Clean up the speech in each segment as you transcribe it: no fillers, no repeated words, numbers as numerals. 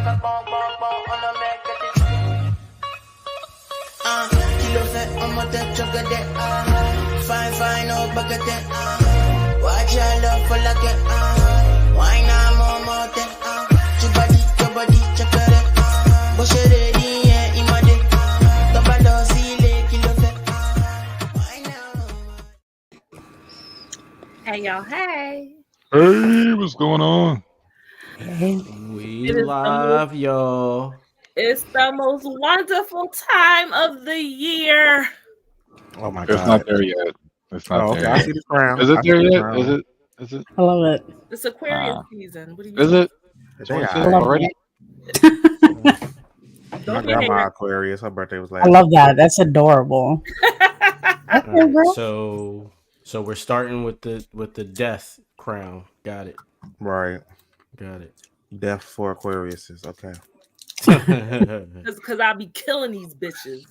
Kilo fait on monte chocolate. Fine, no bucket. Watch your love for like it. Why not more? Your body, chocolate. But she ready, yeah, imade. Double see kilo fait. Why now? Hey y'all, hey. Hey, what's going on? We love y'all. It's the most wonderful time of the year. Oh my God! It's not there yet. It's not there. I Yet. see the crown. Is it there yet? Is it? I love it. It's Aquarius season. What do you Is think? it? Yeah, I love already? My grandma Aquarius. Her birthday was last. I love that. That's adorable. Okay, bro. So we're starting with the death crown. Got it. Right. Got it. Death for Aquariuses. Okay. Because I'll be killing these bitches.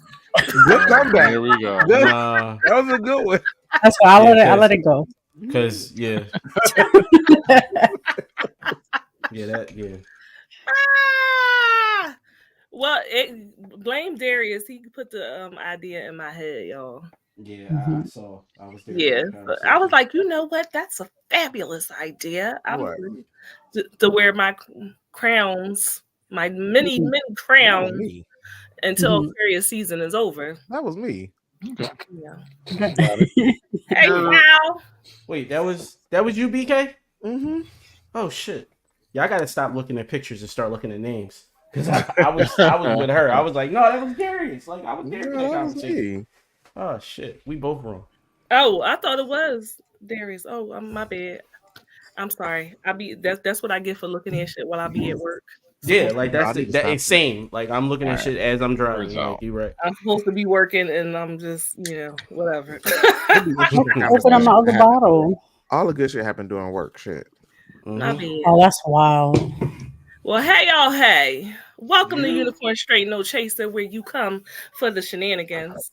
Good comeback. Here we go. Nah, That was a good one. That's why I let it go. because yeah. Ah! Well, blame Darius. He put the idea in my head, y'all. Yeah, I saw. I was there. Yeah, I was like, you know what? That's a fabulous idea. What? To wear my crowns, my many crowns, Me. until Aquarius season is over. That was me. Okay. Yeah. Hey, Val. Wait, that was you, BK? Mm-hmm. Oh shit! Yeah, I gotta stop looking at pictures and start looking at names. Because I was with her. I was like, no, that was Darius. Like I was there for that that was conversation. me. Oh shit, we both wrong. Oh, I thought it was Darius. Oh, my bad. I'm sorry. That's what I get for looking at shit while I be at work. Yeah, like No, I that's need to that stop it's same. Like I'm looking at shit as I'm driving. Words Like out. you right. I'm supposed to be working, and I'm just, whatever. Open up my other bottle. All the good shit happened during work. Shit. My Mhm. bad. Oh, that's wild. Well, hey y'all, hey. Welcome to Unicorn Straight No Chaser, where you come for the shenanigans,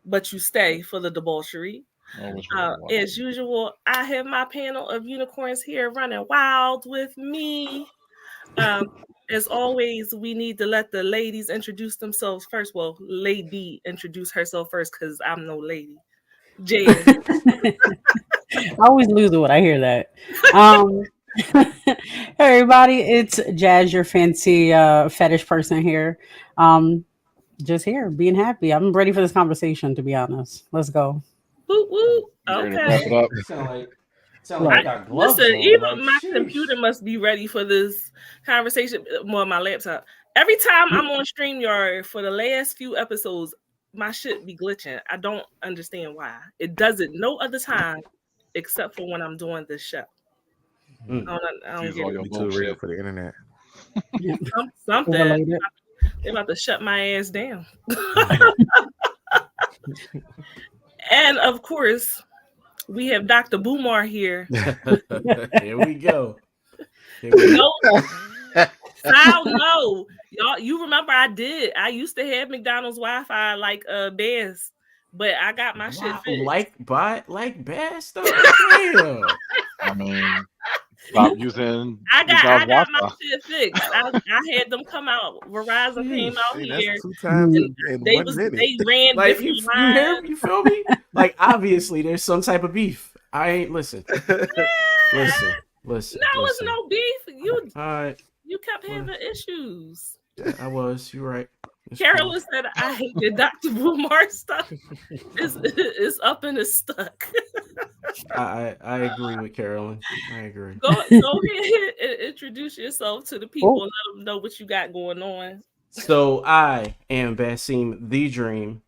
but you stay for the debauchery. Oh, what's wrong? As usual, I have my panel of unicorns here running wild with me. As always, we need to let the ladies introduce themselves first. Well, lady introduce herself first because I'm no lady. Jazz. I always lose it when I hear that. Hey everybody, it's Jazz, your fancy fetish person here. Just here, being happy. I'm ready for this conversation, to be honest. Let's go. Woo, woo. You ready to Okay. wrap it up? Sound like I got gloves Listen, on. even Like, my sheesh. computer must be ready for this conversation. More my laptop. Every time I'm on StreamYard for the last few episodes, my shit be glitching. I don't understand why. It does it no other time except for when I'm doing this show. I don't Use get all it. your You too real bullshit. for the internet. Something. Related. They're about to shut my ass down. And of course, we have Dr. Umar here. Here we go. No, no, y'all. You remember I used to have McDonald's Wi-Fi like Bears, but I got my shit Wow, fixed. like bad stuff. Damn. I mean, stop using I got my Wi-Fi. shit fixed. I had them come out. Verizon came out Hey, here. that's 2 times in They 1 minute. they ran Like different you lines. hear? You feel me? Like obviously there's some type of beef. I ain't listen. Listen. No, it's no beef. All right, You kept having issues. I was. You're right. It's Carolyn said, "I hate the Dr. Umar stuff. It's up and it's stuck." I agree with Carolyn. I agree. Go ahead and introduce yourself to the people and let them know what you got going on. So I am Basim the Dream.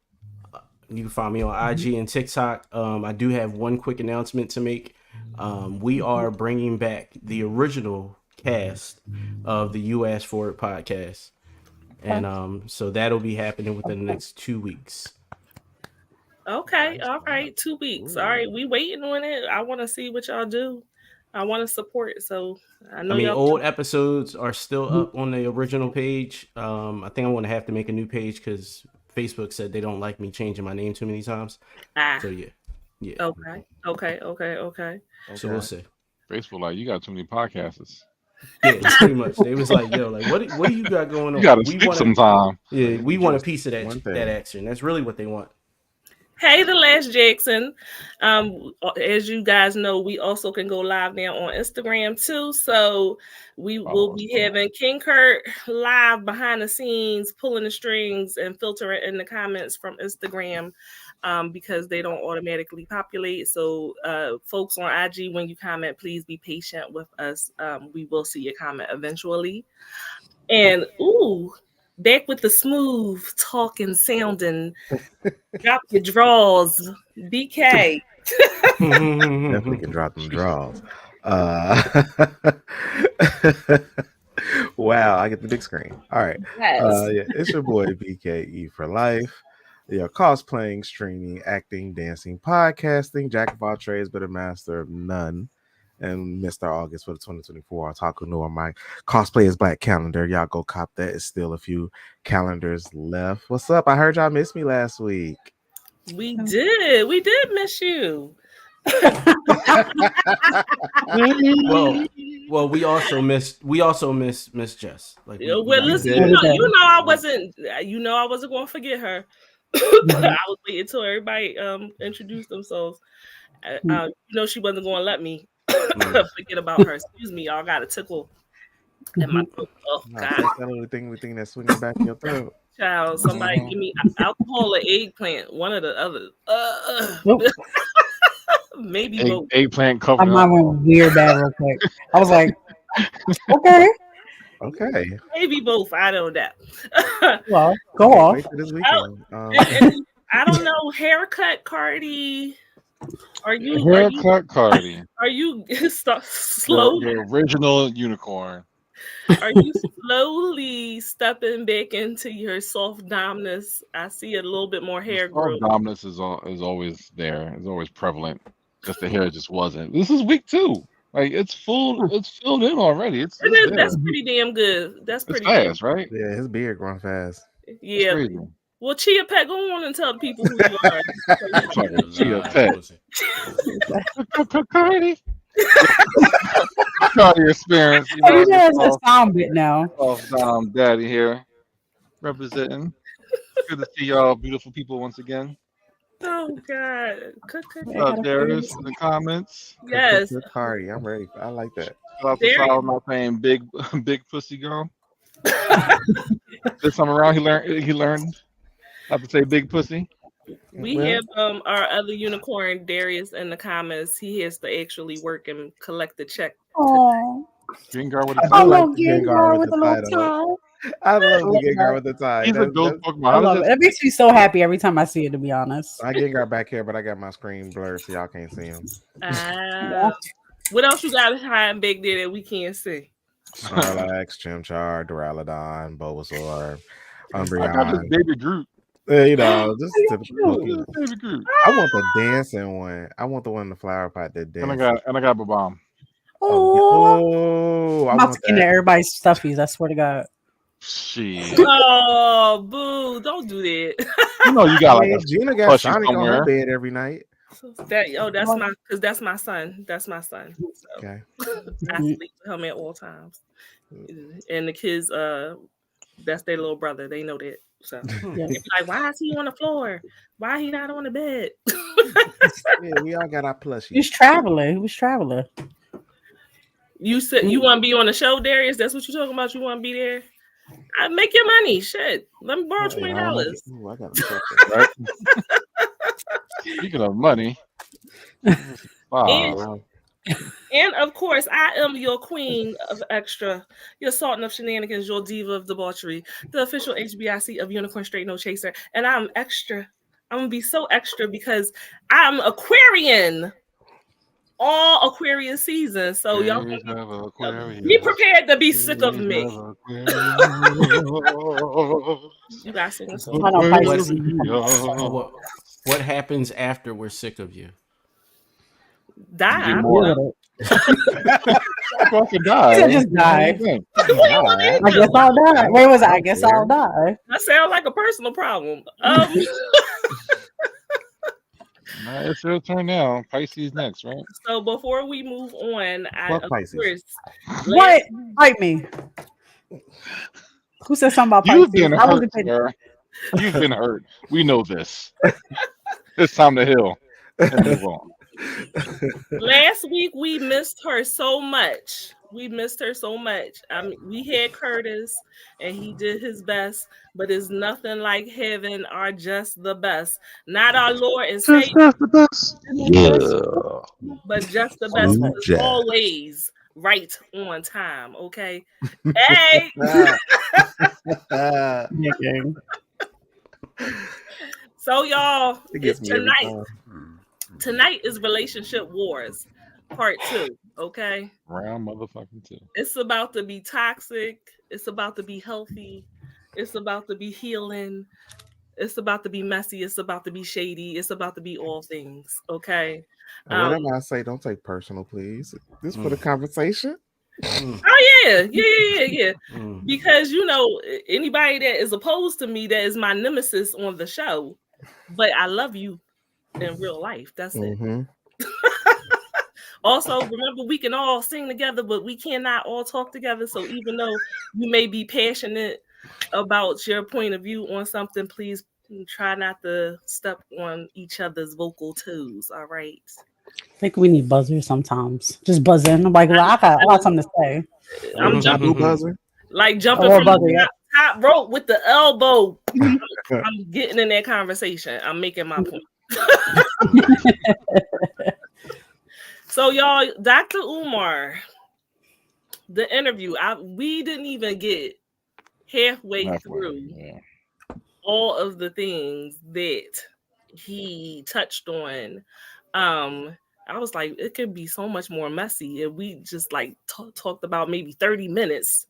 You can find me on IG and TikTok. I do have one quick announcement to make. We are bringing back the original cast of the You Asked For It podcast. And so that'll be happening within the next 2 weeks. Okay, all right, 2 weeks. All right, we waiting on it. I want to see what y'all do. I want to support. So I know y'all. Old episodes are still up on the original page. I think I'm going to have to make a new page because Facebook said they don't like me changing my name too many times. So yeah. Okay. So we'll see. Facebook, like, you got too many podcasts. Yeah, pretty much. They was like, yo, like what do you got going on? You gotta We sleep want sometime. Yeah, we want a piece of One that thing. that action. That's really what they want. Hey, the last Jackson. As you guys know, we also can go live now on Instagram too. So we will be having King Kurt live behind the scenes, pulling the strings and filtering in the comments from Instagram because they don't automatically populate. So folks on IG, when you comment, please be patient with us. We will see your comment eventually. And back with the smooth talking, sounding. Drop your draws, BK. Definitely can drop them draws. Wow, I get the big screen. All right. Yes. Yeah, it's your boy BKE for life. Yeah, cosplaying, streaming, acting, dancing, podcasting, jack of all trades, but a master of none. And Mr. August for the 2024 Otaku No on my cosplay is black calendar. Y'all go cop that. It's still a few calendars left. What's up? I heard y'all missed me last week. We did miss you. well, we also miss Miss Jess. Like, well, listen, I wasn't going to forget her. I was waiting until everybody introduced themselves. She wasn't going to let me forget about her. Excuse me, y'all got a tickle in my throat. Oh God, that's the only thing that's swinging back in your throat. Child, somebody give me alcohol or eggplant, one or the other. Maybe both. Eggplant covered. My mind went weird bad real quick. I was like, okay. Maybe both. I don't know. Well, go off. Wait for this weekend. I don't know. Haircut Carty. Carty. Are you slow? The original unicorn. Are you slowly stepping back into your soft domness? I see a little bit more hair growth. Soft domness is always there. It's always prevalent. Just the hair just wasn't. This is week 2. Like it's full. It's filled in already. That's pretty damn good. That's pretty fast, right? Yeah, his beard growing fast. Yeah. Well, Chia Pet, go on and tell the people who you are. Chia Pet. Carty. Carty experience. He has a sound bit now. Daddy here, representing. Good to see y'all, beautiful people, once again. Oh God! What's up, Darius? In the comments. Yes. Carty, I'm ready. I like that. Shout out to Solid, not saying big pussy girl. This time around, he learned not to say big pussy. We have our other unicorn Darius in the comments. He has to actually work and collect the check. Oh, Green girl with a I love Green girl with a little tie. I love the Green girl with the tie. He's a ghost Pokemon. I love it. It makes me so happy every time I see it. To be honest, I get got back here, but I got my screen blurred, so y'all can't see him. What else you got hiding big there that we can't see? Snorlax, Chimchar, Duraludon, Bulbasaur, Umbreon. I got this baby Groot. Just typical. I want the dancing one. I want the one in the flower pot that dance. And I got Babam. I'm about to get into everybody's stuffies. I swear to God. Shit. Oh, boo! Don't do that. You got like Gina got Sonic on her bed every night. That's my son. That's my son. So. Okay. I sleep with him at all times. And the kids, that's their little brother. They know that. So they be like, why is he on the floor? Why he not on the bed? Yeah, we all got our plushies. He was traveling. You said you want to be on the show, Darius? That's what you're talking about? You want to be there? I make your money. Shit. Let me borrow $20. I got right? Speaking of money. Wow. And of course, I am your queen of extra, your sultan of shenanigans, your diva of debauchery, the official HBIC of Unicorn Straight No Chaser. And I'm extra. I'm going to be so extra because I'm Aquarian. All Aquarius season. So y'all be prepared to be sick of me. You guys sing a song. What happens after we're sick of you? Die. Fucking die. Just die. I guess I'll die. Where was I? I guess I'll die. That sounds like a personal problem. It's your turn now. Pisces next, right? So before we move on, What of Pisces? course, What? Fight me. Who said something about You've Pisces? been I hurt, wasn't paying. sir. You've been hurt. We know this. It's time to heal and move on. last week we missed her so much. We missed her so much. We had Curtis, and he did his best, but it's nothing like having our just the best, not our Lord and Savior, the best. Yeah. but just the best. Blue Is Jack. always right on time. Okay. Hey. Nigga. So y'all, It gets it's me every tonight. time. Tonight is Relationship Wars, Part 2. Okay. Round motherfucking two. It's about to be toxic. It's about to be healthy. It's about to be healing. It's about to be messy. It's about to be shady. It's about to be all things. Okay. And whatever I say, don't take personal, please. This for the conversation. Oh yeah. Mm. Because anybody that is opposed to me, that is my nemesis on the show. But I love you in real life. That's it. Mm-hmm. Also, remember, we can all sing together, but we cannot all talk together. So even though you may be passionate about your point of view on something, please try not to step on each other's vocal toes. All right. I think we need buzzers sometimes. Just buzz in. I'm like, well, I got something to say. I'm Taboo jumping, buzzer. like jumping Oh, from buzzer, the yeah. top rope with the elbow. I'm getting in that conversation. I'm making my point. So, y'all, Dr. Umar, the interview, we didn't even get halfway through all of the things that he touched on. I was like, it could be so much more messy if we just like talked about maybe 30 minutes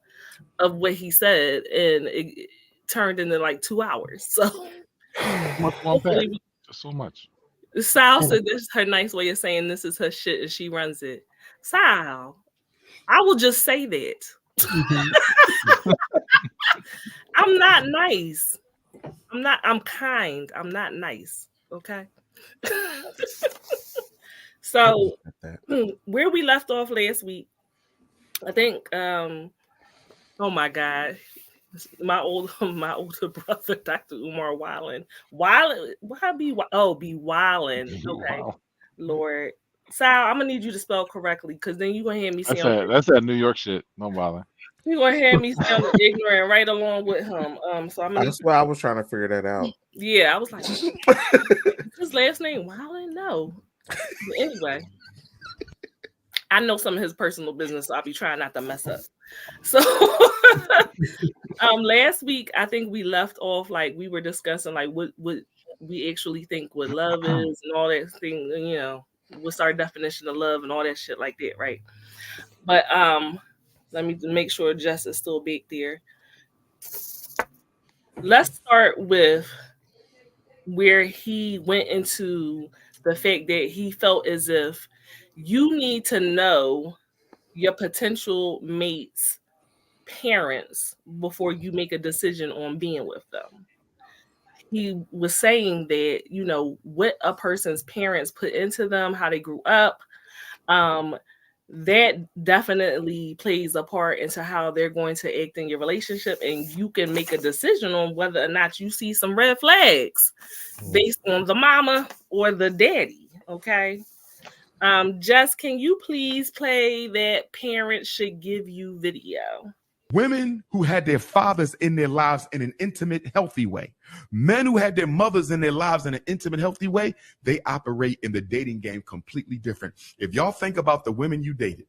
of what he said, and it turned into like 2 hours. So hopefully, just so much. Sal said this is her nice way of saying this is her shit and she runs it. Sal, I will just say that. I'm not nice. I'm kind. I'm not nice. Okay. So where we left off last week, I think oh my God. My older brother, Dr. Umar Wildin. Why be Wildin? Okay. Wow. Lord. Sal, I'm gonna need you to spell correctly, because then you're gonna hear me sound that's that New York shit. No bother. You're gonna hear me sound ignorant right along with him. So I'm That's why I was trying to figure that out. Yeah, I was like, his last name Wildin? No. But anyway. I know some of his personal business, so I'll be trying not to mess up. So last week, I think we left off like we were discussing like what we actually think what love is and all that thing, what's our definition of love and all that shit like that, right? But let me make sure Jess is still back there. Let's start with where he went into the fact that he felt as if you need to know your potential mate's parents before you make a decision on being with them. He was saying that, what a person's parents put into them, how they grew up, that definitely plays a part into how they're going to act in your relationship. And you can make a decision on whether or not you see some red flags based on the mama or the daddy. Okay. Jess, can you please play that parents should give you video? Women who had their fathers in their lives in an intimate, healthy way. Men who had their mothers in their lives in an intimate, healthy way, they operate in the dating game completely different. If y'all think about the women you dated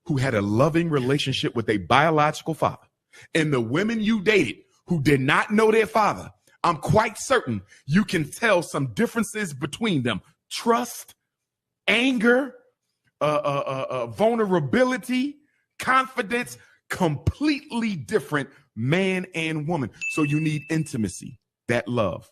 who had a loving relationship with a biological father, and the women you dated who did not know their father, I'm quite certain you can tell some differences between them. Trust, anger, vulnerability, confidence, completely different man and woman. So you need intimacy, that love.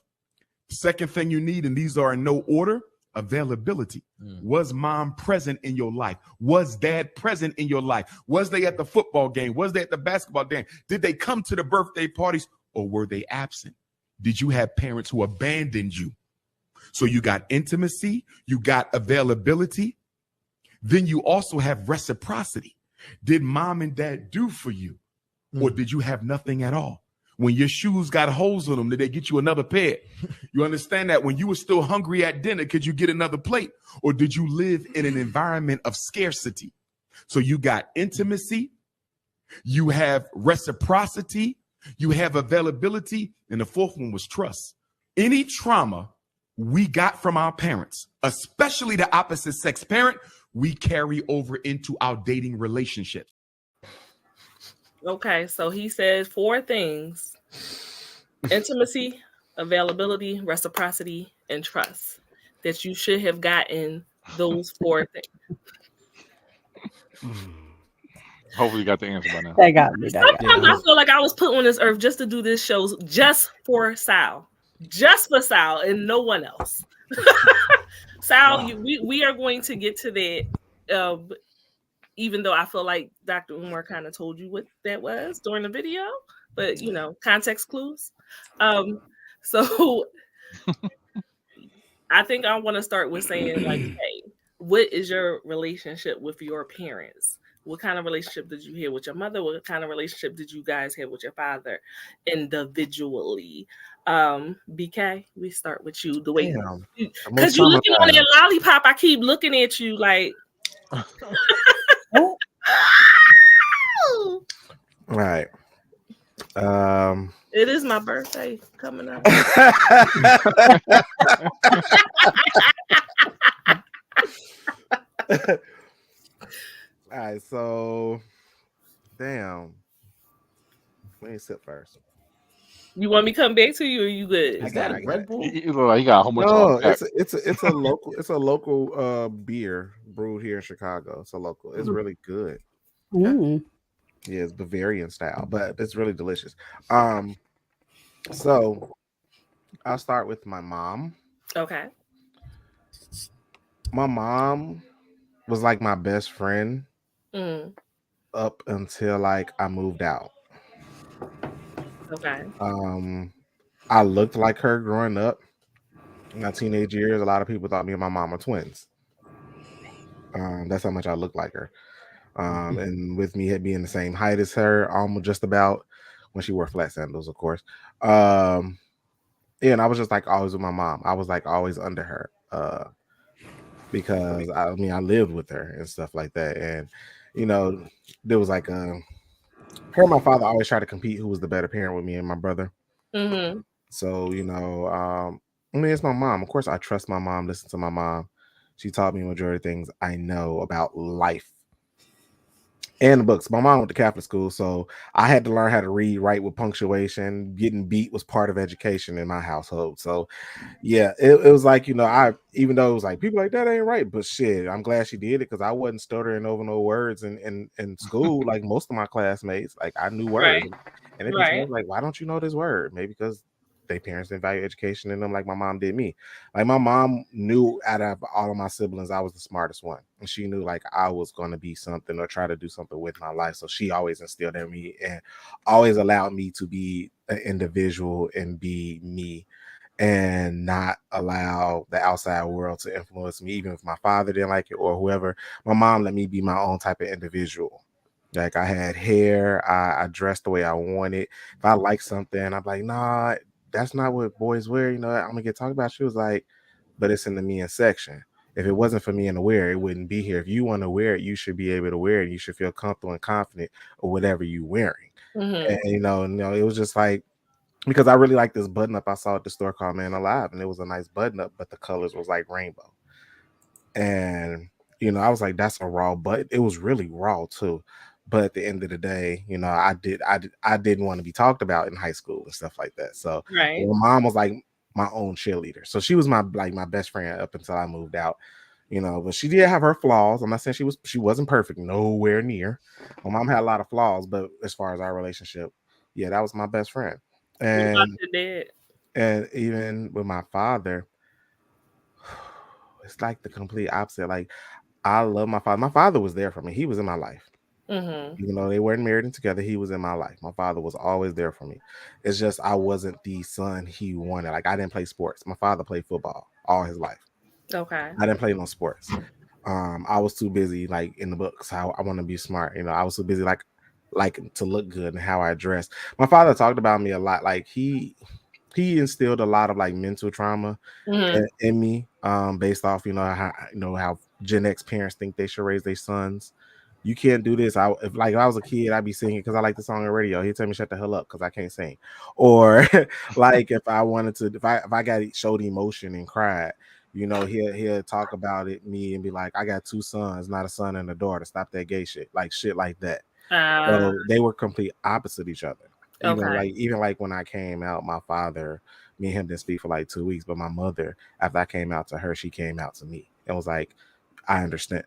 Second thing you need, and these are in no order, availability. Was mom present in your life? Was dad present in your life? Was they at the football game? Was they at the basketball game? Did they come to the birthday parties, or were they absent? Did you have parents who abandoned you? So you got intimacy, you got availability, then you also have reciprocity. Did mom and dad do for you, or did you have nothing at all? When your shoes got holes in them, did they get you another pair? You understand that? When you were still hungry at dinner, could you get another plate? Or did you live in an environment of scarcity? So you got intimacy, you have reciprocity, you have availability, and the fourth one was trust. Any trauma we got from our parents, especially the opposite sex parent, we carry over into our dating relationships. Okay, so he says 4 things: intimacy, availability, reciprocity, and trust. That you should have gotten those 4 things. Hopefully, you got the answer by now. That got me. Sometimes I feel like I was put on this earth just to do this show just for Sal. Just for Sal and no one else. Sal, we are going to get to that. Even though I feel like Dr. Umar kind of told you what that was during the video, but you know, context clues. So I think I want to start with saying, like, hey, what is your relationship with your parents? What kind of relationship did you have with your mother? What kind of relationship did you guys have with your father individually? BK, we start with you. The way, because you're looking on that lollipop, I keep looking at you like. Right. It is my birthday coming up. All right, so damn. Let me sit first. You want me to come back to you, or you good? Is that a Red Bull? He got a whole bunch No, of it's a local beer brewed here in Chicago. It's a local. It's really good. Mm. Yeah, it's Bavarian style, but it's really delicious. So I'll start with my mom. Okay. My mom was like my best friend up until like I moved out. Okay. I looked like her growing up. In my teenage years, a lot of people thought me and my mom were twins. That's how much I looked like her. And with me being the same height as her, almost just about, when she wore flat sandals, of course. Yeah, and I was just like always with my mom. I was like always under her. Because I mean I lived with her and stuff like that. And you know, there was like her and my father always tried to compete who was the better parent with me and my brother. Mm-hmm. So, you know, I mean, it's my mom. Of course, I trust my mom, listen to my mom. She taught me a majority of things I know about life and the books. My mom went to Catholic school, so I had to learn how to read, write with punctuation. Getting beat was part of education in my household. So, yeah, it was like, you know, even though it was like, people like, that ain't right, but shit, I'm glad she did it because I wasn't stuttering over no words in school like most of my classmates. Like, I knew words. Right. And it'd be like, why don't you know this word? Maybe because their parents didn't value education in them like my mom did me. Like, my mom knew out of all of my siblings, I was the smartest one. And she knew like I was going to be something or try to do something with my life. So she always instilled in me and always allowed me to be an individual and be me and not allow the outside world to influence me. Even if my father didn't like it or whoever, my mom let me be my own type of individual. Like, I had hair, I dressed the way I wanted. If I like something, I'm like, nah, that's not what boys wear. You know, I'm gonna get talked about. She was like, but it's in the men section. If it wasn't for me to wear, it wouldn't be here. If you want to wear it, you should be able to wear it. You should feel comfortable and confident or whatever you're wearing. Mm-hmm. And you know, it was just like, because I really like this button up I saw at the store called Man Alive, and it was a nice button up, but the colors was like rainbow. And you know, I was like, that's a raw, but it was really raw too. But at the end of the day, you know, I didn't want to be talked about in high school and stuff like that. So my mom was like my own cheerleader. So she was my best friend up until I moved out, you know, but she did have her flaws. I'm not saying she wasn't perfect, nowhere near. My mom had a lot of flaws, but as far as our relationship, yeah, that was my best friend. And even with my father, it's like the complete opposite. Like, I love my father. My father was there for me. He was in my life. Mm-hmm. Even though they weren't married and together, he was in my life. My father was always there for me. It's just I wasn't the son he wanted. Like, I didn't play sports. My father played football all his life. Okay. I didn't play no sports. I was too busy like in the books. I want to be smart. You know, I was too busy like to look good and how I dress. My father talked about me a lot. Like he instilled a lot of like mental trauma in me, based off how Gen X parents think they should raise their sons. You can't do this. If I was a kid, I'd be singing because I like the song on the radio. He'd tell me shut the hell up because I can't sing. Or like if I wanted to, if I got showed emotion and cried, he'll talk about me and be like, I got 2 sons, not a son and a daughter. Stop that gay shit. Like shit like that. So they were complete opposite each other. Even like when I came out, my father, me and him didn't speak for like 2 weeks, but my mother, after I came out to her, she came out to me and was like, I understand.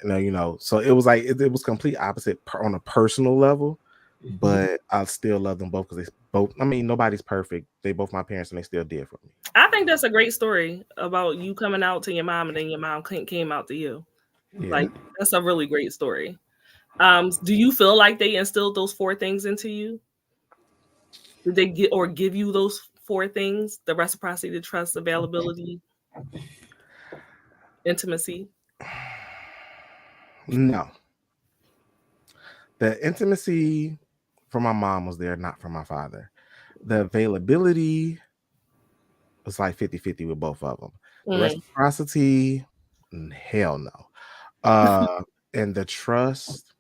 So it was like it was complete opposite on a personal level, but I still love them both because they both. I mean, nobody's perfect. They both my parents, and they still did for me. I think that's a great story about you coming out to your mom and then your mom came out to you. Yeah. Like that's a really great story. Do you feel like they instilled those 4 things into you? Did they give you those 4 things? The reciprocity, the trust, availability, intimacy? No. The intimacy from my mom was there, not from my father. The availability was like 50-50 with both of them. The reciprocity, hell no. And the trust,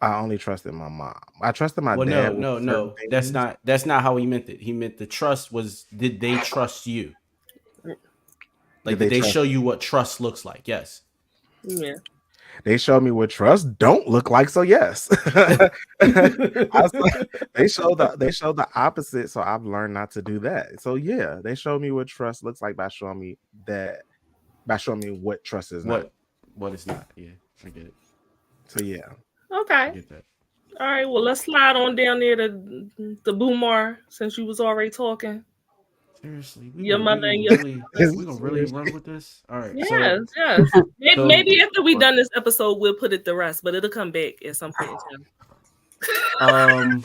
I only trusted my mom. I trusted my dad. No. That's not how he meant it. He meant the trust was, did they trust you? Like, did they show you what trust looks like? Yes. Yeah. They showed me what trust don't look like. So yes, they showed the opposite. So I've learned not to do that. So yeah, they showed me what trust looks like by showing me what trust is not. What is not. Yeah, I get it. So yeah. Okay. I get that. All right. Well, let's slide on down there to the Umar since you was already talking. Seriously, Your mother and your we gonna really run with this. All right. Yes. Maybe after we done this episode, we'll put it to rest, but it'll come back at some point in time.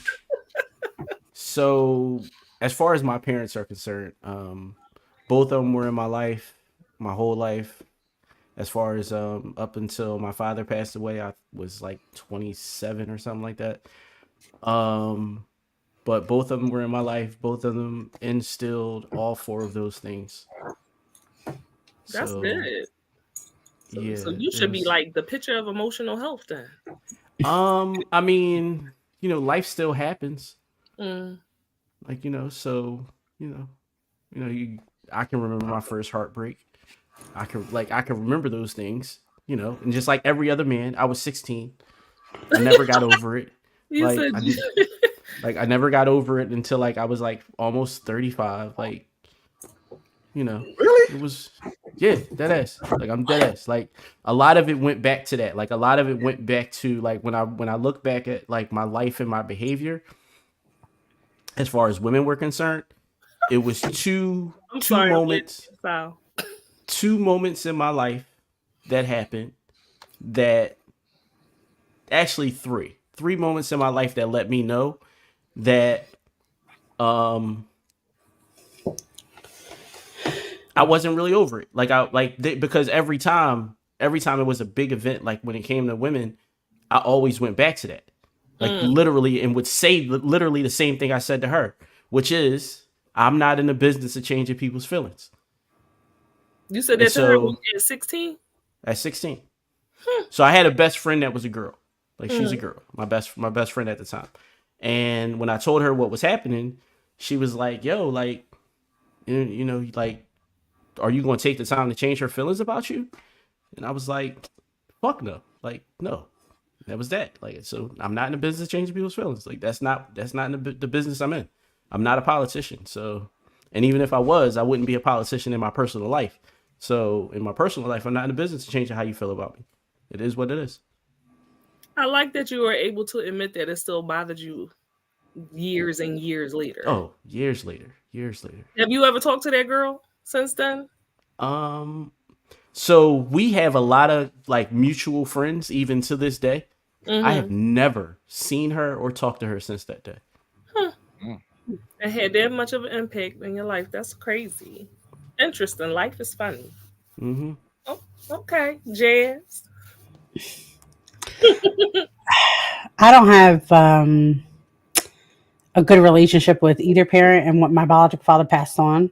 So as far as my parents are concerned, both of them were in my life, my whole life. As far as up until my father passed away, I was like 27 or something like that. But both of them were in my life. Both of them instilled all 4 of those things. That's good. Yeah. So you should be like the picture of emotional health then. I mean, life still happens. Like, so, I can remember my first heartbreak. I can remember those things, and just like every other man, I was 16. I never got over it. I never got over it until like I was like almost 35. Like, really, it was, dead ass. Like I'm dead ass. Like a lot of it went back to that. Like a lot of it went back to like when I look back at like my life and my behavior, as far as women were concerned, it was two moments in my life that happened that actually three moments in my life that let me know that I wasn't really over it. Because every time it was a big event, like when it came to women, I always went back to that. Like literally, and would say literally the same thing I said to her, which is I'm not in the business of changing people's feelings. You said that to her when you were 16? At 16. So I had a best friend that was a girl. Like she's a girl. My best friend at the time. And when I told her what was happening, she was like, yo, like, like, are you going to take the time to change her feelings about you? And I was like, fuck no. Like, no. That was that. Like, so I'm not in the business of changing people's feelings. Like, that's not in the business I'm in. I'm not a politician. So, and even if I was, I wouldn't be a politician in my personal life. So in my personal life, I'm not in the business of changing how you feel about me. It is what it is. I like that you were able to admit that it still bothered you years and years later. Oh, years later. Have you ever talked to that girl since then? So we have a lot of like mutual friends even to this day. I have never seen her or talked to her since that day. It had that much of an impact in your life. That's crazy. Interesting. Life is funny. Mm-hmm. Oh, okay, Jazz. I don't have a good relationship with either parent, and what my biological father passed on.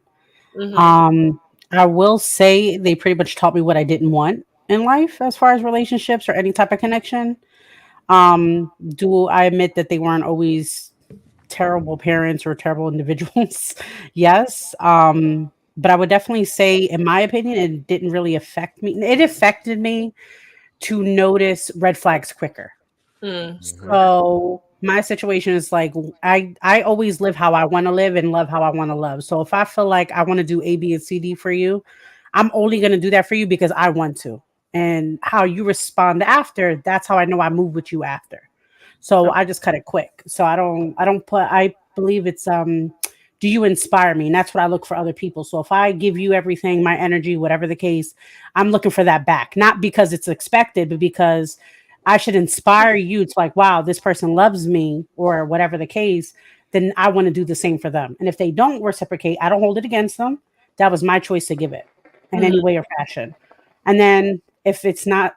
I will say they pretty much taught me what I didn't want in life as far as relationships or any type of connection. Do I admit that they weren't always terrible parents or terrible individuals? Yes. But I would definitely say, in my opinion, it didn't really affect me. It affected me to notice red flags quicker. Mhm. So my situation is like, I always live how I want to live and love how I want to love. So if I feel like I want to do A, B, and C, D for you, I'm only going to do that for you because I want to. And how you respond after, that's how I know I move with you after. So I just cut it quick. So I believe it's do you inspire me? And that's what I look for other people. So if I give you everything, my energy, whatever the case, I'm looking for that back. Not because it's expected, but because I should inspire you to like, wow, this person loves me or whatever the case, then I want to do the same for them. And if they don't reciprocate, I don't hold it against them. That was my choice to give it in any way or fashion. And then if it's not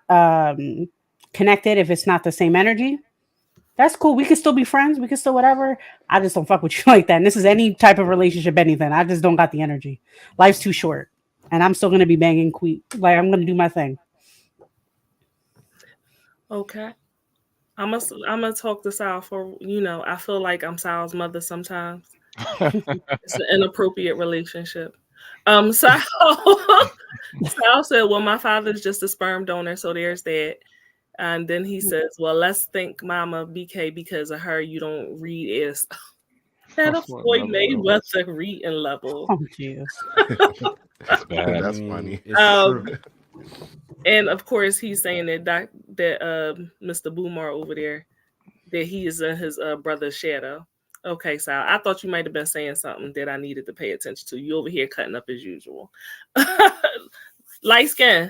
connected, if it's not the same energy, that's cool. We can still be friends. We can still whatever. I just don't fuck with you like that. And this is any type of relationship, anything. I just don't got the energy. Life's too short. And I'm still gonna be banging queen. Like I'm gonna do my thing. Okay. I'm gonna talk to Sal for I feel like I'm Sal's mother sometimes. It's an inappropriate relationship. Sal Sal said, "Well, my father's just a sperm donor, so there's that." And then he says, "Well, let's thank Mama BK because of her. You don't read as at a Floyd Mayweather reading level." Oh jeez. That's bad. That's I mean, funny. it's Um, true. and of course, he's saying that Mr. Boomar over there that he is in his brother's shadow. Okay, Sal, I thought you might have been saying something that I needed to pay attention to. You over here cutting up as usual. Light skin,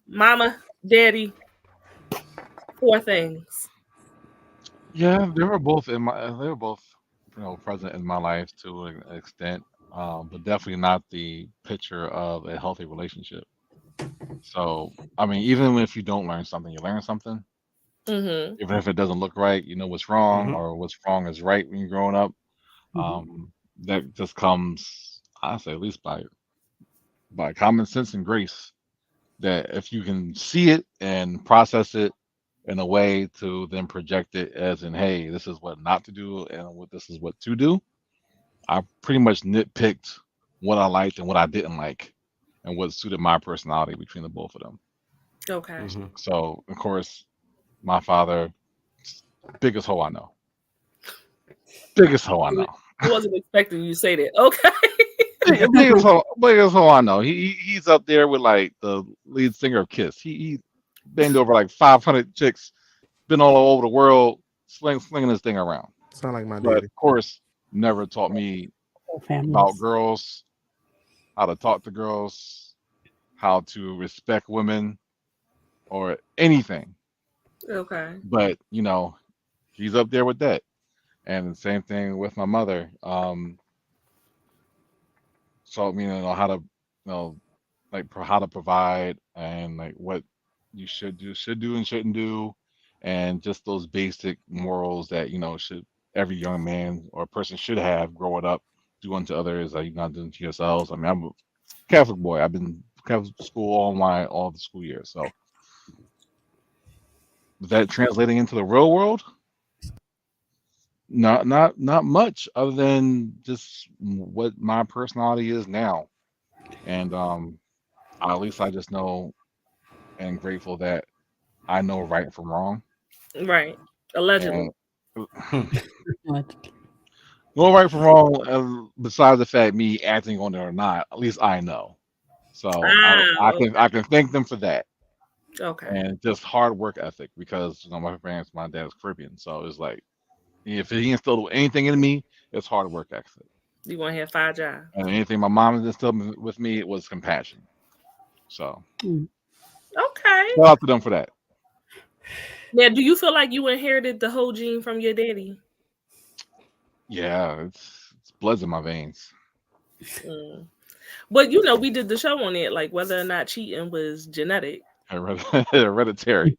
mama, daddy, four things. Yeah, they were both, present in my life to an extent, but definitely not the picture of a healthy relationship. So, I mean, even if you don't learn something, you learn something. Mm-hmm. Even if it doesn't look right, you know what's wrong, Mm-hmm. or what's wrong is right when you're growing up. Mhm. That just comes, I say, at least by common sense and grace. That if you can see it and process it in a way to then project it as in, hey, this is what not to do and what this is what to do. I pretty much nitpicked what I liked and what I didn't like and what suited my personality between the both of them. Okay. Mm-hmm. So, of course, my father, biggest hoe I know. Biggest hoe I know. I wasn't expecting you to say that. Okay. Biggest hoe I know. He's up there with like the lead singer of Kiss. He banged over like 500 chicks, been all over the world, slinging this thing around. Sound like my But daddy. of course, never taught me Whole about families. girls, how to talk to girls, how to respect women, or anything. Okay. But he's up there with that. And the same thing with my mother. Taught me, how to, like how to provide and like what you should do and shouldn't do, and just those basic morals that should every young man or person should have growing up. Do unto others like you're not doing to yourselves. I mean, I'm a Catholic boy. I've been Catholic school all the school years. So is that translating into the real world? Not much other than just what my personality is now. And at least I just know and grateful that I know right from wrong. Right. Allegedly. And What? no right from wrong, besides the fact me acting on it or not, at least I know. So I can thank them for that, Okay. and just hard work ethic because my dad's Caribbean, so it's like if he instilled anything in me, it's hard work ethic, You want to have 5 jobs. and anything my mom instilled with me it was compassion. So Mm. Okay. shout out to them for that. Now, do you feel like you inherited the whole gene from your daddy? Yeah, it's blood's in my veins. Mm. But you know, we did the show on it, like whether or not cheating was genetic. Hereditary.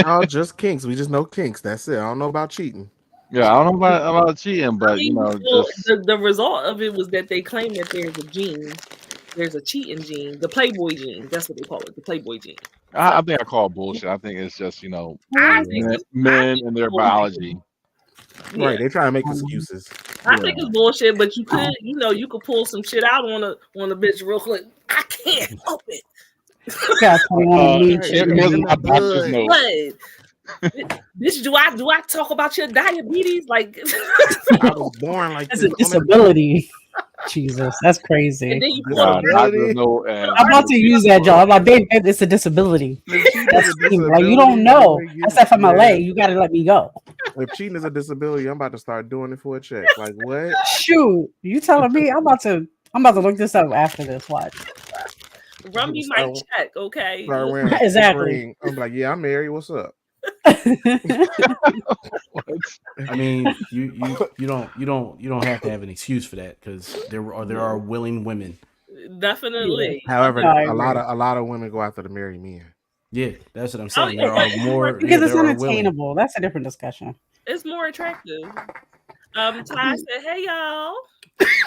Oh, just kinks. We just know kinks. That's it. I don't know about cheating. Yeah, I don't know about cheating, but you know, well, just the result of it was that they claim that there's a gene, there's a cheating gene, the Playboy gene. That's what they call it, the Playboy gene. I think I call it bullshit. I think it's just, you know, I think men and their biology. Yeah. Right. They try to make excuses. I think it's bullshit, but you could, you know, you could pull some shit out on a bitch real quick. I can't help it. Got someone to meet It you. wasn't my doctor's note. But bitch, do I talk about your diabetes? Like I was born like That's this. a disability. Jesus, that's crazy. and then you pull God, a doctor's note and I'm about to use that, Joe. I'm like, babe, it's a disability. That's like you don't know. That's FMLA. You got to let me go. If cheating is a disability, I'm about to start doing it for a check. Like what? Shoot, you telling me? I'm about to look this up after this. Watch. run me my check, okay? Start wearing a Exactly. ring. I'm like, yeah, I'm married. What's up? I mean, you don't have to have an excuse for that because there are willing women. Definitely. However, I a lot of women go after the married men. Yeah, that's what I'm saying. yeah. There are more because it's there are willing. unattainable. That's a different discussion. It's more attractive. Ty said, "Hey y'all,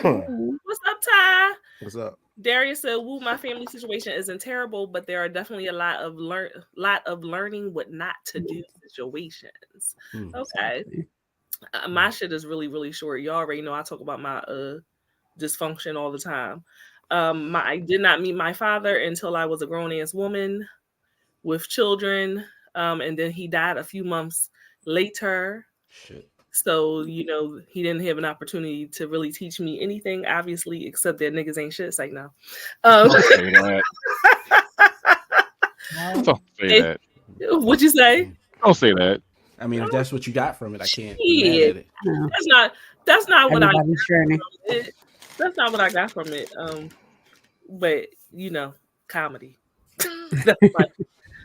what's up, Ty?" What's up? Darius said, "Woo, my family situation isn't terrible, but there are definitely a lot of learning what not to do situations." Okay, my shit is really, really short. You already know I talk about my dysfunction all the time. I did not meet my father until I was a grown ass woman with children, and then he died a few months later. Shit. So, you know, he didn't have an opportunity to really teach me anything, obviously, except that niggas ain't shit. It's like, no. Don't say that. Don't say that. What'd you say? Don't say that. I mean, if that's what you got from it, I can't Yeah. be mad at it. That's not what Everybody's journey. That's not what I got from it. But you know, comedy.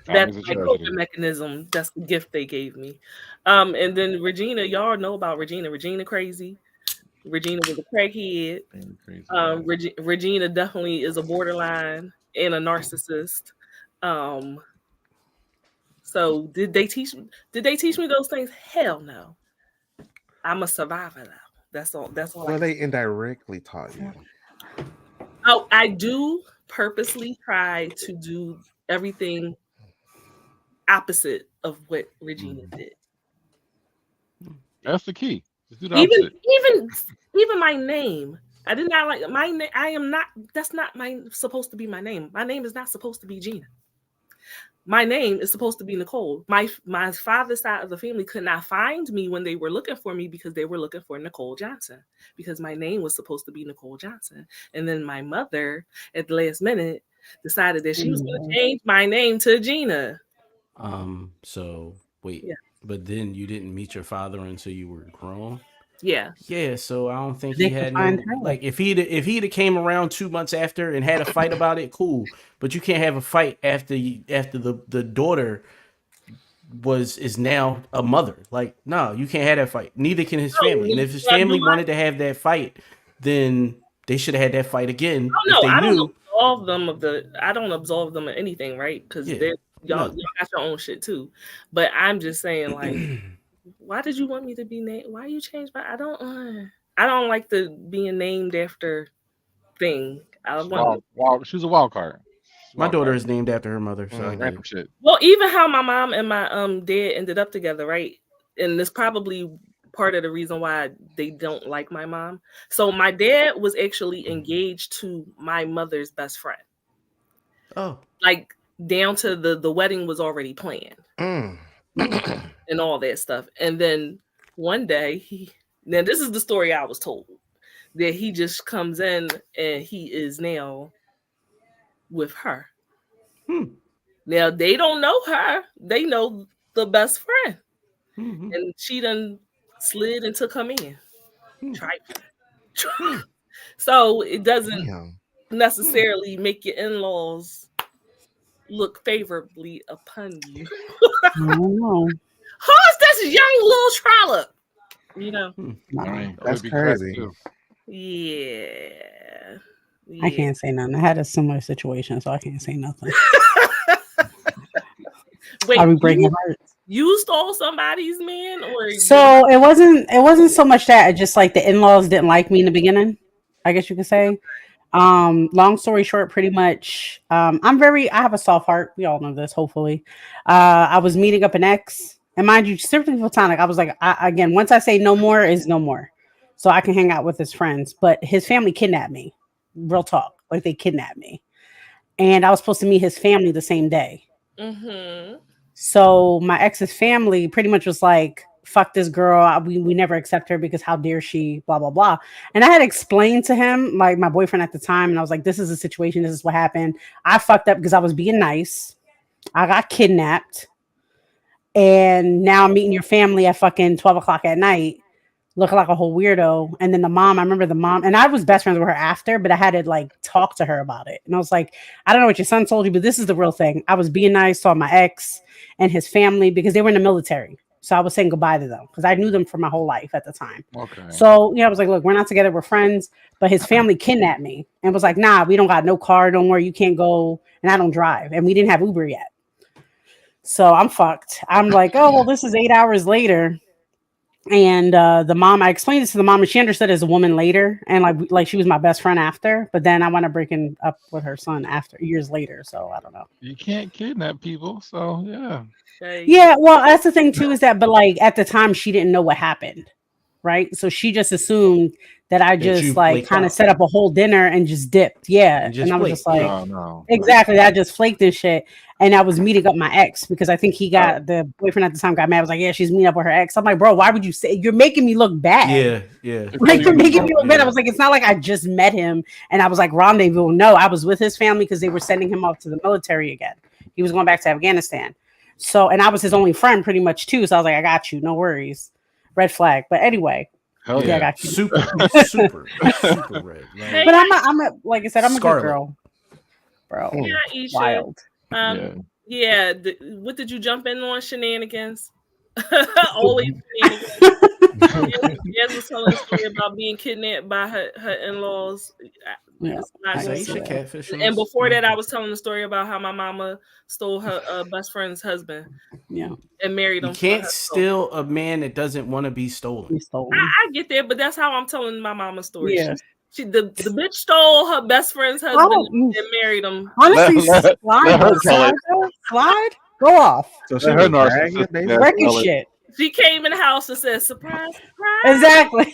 That's my coping mechanism. That's the gift they gave me. And then Regina, y'all know about Regina. Regina crazy. Regina was a crackhead. Regina definitely is a borderline and a narcissist. So did they teach me those things? Hell no. I'm a survivor though. That's all. Well, they indirectly taught you. Oh, I do purposely try to do everything opposite of what Regina did. That's the key. Just do the opposite. Even my name. I did not like my name. I am not. That's not supposed to be my name. My name is not supposed to be Gina. My name is supposed to be Nicole. My father's side of the family could not find me when they were looking for me because they were looking for Nicole Johnson because my name was supposed to be Nicole Johnson. And then my mother, at the last minute, decided that she was going to change my name to Gina. So wait, but then you didn't meet your father until you were grown. Yeah. Yeah. So I don't think he had no, like if he'd came around 2 months after and had a fight about it, cool. But you can't have a fight after the daughter is now a mother. Like, no, you can't have that fight. Neither can his family. And if his family wanted to have that fight, then they should have had that fight again. Oh no, I don't absolve them of anything, right? Because y'all got your own shit too. But I'm just saying, like, why did you want me to be named? Why you change my? I don't like the being named after thing. She was a wild card. My daughter is named after her mother. So shit. Well, even how my mom and my dad ended up together, right? And this probably part of the reason why they don't like my mom. So my dad was actually engaged to my mother's best friend. Oh, like down to the wedding was already planned. And all that stuff. And then one day now this is the story I was told, that he just comes in and he is now with her. Now they don't know her, they know the best friend. And she done slid and took him in. So it doesn't necessarily make your in-laws look favorably upon you. I don't know. Who's this young little trollop? You know, that's crazy. Yeah. Yeah. I can't say nothing. I had a similar situation, so I can't say nothing. Wait, I'll be breaking hearts. you stole somebody's man, or So it wasn't so much that, it just like the in-laws didn't like me in the beginning, I guess you could say. Long story short, pretty much, I have a soft heart. We all know this, hopefully. I was meeting up an ex, and mind you, strictly platonic. I was like, again, once I say no more is no more, so I can hang out with his friends. But his family kidnapped me. Real talk, like they kidnapped me, and I was supposed to meet his family the same day. Mm-hmm. So my ex's family pretty much was like, fuck this girl. We never accept her because how dare she, blah, blah, blah. And I had explained to him, like my boyfriend at the time, and I was like, this is the situation. This is what happened. I fucked up because I was being nice. I got kidnapped. And now I'm meeting your family at fucking 12 o'clock at night, looking like a whole weirdo. And then I remember the mom, and I was best friends with her after, but I had to like talk to her about it. And I was like, I don't know what your son told you, but this is the real thing. I was being nice, saw my ex and his family because they were in the military. So I was saying goodbye to them because I knew them for my whole life at the time. Okay. So, I was like, look, we're not together. We're friends. But his family kidnapped me and was like, nah, we don't got no car. Don't worry. You can't go. And I don't drive. And we didn't have Uber yet. So I'm fucked. I'm like, oh, well, this is 8 hours later. And the mom, I explained this to the mom, and she understood as a woman later, and like she was my best friend after. But then I wound up breaking up with her son after years later. So I don't know. You can't kidnap people, so yeah. Yeah, well, that's the thing too, is that, but like at the time she didn't know what happened, right? So she just assumed that I just like kind of set up a whole dinner and just dipped. Yeah, and I was just like, no. Exactly, I just flaked this shit. And I was meeting up my ex because I think the boyfriend at the time got mad. I was like, yeah, she's meeting up with her ex. I'm like, bro, why would you say, you're making me look bad? Yeah. Like, you're making me look bad. I was like, it's not like I just met him and I was like, rendezvous. No, I was with his family because they were sending him off to the military again. He was going back to Afghanistan. So, and I was his only friend pretty much too. So I was like, I got you. No worries. Red flag. But anyway. Hell yeah. I got you. Super red. Like, but I'm a, like I said, I'm Scarlet. a good girl. Bro. Yeah, Wild. Yeah. What did you jump in on? Shenanigans. Always shenanigans. Yes, was telling a story about being kidnapped by her in-laws. Yeah. And before that, I was telling the story about how my mama stole her best friend's husband. Yeah. And married him. You can't steal a man that doesn't want to be stolen. I get that, but that's how I'm telling my mama's story. Yeah. The bitch stole her best friend's husband and married him. Honestly, slide, go off. So she was wrecking shit. She came in the house and said, "Surprise, surprise!" Exactly.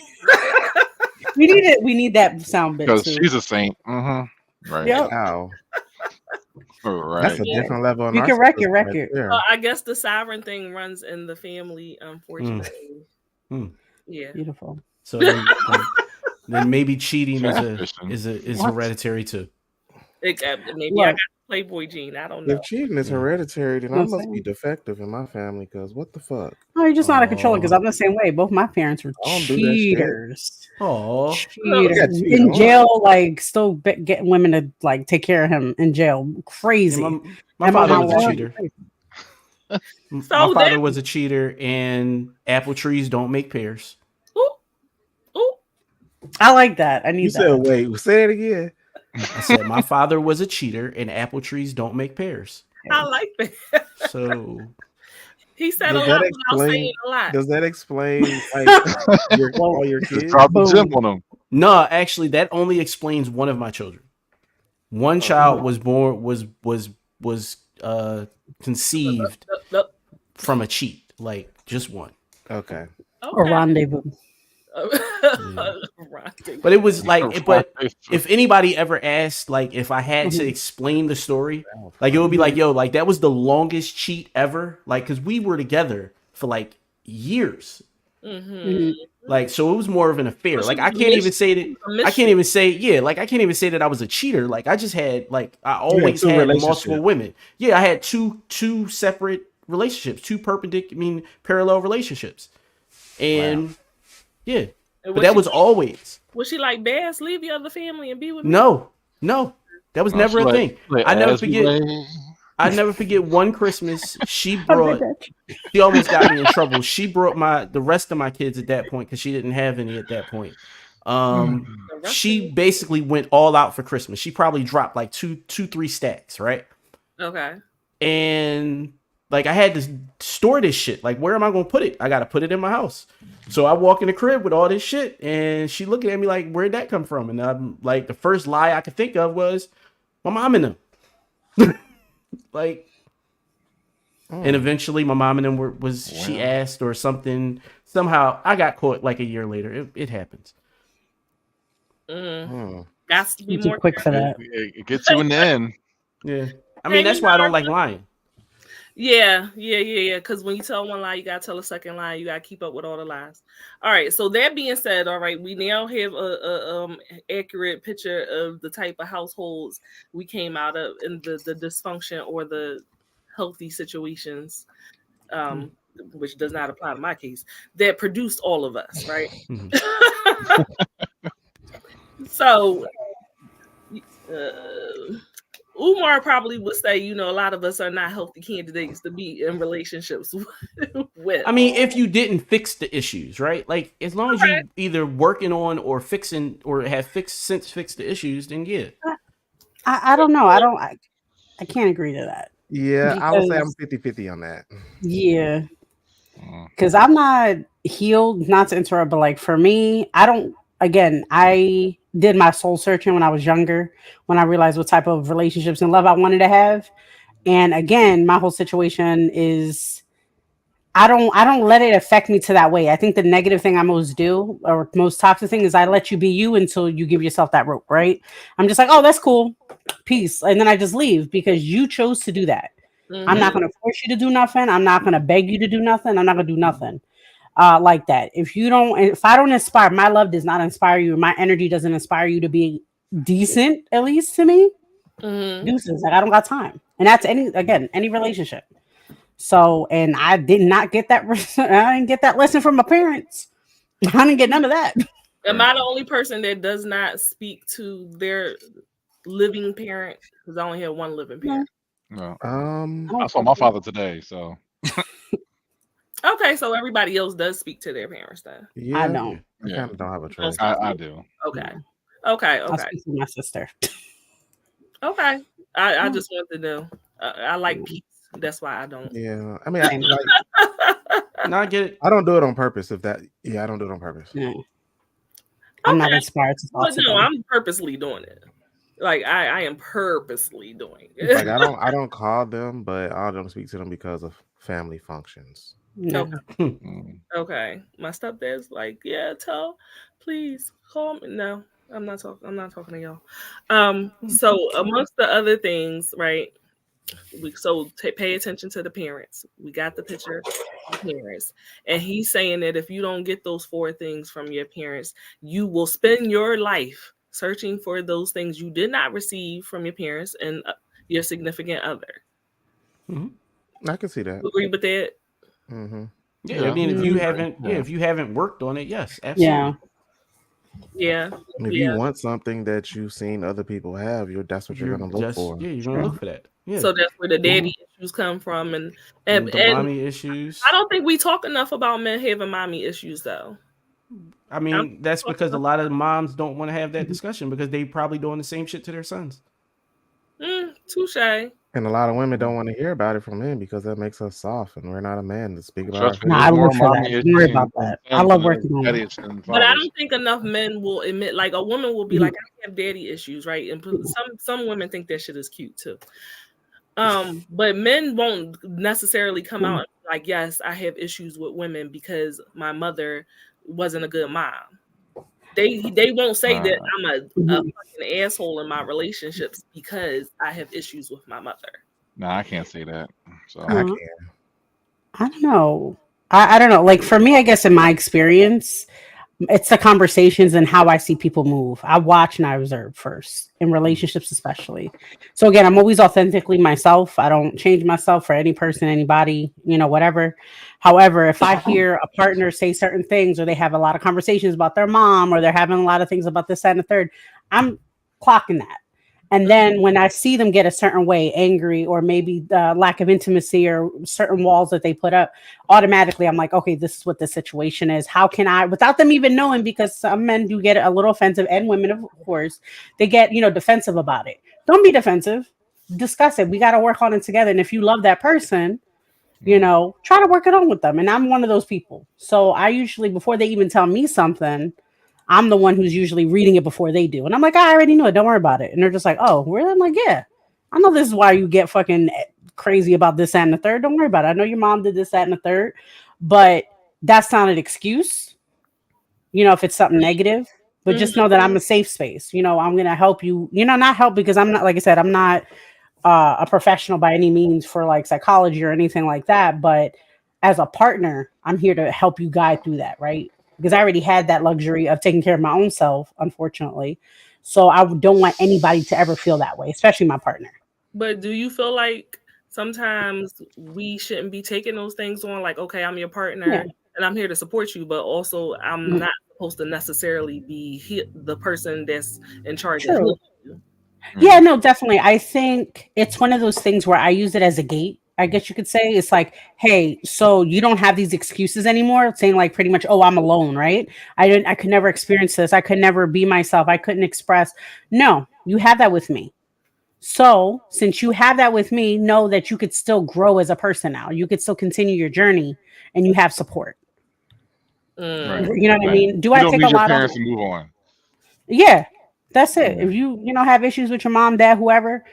we need that sound bit because too. she's a saint. Mm-hmm. Right. Yep. Wow. Right. That's a different level of you can wreck your record. I guess the Siren thing runs in the family, unfortunately. Yeah. Beautiful. So then maybe cheating is hereditary too. Maybe I got Playboy gene. I don't know. If cheating is hereditary, then I must be defective in my family. Because what the fuck? Oh, you're just not a controller. Because I'm the same way. Both my parents were cheaters. Oh, cheaters in jail. Like still getting women to like take care of him in jail. Crazy. Yeah, my father was a cheater. My father was a cheater, and apple trees don't make pears. Ooh. I like that. I need you that. Said, wait, say it again. I said my father was a cheater, and apple trees don't make pears. I like that. So he said a lot without saying a lot. Does that explain like all your kids? Drop the gym on them. No, actually, that only explains one of my children. One child was born was conceived from a cheat, like just one. Okay. A rendezvous. But it was like, but if anybody ever asked, like, if I had to explain the story, like, it would be like, yo, like, that was the longest cheat ever, like, because we were together for like years. Like, so it was more of an affair. Like, I can't even say that. I can't even say that I was a cheater. Like, I just had, like, I always had multiple women. Yeah, I had two separate relationships, parallel relationships, and. Yeah, but that was always. Was she like, Bass, leave your other family and be with me? No, that was never a thing. I never forget one Christmas. She almost got me in trouble. She brought the rest of my kids at that point because she didn't have any at that point. She basically went all out for Christmas. She probably dropped like 3 stacks, right? Okay. And like I had to store this shit. Like, where am I gonna put it? I gotta put it in my house. So I walk in the crib with all this shit, and she looking at me like, where'd that come from? And I'm like, the first lie I could think of was my mom and them. Like, and eventually my mom and them she asked or something. Somehow I got caught like a year later. It happens. Got to be Too more quick for that. It gets you in the end. Yeah. I mean, that's why I don't like lying. Yeah. Because when you tell one lie, you gotta tell a second lie. You gotta keep up with all the lies. All right. So that being said, all right, we now have a accurate picture of the type of households we came out of in the dysfunction or the healthy situations, which does not apply to my case, that produced all of us, right? So. Umar probably would say, a lot of us are not healthy candidates to be in relationships with. I mean, if you didn't fix the issues, right? Like, as long as you either working on or fixing or have fixed the issues, then yeah. I don't know. I can't agree to that. Yeah, I would say I'm 50-50 on that. Yeah. Because I'm not healed, not to interrupt, but like for me, I did my soul searching when I was younger, when I realized what type of relationships and love I wanted to have. And again, my whole situation is I don't let it affect me to that way. I think the negative thing I most do, or most toxic thing, is I let you be you until you give yourself that rope, right? I'm just like, oh, that's cool. Peace. And then I just leave because you chose to do that. I'm not going to force you to do nothing. I'm not going to beg you to do nothing. I'm not going to do nothing. Like that. If I don't inspire, my love does not inspire you. My energy doesn't inspire you to be decent, at least to me. Deuces. Like, I don't got time. And that's any relationship. So, and I did not get that. I didn't get that lesson from my parents. I didn't get none of that. Am I the only person that does not speak to their living parent? Because I only have one living parent. No. I saw my father today, so. Okay, so everybody else does speak to their parents then. Yeah, I don't. I kind of don't have a choice. I do. Okay. I speak to my sister. Okay. I just want to know. I like peace. That's why I don't. Yeah, I mean, I get it. I don't do it on purpose. I don't do it on purpose. Yeah. I'm not inspired to talk to them. I'm purposely doing it. Like I am purposely doing it. Like I don't call them, but I don't speak to them because of family functions. No. Okay. My stepdad's like, yeah, please call me. No, I'm not talking to y'all. So amongst the other things, right? Pay attention to the parents. We got the picture of parents, and he's saying that if you don't get those 4 things from your parents, you will spend your life searching for those things you did not receive from your parents and your significant other. I can see that. Agree with that? Yeah, I mean, if you haven't worked on it, yes, absolutely. Yeah. If you want something that you've seen other people have, that's what you're gonna look for. Yeah, you're gonna look for that. Yeah. So that's where the daddy issues come from, and the mommy issues. I don't think we talk enough about men having mommy issues, though. I mean, that's because a lot of moms don't want to have that discussion because they probably doing the same shit to their sons. Touche. And a lot of women don't want to hear about it from men because that makes us soft, and we're not a man to speak about it. I look for that. Don't worry about that. I love working on it. But I don't think enough men will admit, like a woman will be like, I have daddy issues, right? And some women think that shit is cute too. But men won't necessarily come out like, yes, I have issues with women because my mother wasn't a good mom. They won't say that I'm a fucking asshole in my relationships because I have issues with my mother. No, I can't say that. So I can. I don't know. I don't know. Like for me, I guess in my experience, it's the conversations and how I see people move. I watch and I observe first in relationships, especially. So again, I'm always authentically myself. I don't change myself for any person, anybody, whatever. However, if I hear a partner say certain things, or they have a lot of conversations about their mom, or they're having a lot of things about this, that, and the third, I'm clocking that. And then when I see them get a certain way, angry, or maybe the lack of intimacy or certain walls that they put up, automatically I'm like, okay, this is what the situation is. How can I, without them even knowing, because some men do get a little offensive, and women, of course, they get, defensive about it. Don't be defensive. Discuss it. We got to work on it together. And if you love that person, try to work it on with them. And I'm one of those people. So I usually, before they even tell me something, I'm the one who's usually reading it before they do. And I'm like, I already knew it. Don't worry about it. And they're just like, oh, really? I'm like, yeah, I know this is why you get fucking crazy about this, that, and the third. Don't worry about it. I know your mom did this, that, and the third. But that's not an excuse, if it's something negative. But just know that I'm a safe space. I'm going to help you, not help, because I'm not, like I said, I'm not a professional by any means for like psychology or anything like that. But as a partner, I'm here to help you guide through that, right? Because I already had that luxury of taking care of my own self, unfortunately. So I don't want anybody to ever feel that way, especially my partner. But do you feel like sometimes we shouldn't be taking those things on? Like, okay, I'm your partner and I'm here to support you, but also I'm not supposed to necessarily be the person that's in charge of you. Yeah, no, definitely. I think it's one of those things where I use it as a gate, I guess you could say. It's like, hey, so you don't have these excuses anymore, saying like pretty much, oh, I'm alone, right? I could never experience this. I could never be myself. I couldn't express. No, you have that with me. So since you have that with me, know that you could still grow as a person now. You could still continue your journey, and you have support. Right. You know what I mean? Do you I don't take need a your lot of parents to move on? Yeah, that's it. If you have issues with your mom, dad, whoever,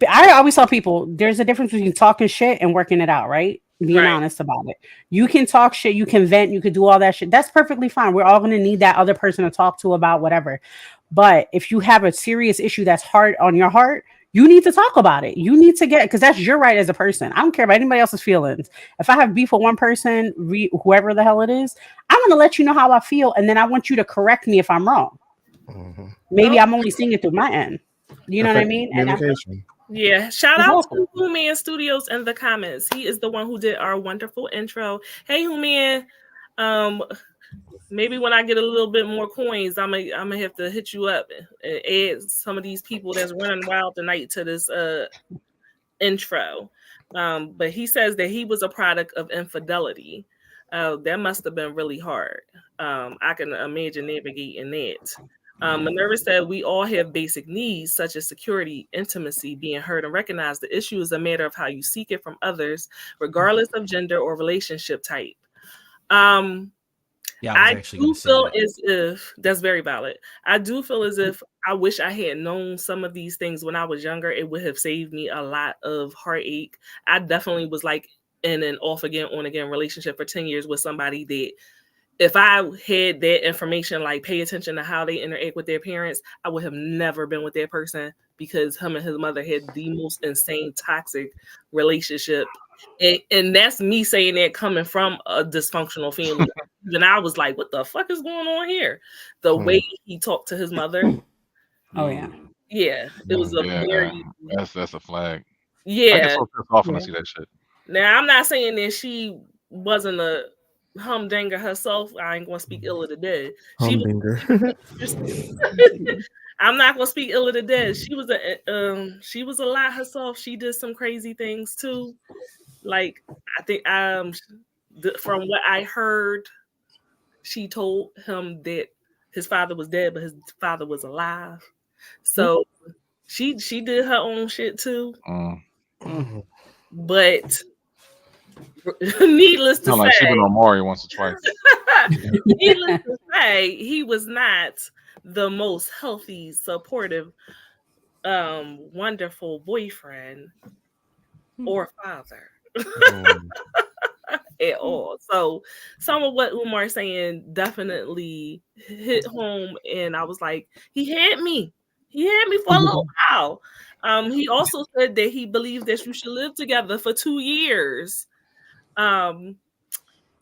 I always tell people there's a difference between talking shit and working it out, right? Being honest about it. You can talk shit, you can vent, you could do all that shit. That's perfectly fine. We're all going to need that other person to talk to about whatever. But if you have a serious issue that's hard on your heart, you need to talk about it. You need to because that's your right as a person. I don't care about anybody else's feelings. If I have beef with one person, whoever the hell it is, I'm going to let you know how I feel. And then I want you to correct me if I'm wrong. Maybe I'm only seeing it through my end. You know what I mean? Communication. Yeah, shout out to Umar Studios in the comments. He is the one who did our wonderful intro. Hey, Umar. Maybe when I get a little bit more coins, I'm gonna have to hit you up and add some of these people that's running wild tonight to this intro. But he says that he was a product of infidelity. That must have been really hard. I can imagine navigating that. Minerva said we all have basic needs such as security, intimacy, being heard and recognized. The issue is a matter of how you seek it from others, regardless of gender or relationship type. I do feel as if that's very valid. I do feel as if I wish I had known some of these things when I was younger. It would have saved me a lot of heartache. I definitely was like in an off again, on again relationship for 10 years with somebody that if I had that information, like pay attention to how they interact with their parents, I would have never been with that person because him and his mother had the most insane toxic relationship. And that's me saying that coming from a dysfunctional family. And I was like, what the fuck is going on here? The way he talked to his mother. Oh, yeah. Yeah. It was a very... That's a flag. Yeah. I get so pissed off when I see that shit. Now, I'm not saying that she wasn't a humdinger herself. I ain't gonna speak ill of the dead. Humdinger. I'm not gonna speak ill of the dead. She was a lot herself. She did some crazy things too. Like I think from what I heard, she told him that his father was dead, but his father was alive. So she did her own shit too. But needless to say, like she been on Maury once or twice. Needless to say, he was not the most healthy, supportive, wonderful boyfriend or father at all. So some of what Umar saying definitely hit home, and I was like, he had me for a little while. He also said that he believes that you should live together for 2 years. Prior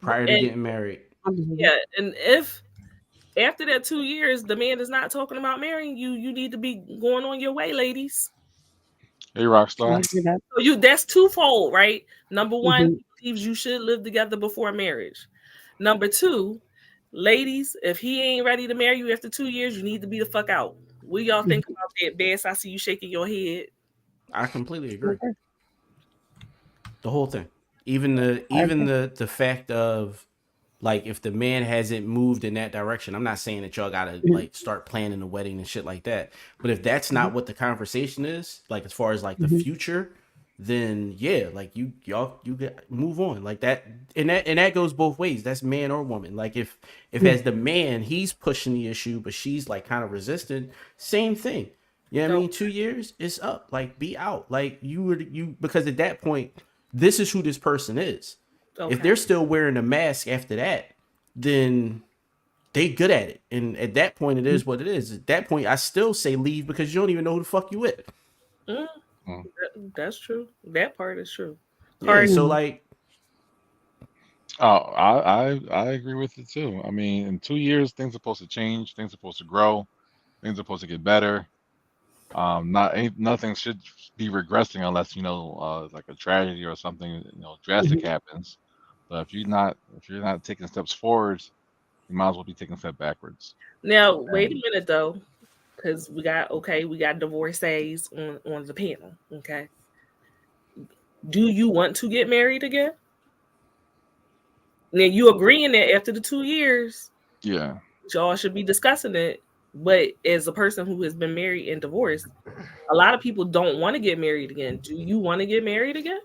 to getting married. Yeah, and if after that 2 years the man is not talking about marrying you, you need to be going on your way, ladies. Hey, Rockstar. So that's twofold, right? Number one, he believes you should live together before marriage. Number two, ladies, if he ain't ready to marry you after 2 years, you need to be the fuck out. What y'all think about that, Bass? I see you shaking your head. I completely agree. The whole thing, even the fact of like if the man hasn't moved in that direction. I'm not saying that y'all gotta like start planning a wedding and shit like that, but if that's not what the conversation is, like as far as like the future, then yeah, like you get move on like that, and that goes both ways. That's man or woman. Like if as the man he's pushing the issue, but she's like kind of resistant, same thing. You know what I mean? 2 years, it's up. Like be out. Like you because at that point, this is who this person is. Okay. If they're still wearing a mask after that, then they good at it. And at that point, it is what it is. At that point, I still say leave because you don't even know who the fuck you with. That's true. That part is true. Yeah, so like, I agree with it too. I mean, in 2 years, things are supposed to change. Things are supposed to grow. Things are supposed to get better. Nothing should be regressing unless like a tragedy or something drastic happens. But if you're not taking steps forwards, you might as well be taking a step backwards. Now, wait a minute though, because we got divorcees on the panel. Okay, do you want to get married again? Now you agreeing that after the 2 years, Yeah, y'all should be discussing it. But as a person who has been married and divorced, a lot of people don't want to get married again. Do you want to get married again?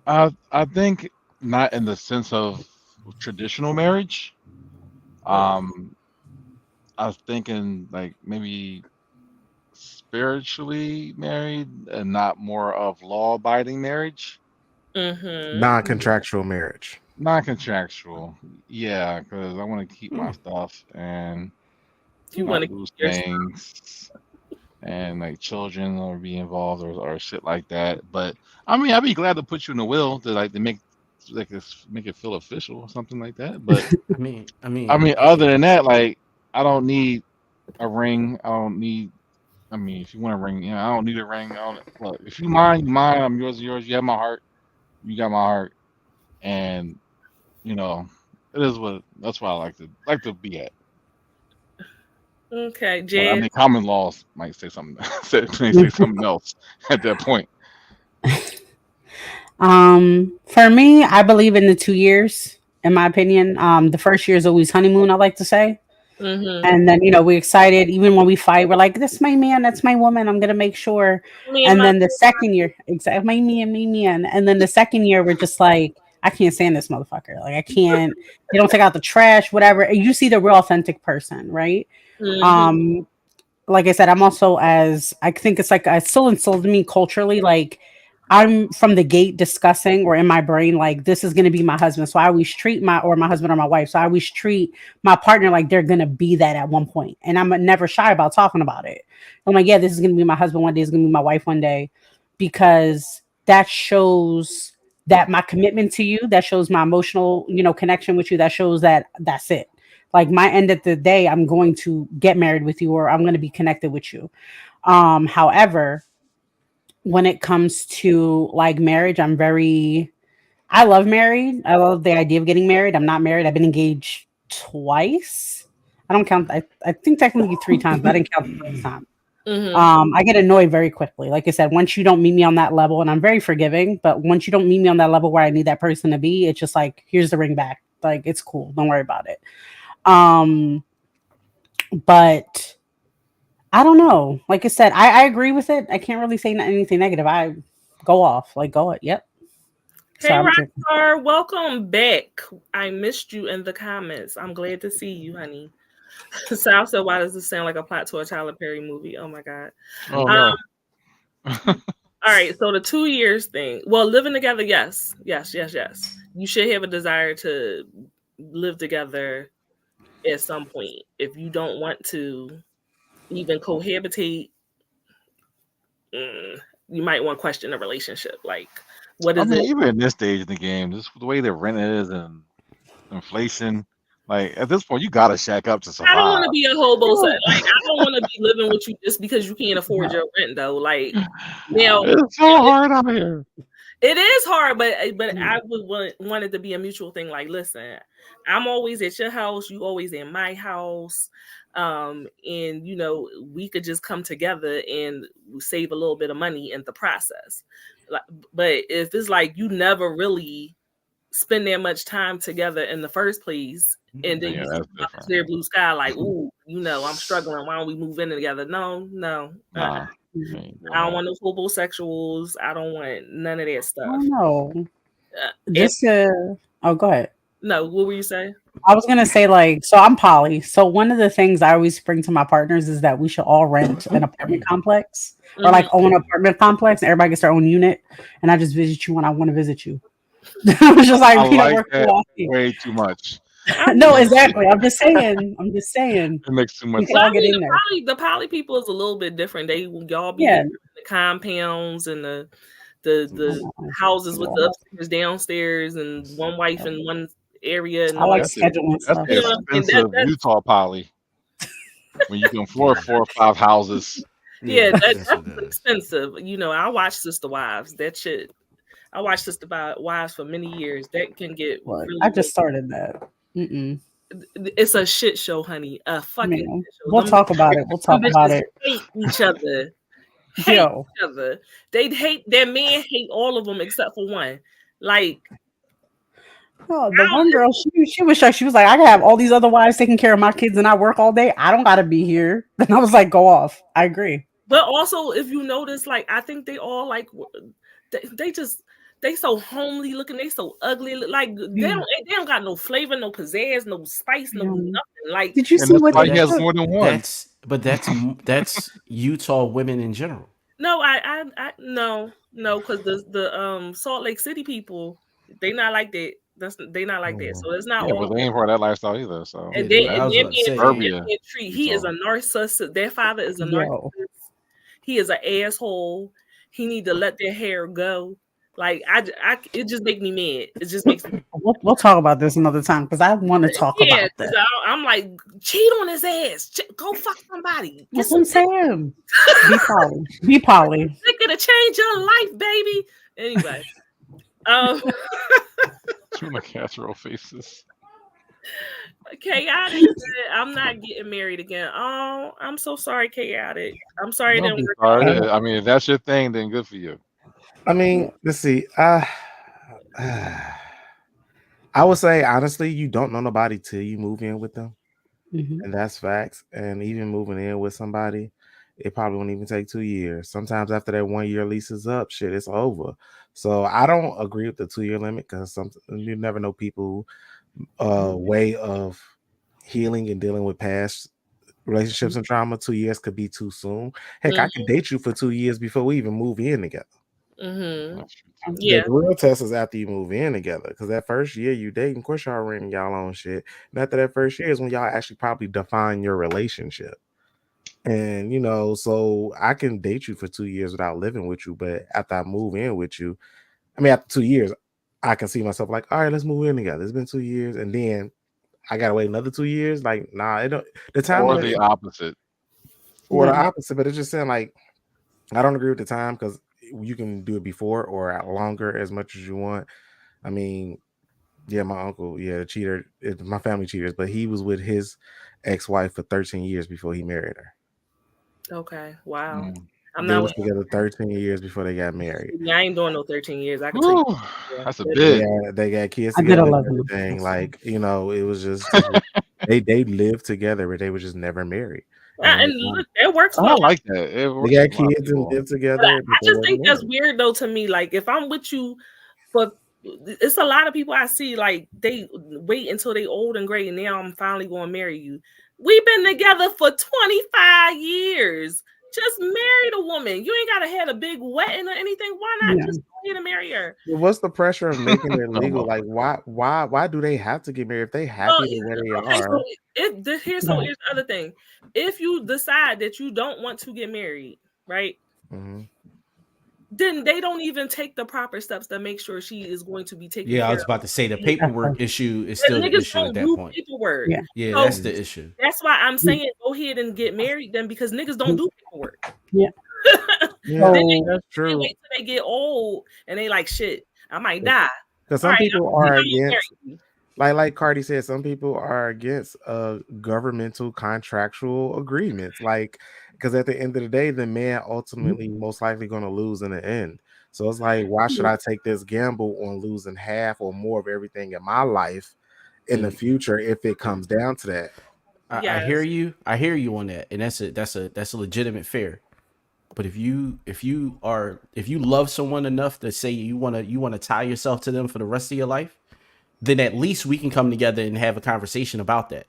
I think not in the sense of traditional marriage. I was thinking like maybe spiritually married and not more of law-abiding marriage. Non-contractual marriage. Non-contractual, yeah, because I want to keep my stuff and You not want to lose keep your things, and like children or be involved or shit like that. But I mean, I'd be glad to put you in the will to make it feel official or something like that. But I mean, other than that, like I don't need a ring. I don't need. I mean, if you want a ring, I don't need a ring. Look, if you mine, you mine. I'm yours, yours. You have my heart. You got my heart, and it is what. That's why I like to be at. Okay, But, Jay. I mean, common laws might say something. Say something else at that point. For me, I believe in the 2 years. In my opinion, the first year is always honeymoon. I like to say. And then we're excited. Even when we fight, we're like, "That's my man. That's my woman. I'm gonna make sure." And then the second year, exactly, my man. And then the second year, we're just like, "I can't stand this motherfucker. Like, I can't. They don't take out the trash, whatever." And you see the real authentic person, right? Like I said, I'm also I think it's like it's still instilled in me culturally. Like I'm from the gate discussing or in my brain, like this is going to be my husband. So I always treat my husband or my wife. So I always treat my partner like they're going to be that at one point. And I'm never shy about talking about it. I'm like, yeah, this is going to be my husband one day. It's going to be my wife one day, because that shows that my commitment to you, that shows my emotional, connection with you. That shows that that's it. Like my end of the day, I'm going to get married with you, or I'm going to be connected with you. However, when it comes to like marriage, I love married. I love the idea of getting married. I'm not married. I've been engaged twice. I don't count. I think technically 3 times, but I didn't count the first time. I get annoyed very quickly. Like I said, once you don't meet me on that level, and I'm very forgiving, but once you don't meet me on that level where I need that person to be, it's just like, here's the ring back. Like, it's cool. Don't worry about it. But I don't know. Like I said, I agree with it. I can't really say anything negative. I go off. Like, go it. Yep. Hey, Rockstar, welcome back. I missed you in the comments. I'm glad to see you, honey. Sal said, why does this sound like a plot to a Tyler Perry movie? Oh, my God. Oh, no. All right. So the 2 years thing. Well, living together, yes. Yes. You should have a desire to live together at some point. If you don't want to even cohabitate, you might want to question a relationship. Like, what is it? Even in this stage of the game, just the way the rent is and inflation, like at this point, you gotta shack up to survive. I don't want to be a hobo. Like, I don't want to be living with you just because you can't afford your rent, though. Like, it's so hard out here. It is hard, but I would want it to be a mutual thing. Like, listen, I'm always at your house, you always in my house. And you know, we could just come together and save a little bit of money in the process. Like, but if it's like you never really spend that much time together in the first place, and then Yeah, you that's see about the different. clear blue sky, like, ooh, you know, I'm struggling. Why don't we move in together? No, Nah, Mhm. ain't doing I don't that. want no homosexuals. I don't want none of that I stuff. don't know. And Just oh, go ahead. no, what were you saying? I was gonna say, like, so I'm poly. So one of the things I always bring to my partners is that we should all rent an apartment complex or like own an apartment complex, and everybody gets their own unit. And I just visit you when I want to visit you. It's just I like, like we're that cool. way too much. No, exactly. I'm just saying. It It makes too much we can Well, all I get mean, in there. the poly people is a little bit different. They y'all be Yeah. in the compounds and the houses with the upstairs, downstairs, and one wife in one area and I the like one. That's scheduling that's stuff. the You know what I'm saying? expensive That's Utah poly when you can afford 4 or 5 houses. yeah, that's that's what it is. expensive. You know, I watch Sister Wives. That shit. I watched Sister Wives for many years. That can get Look, really, I really. just started that. Mm-mm. It's a shit show, honey. A fucking Man, shit show. we'll talk about it. We'll talk Them about bitches it. hate each other. Hate Yo, each other. They hate their men. Hate all of them except for one. Like, oh, the one girl, she was shocked. She was like, I can have all these other wives taking care of my kids, and I work all day. I don't gotta be here. And I was like, go off. I agree. but also if you notice, like, I think they all like they so homely looking. They so ugly. Like they don't got no flavor, no pizzazz, no spice, no nothing. Like, Did you And see that's what why they he has took? more than one. That's Utah women in general. no, I no, because the Salt Lake City people, they not like that. They not like that. So it's not Yeah, all but of they them. ain't part of that lifestyle either. So And Yeah, they I and was their about to say, Burbia, treat. He is Utah. a narcissist. Their father is a Yo, narcissist. He is an asshole. He need to let their hair go. Like it just make me mad. It just makes me we'll talk about this another time because I want to talk yeah. about that. I'm like, cheat on his ass. Go fuck somebody. Get That's what some I'm saying. Be poly. Be poly. They could have changed your life, baby. Anyway, um, Tuna casserole faces. chaotic said, I'm not getting married again. Oh, I'm so sorry, chaotic. I'm sorry it Don't didn't be work out. sorry. I mean, if that's your thing, then good for you. I mean, let's see. I would say honestly, you don't know nobody till you move in with them, and that's facts. And even moving in with somebody, it probably won't even take 2 years. Sometimes after that 1 year lease is up, shit, it's over. So I don't agree with the 2 year limit because you never know people way of healing and dealing with past relationships and trauma. 2 years could be too soon. Heck, I could date you for 2 years before we even move in together. That's true, too. Yeah. The real test is after you move in together, because that first year you dating, of course y'all renting y'all own shit. And after that first year is when y'all actually probably define your relationship. And so I can date you for 2 years without living with you, but after I move in with you, I mean after 2 years, I can see myself like, all right, let's move in together. It's been 2 years, and then I gotta wait another 2 years. Like, nah, it don't. The time Or limit, the opposite. or the opposite, but it's just saying like I don't agree with the time because you can do it before or longer as much as you want. I mean, yeah, my uncle, the cheater, my family cheaters, but he was with his ex-wife for 13 years before he married her. Okay. Wow. Mm. I'm They not. was together 13 years before they got married. Yeah, I ain't doing no 13 years. I can tell you. Whew, Yeah. that's a They bit. got kids I did together and 11. everything. Like, it was just they lived together, but they were just never married. And look, it works I for like that. It They works got for a lot of kids and people. live together. I but they just wasn't think that's married. weird though to me. Like if I'm with you for it's a lot of people I see like they wait until they old and gray and now I'm finally going to marry you. We've been together for 25 years. Just married a woman. You ain't gotta have a big wedding or anything. Why not Yeah. just go ahead and marry her? What's the pressure of making it No, legal? Like, why do they have to get married if they happy the way they Okay, are? here's the other thing. If you decide that you don't want to get married, right? Mm-hmm. Then they don't even take the proper steps to make sure she is going to be taken Yeah, I care was of. about to say the paperwork issue is still the Niggas issue at don't that do point. paperwork. Yeah. Yeah, So that's the issue. that's why I'm saying go ahead and get married then because niggas don't do paperwork. Yeah. Yeah, Then that's they true. wait till they get old and they like shit. I might die. Because All some right, people I'm are gonna marry against. you. like Cardi said, some people are against governmental contractual agreements. Like, because at the end of the day, the man ultimately most likely going to lose in the end. So it's like, why should I take this gamble on losing half or more of everything in my life in the future if it comes down to that? I hear Yes. you. I hear you on that, and that's a legitimate fear. But if you love someone enough to say you wanna tie yourself to them for the rest of your life, then at least we can come together and have a conversation about that.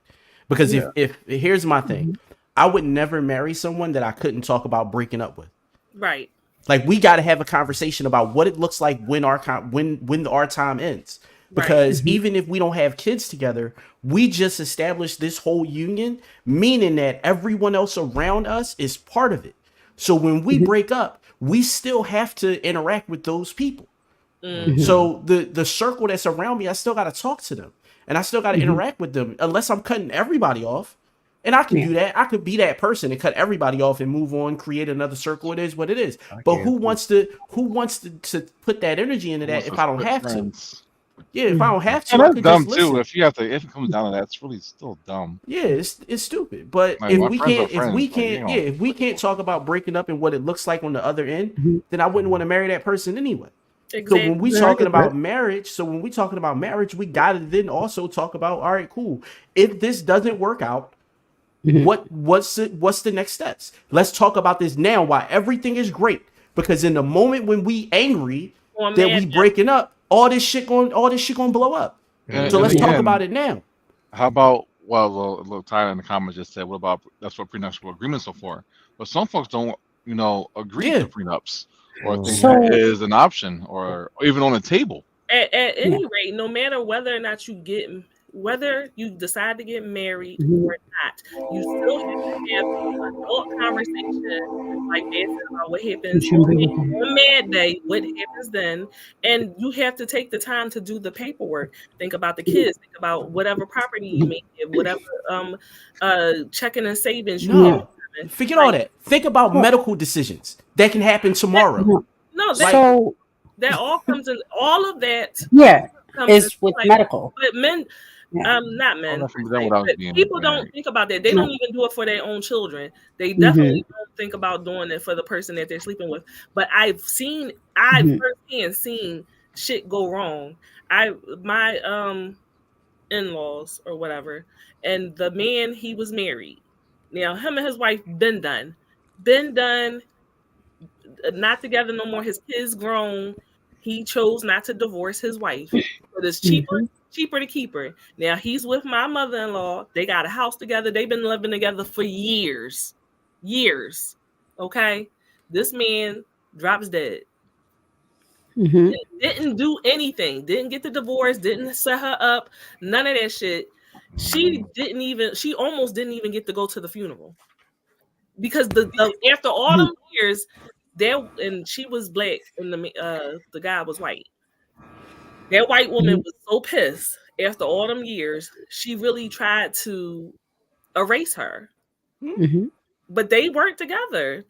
Because if here's my thing, I would never marry someone that I couldn't talk about breaking up with. Right. Like, we got to have a conversation about what it looks like when our time ends. Because even if we don't have kids together, we just established this whole union, meaning that everyone else around us is part of it. So when we break up, we still have to interact with those people. So the circle that's around me, I still got to talk to them, and I still got to interact with them, unless I'm cutting everybody off. And I can do that. I could be that person and cut everybody off and move on, create another circle. It is what it is. But who wants to put that energy into that if I don't have to? Yeah, if I don't have to, And I that's could dumb just too. listen. If it comes down to that, it's really still dumb. Yeah, it's stupid. But Like, if my we friends are can't, if we friends, like, you can't, know. yeah, if we can't talk about breaking up and what it looks like on the other end, then I wouldn't want to marry that person anyway. So when we talking about marriage, we gotta then also talk about, all right, cool. If this doesn't work out, what's the next steps? Let's talk about this now while everything is great. Because in the moment when we angry that we breaking up, all this shit gonna blow up. So let's talk about it now. How about, well, Tyler in the comments just said, what about, that's what prenuptial agreements are for? But some folks don't, agree to prenups or think that is an option or even on the table. At any rate, no matter whether or not whether you decide to get married or not, you still have to have an adult conversation, like they said, about what happens on Mad Day, what happens then, and you have to take the time to do the paperwork. Think about the kids, think about whatever property you may have, whatever checking and savings you have. Forget all that. Think about medical decisions that can happen tomorrow. No, So that all comes in. All of that. Yeah, comes it's in, with like, medical. But men, not men. But people don't think about that. They don't even do it for their own children. They definitely don't think about doing it for the person that they're sleeping with. But I've firsthand seen shit go wrong. My in-laws or whatever, and the man, he was married. Now him and his wife been done, not together no more. His kids grown. He chose not to divorce his wife, but it's cheaper to keep her. Now he's with my mother-in-law. They got a house together. They've been living together for years. Okay, this man drops dead. Didn't do anything. Didn't get the divorce. Didn't set her up. None of that shit. She almost didn't even get to go to the funeral because after all them years, and she was black and the guy was white. That white woman was so pissed after all them years. She really tried to erase her. But they weren't together.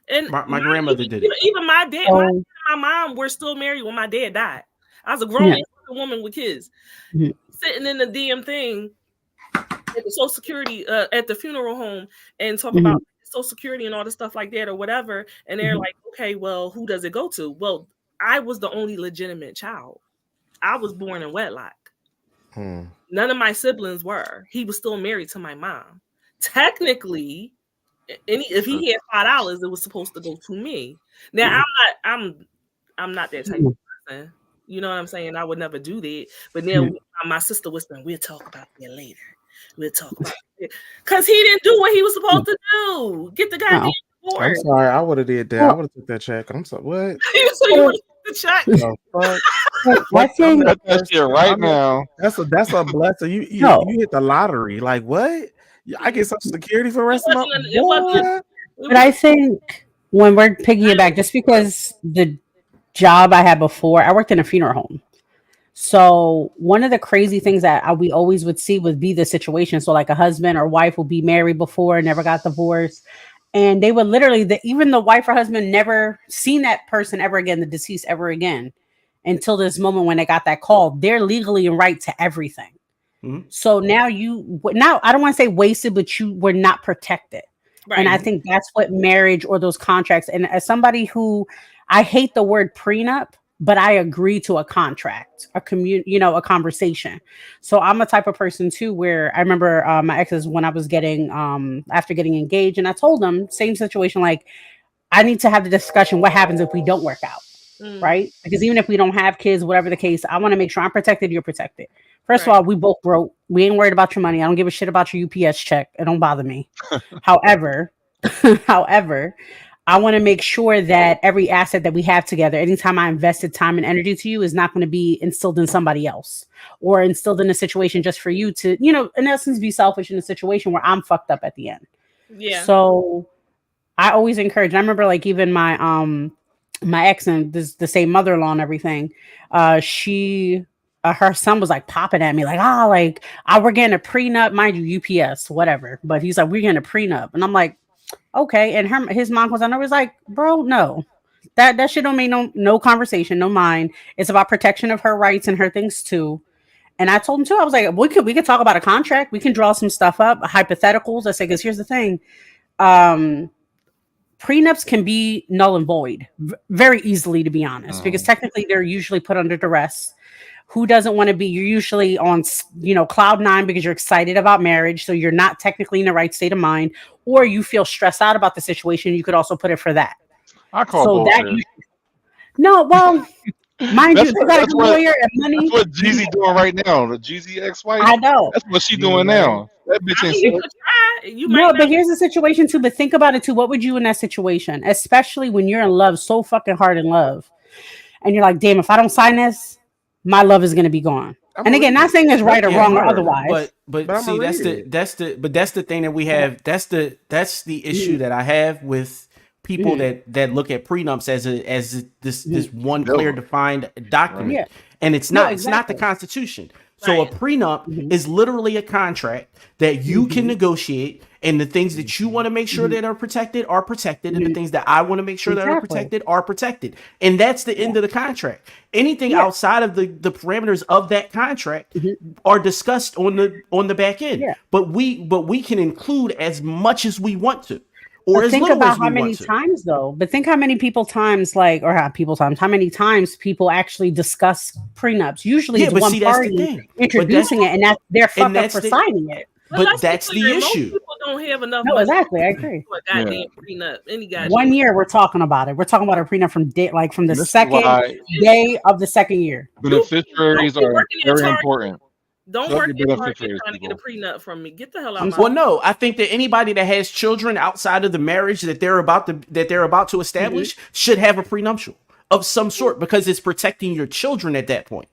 And my grandmother did it. Even my dad, and my mom were still married when my dad died. I was a grown woman with kids, sitting in the damn thing at the Social Security, at the funeral home, and talk about Social Security and all the stuff like that or whatever. And they're like, okay, well, who does it go to? Well, I was the only legitimate child. I was born in wedlock. None of my siblings were. He was still married to my mom. Technically, if he had $5, it was supposed to go to me. Now I'm not that type of person. You know what I'm saying? I would never do that. But now my sister whispering, we'll talk about that later. We'll talk about it. Because he didn't do what he was supposed to do. Get the goddamn divorce. I'm sorry, I would have did that. I would have took that check. I'm sorry, what? So you would have took the check? The fuck? That shit right now. That's a blessing. You hit the lottery. Like what? I get Social Security for the rest of my life. But I think when we're piggyback, just because the job I had before, I worked in a funeral home. So one of the crazy things that we always would see would be the situation. So like a husband or wife will be married before, never got divorced. And they would literally, even the wife or husband never seen that person ever again, the deceased ever again. until this moment when they got that call, they're legally in right to everything. So now I don't want to say wasted, but you were not protected. Right. And I think that's what marriage or those contracts. And as somebody who, I hate the word prenup, but I agree to a contract, a conversation. So I'm a type of person too, where I remember my exes when I was after getting engaged, and I told them same situation, like I need to have the discussion. What happens if we don't work out? Right? Because even if we don't have kids, whatever the case, I want to make sure I'm protected. You're protected. First of all, we both broke. We ain't worried about your money. I don't give a shit about your UPS check. It don't bother me. However, I want to make sure that every asset that we have together, anytime I invested time and energy to you, is not going to be instilled in somebody else or instilled in a situation just for you to, in essence, be selfish in a situation where I'm fucked up at the end. Yeah. So I always encourage. I remember like even my ex and the same mother-in-law and everything. Her son was like popping at me like, we're getting a prenup, mind you, UPS, whatever. But he's like, we're getting a prenup. And I'm like, okay. And his mom was on there was like, bro, no, that shit don't mean no conversation, no mind. It's about protection of her rights and her things too. And I told him too, I was like, we could talk about a contract. We can draw some stuff up, hypotheticals. I say, because here's the thing. Prenups can be null and void very easily, to be honest, because technically they're usually put under duress. Who doesn't want to be? You're usually on, cloud nine because you're excited about marriage. So you're not technically in the right state of mind, or you feel stressed out about the situation. You could also put it for that. I call bullshit. No, well, mind you, they got a lawyer and money. That's what Jeezy doing right now. The Jeezy ex-wife. I know. That's what she doing now. That bitch ain't. But here's the situation too. But think about it too. What would you in that situation, especially when you're in love, so fucking hard in love, and you're like, damn, if I don't sign this, my love is going to be gone. And again, not saying it's right or wrong or otherwise. But see, that's the thing that we have. That's the issue that I have with people that look at prenups as this one clear defined document, and it's not. It's not the Constitution. So a prenup is literally a contract that you can negotiate, and the things that you want to make sure that are protected, and the things that I want to make sure that are protected. And that's the end of the contract. Anything outside of the parameters of that contract are discussed on the back end. But we can include as much as we want to. Or but think about how many times though. But think how many how many times people actually discuss prenups. Usually it's one party introducing it, and they're fucked up for signing it. But that's the issue. Most people don't have enough money. Exactly, I agree. Goddamn prenup. Any goddamn 1 year we're talking about it. We're talking about a prenup from the second day of the second year. Beneficiaries are very important. Don't work in Target trying to get a prenup from me. Get the hell out. Well, no, I think that anybody that has children outside of the marriage that they're about to establish should have a prenuptial of some sort, because it's protecting your children at that point.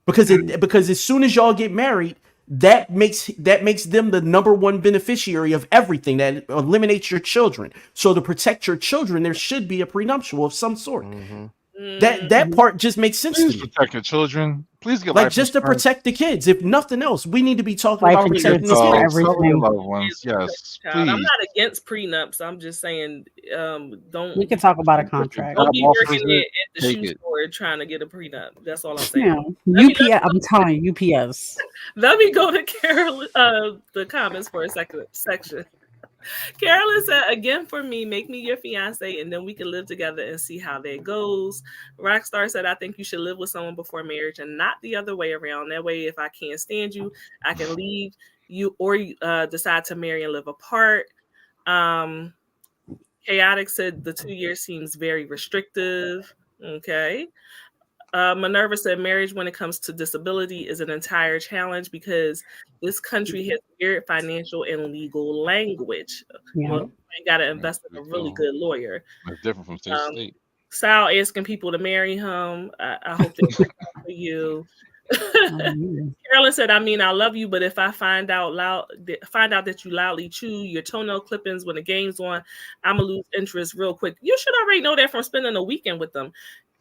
Because as soon as y'all get married, that makes them the number one beneficiary of everything. That eliminates your children. So to protect your children, there should be a prenuptial of some sort. That part just makes sense to me. Protect your children. Please get like just to protect the kids. If nothing else, we need to be talking about protecting everything. Loved ones. Yes, I'm not against prenups. I'm just saying, don't. We can talk about a contract. Don't be working at the shoe store trying to get a prenup. That's all I'm saying. UPS. I'm telling you, UPS. Let me go to Carol. The comments for a section. Carolyn said, again, for me, make me your fiance and then we can live together and see how that goes. Rockstar said, I think you should live with someone before marriage and not the other way around. That way, if I can't stand you, I can leave you or decide to marry and live apart. Chaotic said the 2 years seems very restrictive. Okay. Minerva said marriage when it comes to disability is an entire challenge because this country has weird financial and legal language. Well, you got to invest in a really good lawyer. It's different from state to state. Sal asking people to marry him. I hope they work out for you. Carolyn said, I mean, I love you, but if I find out that you loudly chew your toenail clippings when the game's on, I'm gonna lose interest real quick. You should already know that from spending a weekend with them.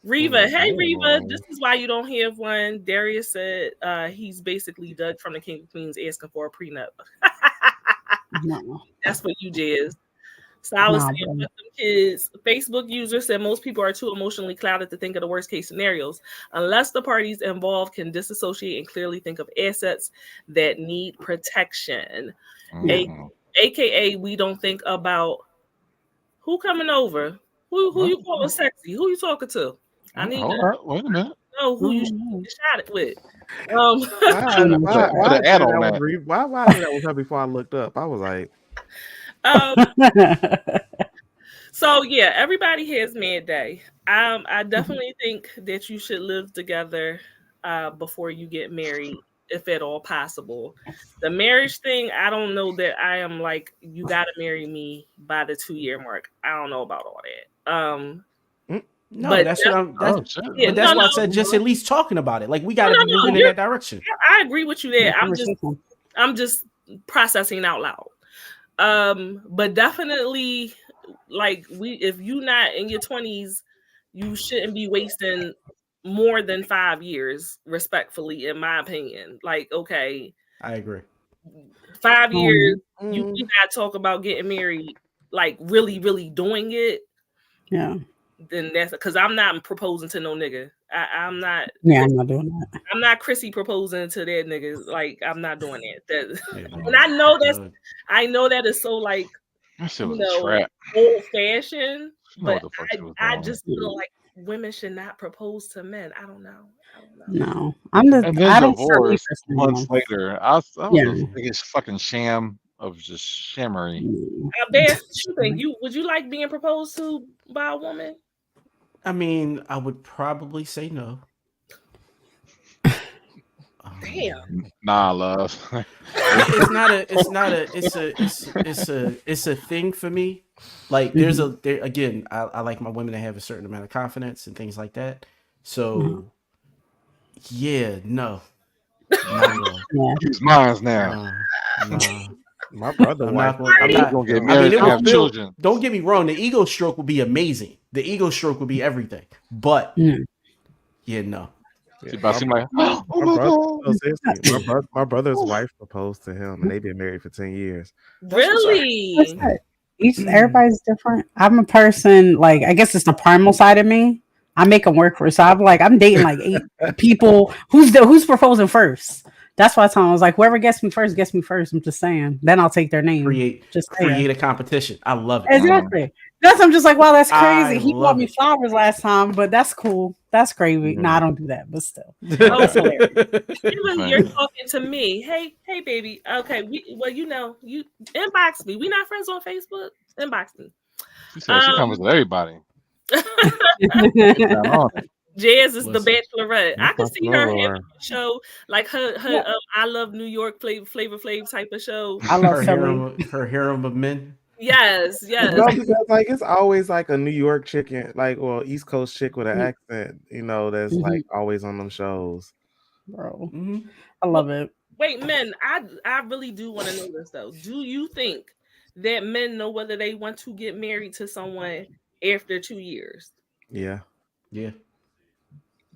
Reva, hey Reva, this is why you don't have one. Darius said he's basically Doug from the King of Queens asking for a prenup. No. That's what you did. So I was Nah, saying, bro. with them kids, Facebook user said most people are too emotionally clouded to think of the worst case scenarios, unless the parties involved can disassociate and clearly think of assets that need protection. Mhm. AKA, we don't think about who coming over, who you calling sexy, who you talking to. I need Hold to up, wait a minute. know who you Mhm. shot it with. I know Put a, put Why I an ad knew on that was that. why I knew that was her before I looked up. I was like, um, that. So yeah, everybody has mad day. I definitely think that you should live together before you get married, if at all possible. The marriage thing, I don't know that I am like, you gotta marry me by the 2-year mark. I don't know about all that. No, But that's what I'm. That's Oh shit. yeah, but that's no, why I no, said just at least talking about it. Like we no, got to no, be no. moving in that direction. I agree with you there. Conversation. I'm just processing out loud. But definitely, like, if you not in your 20s, you shouldn't be wasting more than 5 years, respectfully, in my opinion. Like, okay, I agree. 5 years, you mm, not talk about getting married, like really, really doing it, Yeah. then that's because I'm not proposing to no nigga. I'm not Yeah, Chris, I'm not doing that. I'm not Chrissy proposing to that nigga. Like, I'm not doing that. Yeah, And I know that is so, like, That shit was a trap. old fashioned, You know what but the fuck she was I doing. just feel like women should not propose to men. I don't know. No, And then I don't, for me divorced personally, months no. later. That was Yeah. the biggest fucking sham of just shimmery. Mm. Bass, what you think? Would you like being proposed to by a woman? I mean, I would probably say no. Damn. Nah, love. It's not a. It's not a. It's a thing for me. Like there's a there again. I like my women to have a certain amount of confidence and things like that. So yeah, no, not at all. Yeah. He's mine now. No. my brother I'm wife not going. I'm He's not. gonna get I mean, married it and would have feel. children. Don't get me wrong. The ego stroke would be amazing. The ego stroke would be everything. But Mm. yeah, no. See, but I seem like, my oh my brother, god. no, seriously, my brother's wife proposed to him, and they've been married for 10 years. That's what's up. What's Really? that? Everybody's different. I'm a person, like, I guess it's the primal side of me. I make them work for it. So I'm dating like 8 people. Who's proposing first? That's why I was like, whoever gets me first, gets me first. I'm just saying. Then I'll take their name. Just saying. Create a competition. I love it. Exactly. I'm just like, wow, that's crazy. I He bought love me it. flowers last time, but that's cool. That's crazy. Yeah. No, I don't do that, but still. Oh, It's hilarious. You're talking to me. Hey, baby. Okay, you inbox me. We not friends on Facebook. Inbox me. She said she comes with everybody. Jazz is the Listen. Bachelorette. I could see her having Lord. a show like her Yeah. I Love New York Flavor Flav type of show. I love her harem of men. Yes. No, because like it's always like a New York chicken, like or East Coast chick with an accent, that's like always on them shows. Bro. Mm-hmm. I love it. Wait, men, I really do want to know this though. Do you think that men know whether they want to get married to someone after 2 years? Yeah. Yeah.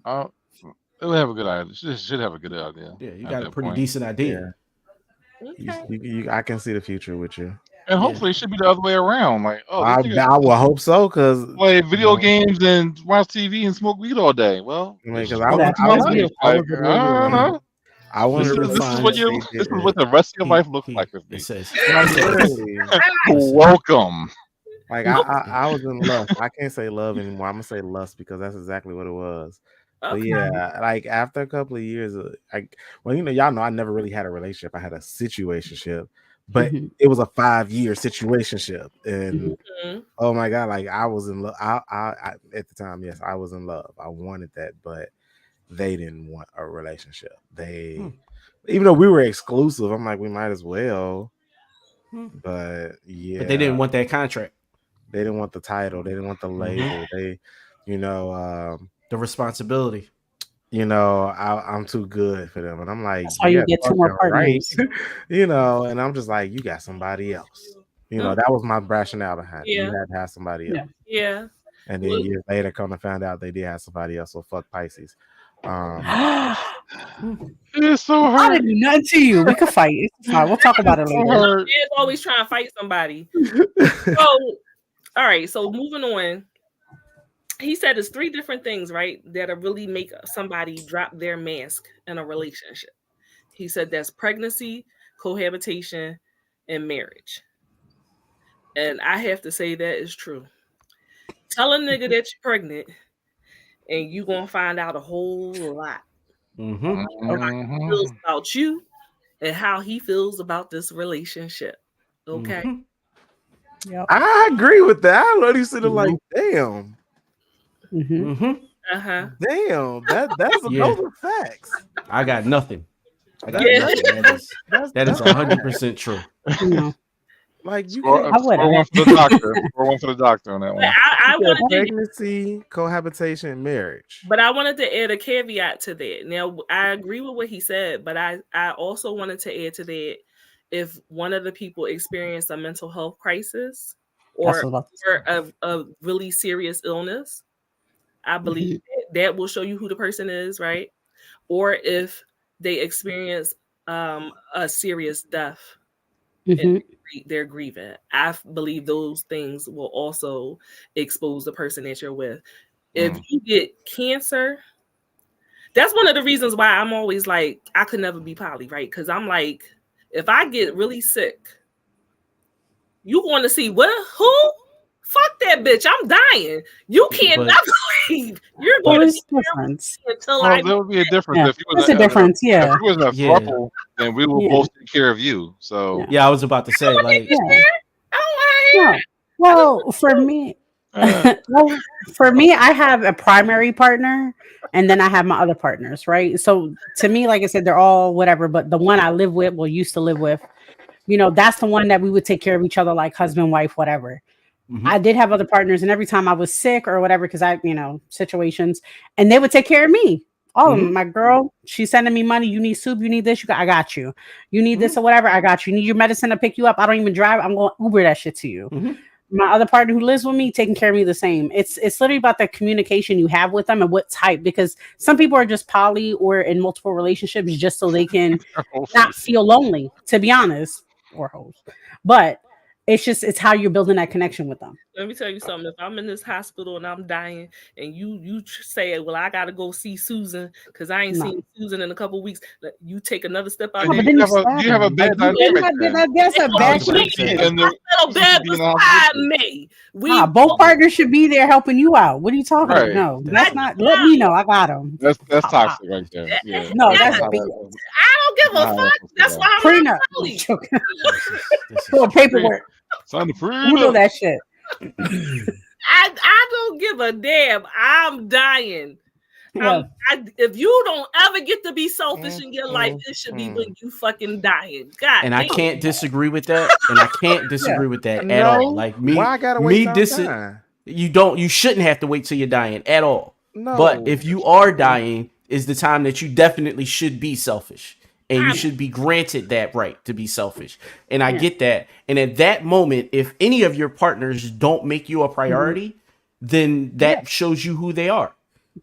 They would have a good idea. Should have a good idea. Yeah, you at got a that pretty point. decent idea. Okay. I can see the future with you. And hopefully it should be the other way around. Like, I will hope so, because play video games and watch TV and smoke weed all day. Well, because That's beautiful. I wanted this to is what the rest of your life looks like with me. It says Welcome. Like I was in lust. I can't say love anymore. I'm gonna say lust because that's exactly what it was. Okay. But yeah, like after a couple of years, y'all know I never really had a relationship. I had a situationship, but it was a 5-year situationship, and oh my god, like I was in love. I at the time, yes, I was in love. I wanted that, but they didn't want a relationship. Even though we were exclusive, I'm like, we might as well. But yeah, but they didn't want that contract. They didn't want the title. They didn't want the label. They, the responsibility. I'm too good for them, and I'm like, that's why you get 2 more partners, and I'm just like, you got somebody else. That was my rationale behind it. You had to have somebody else. Yeah. And then years later, come to find out they did have somebody else. So fuck Pisces. It's so I hurt. didn't do nothing to you. We could fight. It's fine. We'll talk about it So later. hurt. Man's always trying to fight somebody. So, all right. So moving on. He said it's 3 different things, right, that'll really make somebody drop their mask in a relationship. He said that's pregnancy, cohabitation, and marriage. And I have to say that is true. Tell a nigga that you're pregnant, and you're gonna find out a whole lot Mm-hmm. about how he feels about you and how he feels about this relationship. Okay. Mm-hmm. Yep. I agree with that. I literally sitting like, damn, Mm-hmm. Mm-hmm. Uh-huh. damn, that's Yeah. those are facts. I got nothing. I got Yeah. nothing. That is 100% true. No. Like you Score, can't I would've. score one for the doctor. Score one for the doctor on that But one. I you got wanted to, pregnancy, cohabitation, marriage. but I wanted to add a caveat to that. Now I agree with what he said, but I also wanted to add to that if one of the people experienced a mental health crisis That's or, what I was or a really serious illness, I believe that will show you who the person is, right? Or if they experience a serious death mm-hmm. and they're grieving, I believe those things will also expose the person that you're with. If you get cancer, that's one of the reasons why I'm always like, I could never be poly, right? Because I'm like, if I get really sick, you want to see what? Who? Fuck that bitch. I'm dying. You can't But- never leave. You're Well, going to there's be difference. until Well, I. there would be a difference Yeah. if you There's was a difference. If Yeah. you was a Yeah. throuple, then we will Yeah. both take care of you. So Yeah. Yeah, I was about to say, like, Yeah. Oh, No. Well, for me, well, for me, I have a primary partner, and then I have my other partners, right? So to me, like I said, they're all whatever. But the one I live with, well, used to live with, that's the one that we would take care of each other, like husband, wife, whatever. Mhm. I did have other partners, and every time I was sick or whatever, because situations, and they would take care of me. All of them. My girl, she's sending me money. You need soup, you need this, I got you. You need this or whatever, I got you. You need your medicine to pick you up. I don't even drive. I'm going to Uber that shit to you. Mhm. My other partner who lives with me, taking care of me the same. It's literally about the communication you have with them and what type, because some people are just poly or in multiple relationships just so they can not feel lonely, to be honest, or hoes. But it's how you're building that connection with them. let me tell you something. If I'm in this hospital and I'm dying, and you say, "Well, I gotta go see Susan because I ain't No. seen Susan in a couple weeks," you take another step out. No, there. but then you have a bad dynamic. That's a bad Honestly, shit. and the- Hospital bed you should be in the beside hospital. me. Nah, both partners should be there helping you out. What are you talking Right. about? No, that's not. Let me know. I got them. That's toxic right there. Yeah. No, Yeah. that's not big. I don't give a Nah, fuck. That's why I'm Prenup. not poly. This is Full paperwork. Sign the Who know that shit? I don't give a damn. I'm dying. Yeah. If you don't ever get to be selfish in your life, it should be when you fucking dying. God and I damn. can't disagree with that. And I can't disagree with that at all. Like me, why I gotta wait me till I'm dying? you shouldn't have to wait till you're dying at all. No, But if you are dying, is the time that you definitely should be selfish. And you I'm- should be granted that right to be selfish. And I get that. And at that moment, if any of your partners don't make you a priority, then that shows you who they are.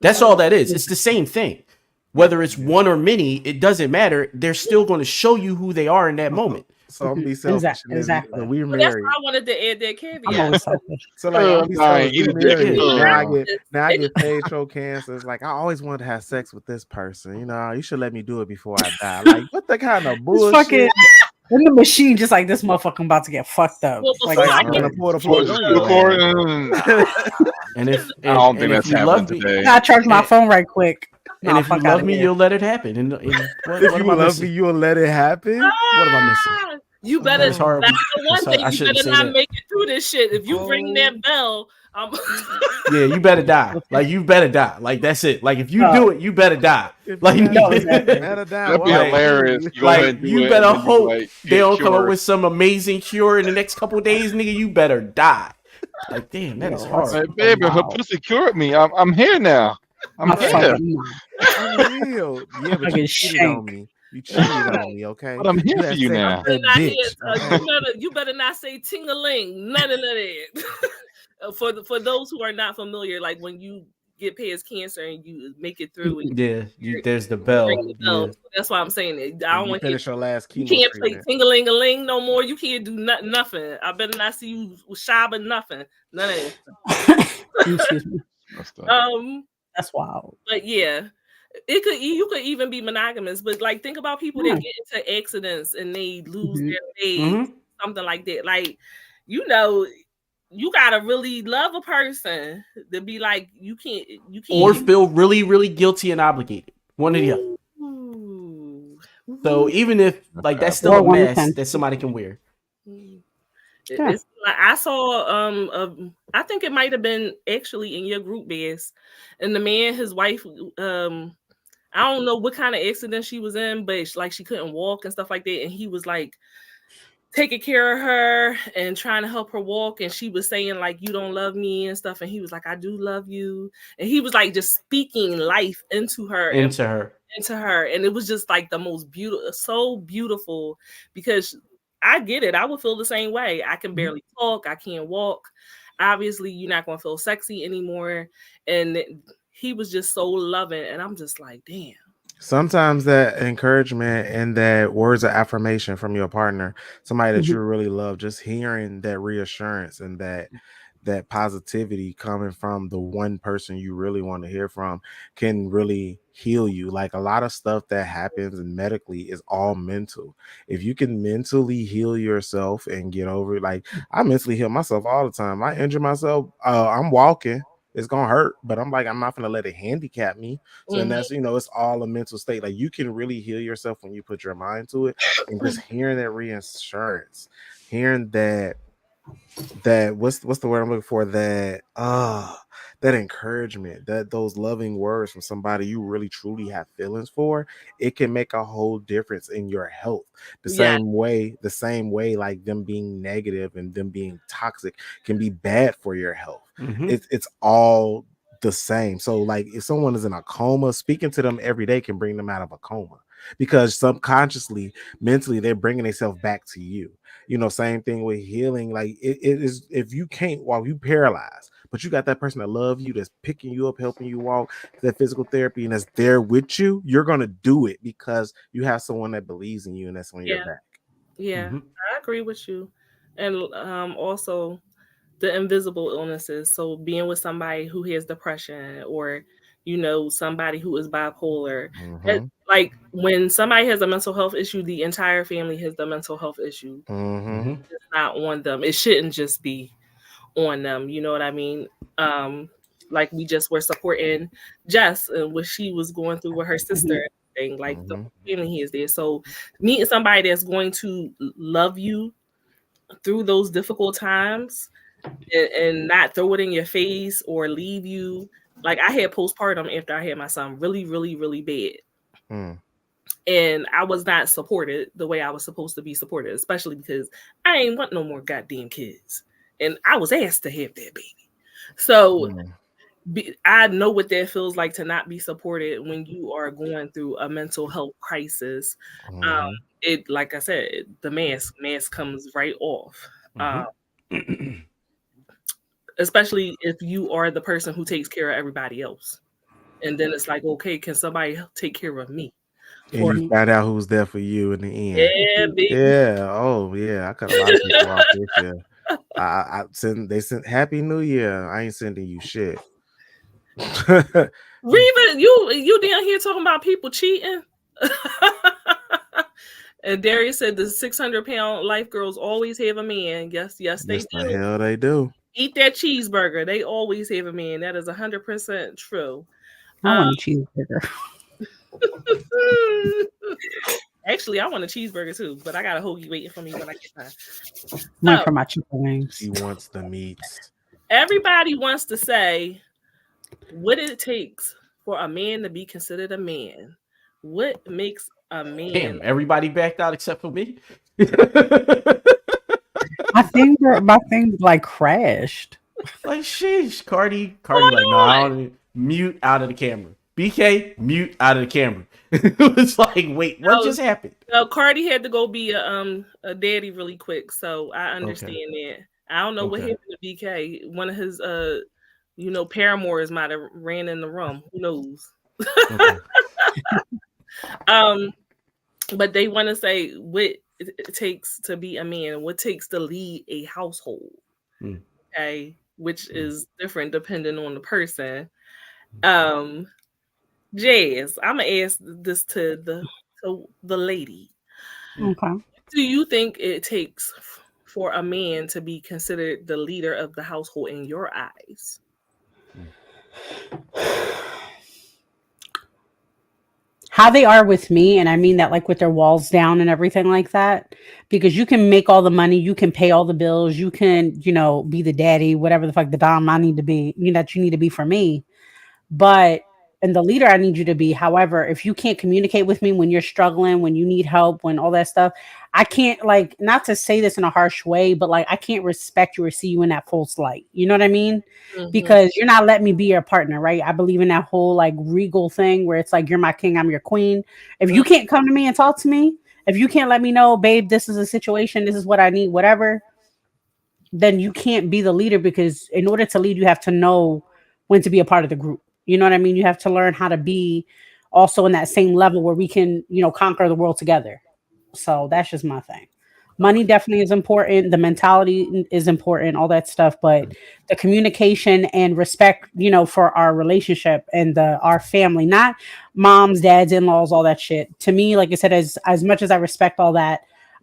That's all that is. It's the same thing. Whether it's one or many, it doesn't matter. They're still going to show you who they are in that moment. so I'm gonna be selfish. Exactly. We're Well, that's married. why I wanted to add that I'm caveat. always selfish. So like I'm be selfish. you We married. dick. Now I get facial cancer. It's like I always wanted to have sex with this person. You should let me do it before I die. Like what the kind of It's bullshit? fucking in the machine, just like this motherfucker about to get fucked up. Well, Like, before I'm I gonna get- pour the For plug. the court, And if I don't think and that's if you happening love me, today. I gotta charge my phone right quick. and Nah, if you fuck outta love me, here. you'll let it happen. And what If am you I love me, missing? you'll let it happen. What am I missing? You better. That's horrible. That's the one Sorry, thing. I You shouldn't better say not that. make it through this shit. If you ring Oh. that bell, Yeah, you better die. Like you better die. Like that's it. Like if you No. do it, you better die. If Like you No, gotta exactly. die, that'd be why? hilarious. You go ahead like and do you it, better and then you, hope like, they get don't come up cured. with some amazing cure in the next couple of days, nigga. You better die. Like damn, that is hard. Like, baby, if her pussy cured me, I'm here now. I'm My here. fucking mom. I'm real. Yeah, but Fucking you cheated on shank. me. You cheated on me, okay? But I'm here You for had you sex now. with that not bitch, here, okay? you better not say ting-a-ling. None of that. For those who are not familiar, like when you get past cancer and you make it through. And Yeah, there's the ring bell. the bell. Yeah. So that's why I'm saying it. I When don't you want finish your last you chemo can't play treatment. ting-a-ling-a-ling no more. You can't do nothing. I better not see you shaba nothing. None of that. Excuse me. That's the, That's wild. But yeah, you could even be monogamous. But like, think about people that get into accidents and they lose Mhm. their legs, something like that. Like, you know, you gotta really love a person to be like, you can't Or feel really, really guilty and obligated. One or the other. Ooh. So even if like that's still Or a one mask ten. that somebody can wear. Yeah. It's like I saw I think it might have been actually in your group, Bass, and the man, his wife, I don't know what kind of accident she was in, but she couldn't walk and stuff like that, and he was like taking care of her and trying to help her walk, and she was saying like, you don't love me and stuff, and he was like, I do love you, and he was like just speaking life into her, and it was just like the most beautiful, so beautiful, because I get it. I would feel the same way. I can barely talk. I can't walk. Obviously, you're not going to feel sexy anymore. And he was just so loving. And I'm just like, damn. Sometimes that encouragement and that words of affirmation from your partner, somebody that you really love, just hearing that reassurance and that positivity coming from the one person you really want to hear from can really heal you. Like a lot of stuff that happens and medically is all mental. If you can mentally heal yourself and get over it, like I mentally heal myself all the time. I injure myself. I'm walking. It's gonna hurt, but I'm like, I'm not gonna let it handicap me. So and that's, it's all a mental state. Like you can really heal yourself when you put your mind to it, and just hearing that reassurance, hearing that what's the word I'm looking for, that encouragement, that those loving words from somebody you really truly have feelings for, it can make a whole difference in your health. The same way like them being negative and them being toxic can be bad for your health. It's all the same. So like if someone is in a coma, speaking to them every day can bring them out of a coma, because subconsciously, mentally, they're bringing themselves back to you. Same thing with healing. Like it is, if you can't walk, you paralyzed, but you got that person that love you, that's picking you up, helping you walk, that physical therapy, and that's there with you, you're gonna do it because you have someone that believes in you and that's on your back. Yeah, I agree with you. And also the invisible illnesses. So being with somebody who has depression, or somebody who is bipolar. Like when somebody has a mental health issue, the entire family has the mental health issue. It's not on them. It shouldn't just be on them. You know what I mean? Like we just were supporting Jess and what she was going through with her sister. Thing like the family is there. So meeting somebody that's going to love you through those difficult times and not throw it in your face or leave you. Like I had postpartum after I had my son, really, really, really bad. And I was not supported the way I was supposed to be supported, especially because I ain't want no more goddamn kids. And I was asked to have that baby. So I know what that feels like to not be supported when you are going through a mental health crisis. It, like I said, the mask comes right off. Especially if you are the person who takes care of everybody else. And then it's like, okay, can somebody take care of me? And you find out who's there for you in the end. Yeah, baby. Yeah. Oh, yeah. I cut a lot of people off this year. They sent Happy New Year. I ain't sending you shit. Reva, you down here talking about people cheating? And Darius said the 600-pound life girls always have a man. Yes, they do. The hell they do. Eat that cheeseburger. They always have a man. That is 100% true. I want a cheeseburger. Actually, I want a cheeseburger too, but I got a hoagie waiting for me when I get time. Went for my chicken wings. She wants the meats. Everybody wants to say what it takes for a man to be considered a man. What makes a man? Damn, everybody backed out except for me. I think my thing like crashed. Like sheesh, Cardi like no, mute out of the camera. BK, mute out of the camera. It was like, wait, what just happened? Cardi had to go be a daddy really quick, so I understand that. I don't know what happened to BK. One of his You know, paramours might have ran in the room. Who knows? Okay. But they want to say what it takes to be a man, what takes to lead a household. Mm. Okay, which is different depending on the person. Jazz, I'm gonna ask this to the lady. Okay. What do you think it takes for a man to be considered the leader of the household in your eyes? How they are with me, and I mean that like with their walls down and everything like that, because you can make all the money, you can pay all the bills, you can, be the daddy, whatever the fuck the dom I need to be, that you need to be for me. But and the leader I need you to be. However, if you can't communicate with me when you're struggling, when you need help, when all that stuff, I can't, like, not to say this in a harsh way, but like I can't respect you or see you in that false light. You know what I mean? Because you're not letting me be your partner, right? I believe in that whole like regal thing where it's like you're my king, I'm your queen. If you can't come to me and talk to me, if you can't let me know, babe, this is a situation, this is what I need, whatever, then you can't be the leader, because in order to lead, you have to know when to be a part of the group. You know what I mean? You have to learn how to be also in that same level where we can, conquer the world together. So that's just my thing. Money definitely is important. The mentality is important, all that stuff. But the communication and respect, for our relationship and our family, not moms, dads, in-laws, all that shit. To me, like I said, as much as I respect all that,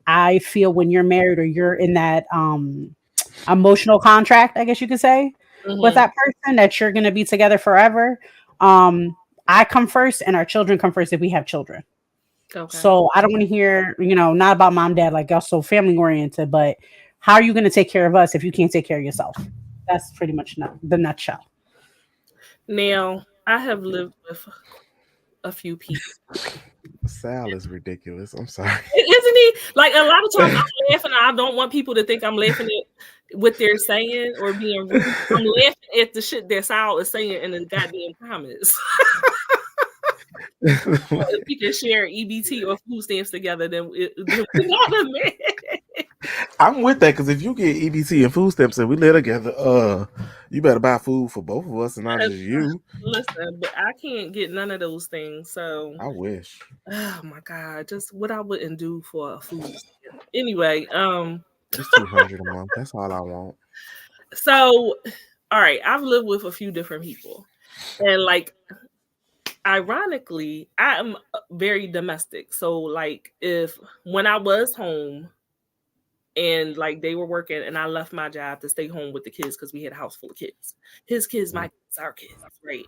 I feel when you're married or you're in that emotional contract, I guess you could say, with that person, that you're going to be together forever. I come first and our children come first if we have children. Okay. So I don't want to hear, not about mom, dad, like also family oriented, but how are you going to take care of us if you can't take care of yourself? That's pretty much the nutshell. Now, I have lived with a few people. Sal is ridiculous. I'm sorry. Isn't he? Like, a lot of times I'm laughing. I don't want people to think I'm laughing at what they're saying or being rude. I'm laughing at the shit that Sal is saying in the goddamn comments. If we can share EBT or food stamps together, then we got a man. I'm with that, because if you get EBT and food stamps and we live together, you better buy food for both of us and not just you. Listen, but I can't get none of those things. So I wish. Oh my God, just what I wouldn't do for a food stamp. Anyway, It's $200 a month. That's all I want. So, all right, I've lived with a few different people, and like, ironically, I am very domestic. So, like, when I was home and like they were working, and I left my job to stay home with the kids because we had a house full of kids, his kids, my kids, our kids, right?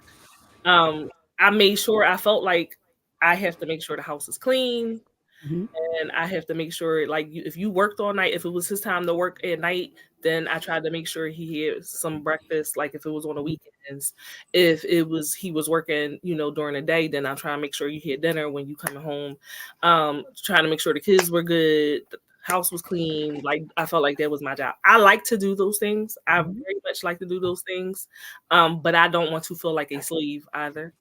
I made sure, I felt like I have to make sure the house is clean. And I have to make sure, like, if you worked all night, if it was his time to work at night, then I tried to make sure he had some breakfast. Like, if it was on the weekends, if he was working, during the day, then I try to make sure you had dinner when you coming home. Trying to make sure the kids were good, the house was clean. Like, I felt like that was my job. I like to do those things. I very much like to do those things. But I don't want to feel like a slave either.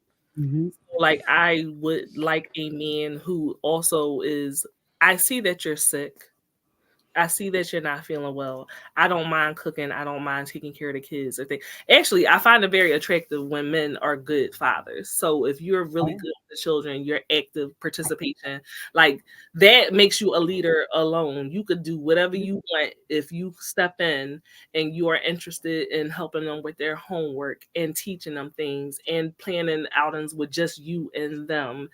Like, I would like a man who also I see that you're sick. I see that you're not feeling well. I don't mind cooking. I don't mind taking care of the kids. Actually, I find it very attractive when men are good fathers. So if you're really good with the children, your active participation, like, that makes you a leader alone. You could do whatever you want if you step in and you are interested in helping them with their homework and teaching them things and planning outings with just you and them.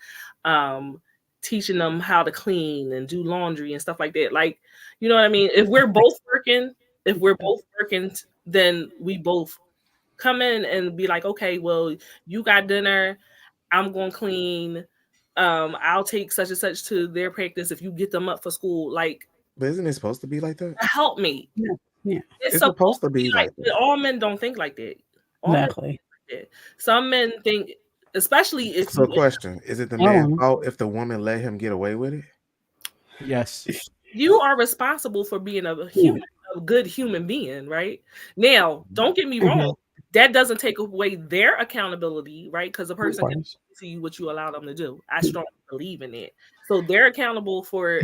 Teaching them how to clean and do laundry and stuff like that. Like, you know what I mean? If we're both working, then we both come in and be like, okay, well, you got dinner, I'm going to clean. I'll take such and such to their practice if you get them up for school. Like, but isn't it supposed to be like that? Help me. Yeah. It's supposed to be like that. All men don't think like that. Exactly. Some men think, especially if. So, question: is it the man's fault if the woman let him get away with it? Yes. You are responsible for being a good human being, right? Now, don't get me wrong. That doesn't take away their accountability, right? Because the person can see you what you allow them to do. I strongly believe in it. So they're accountable for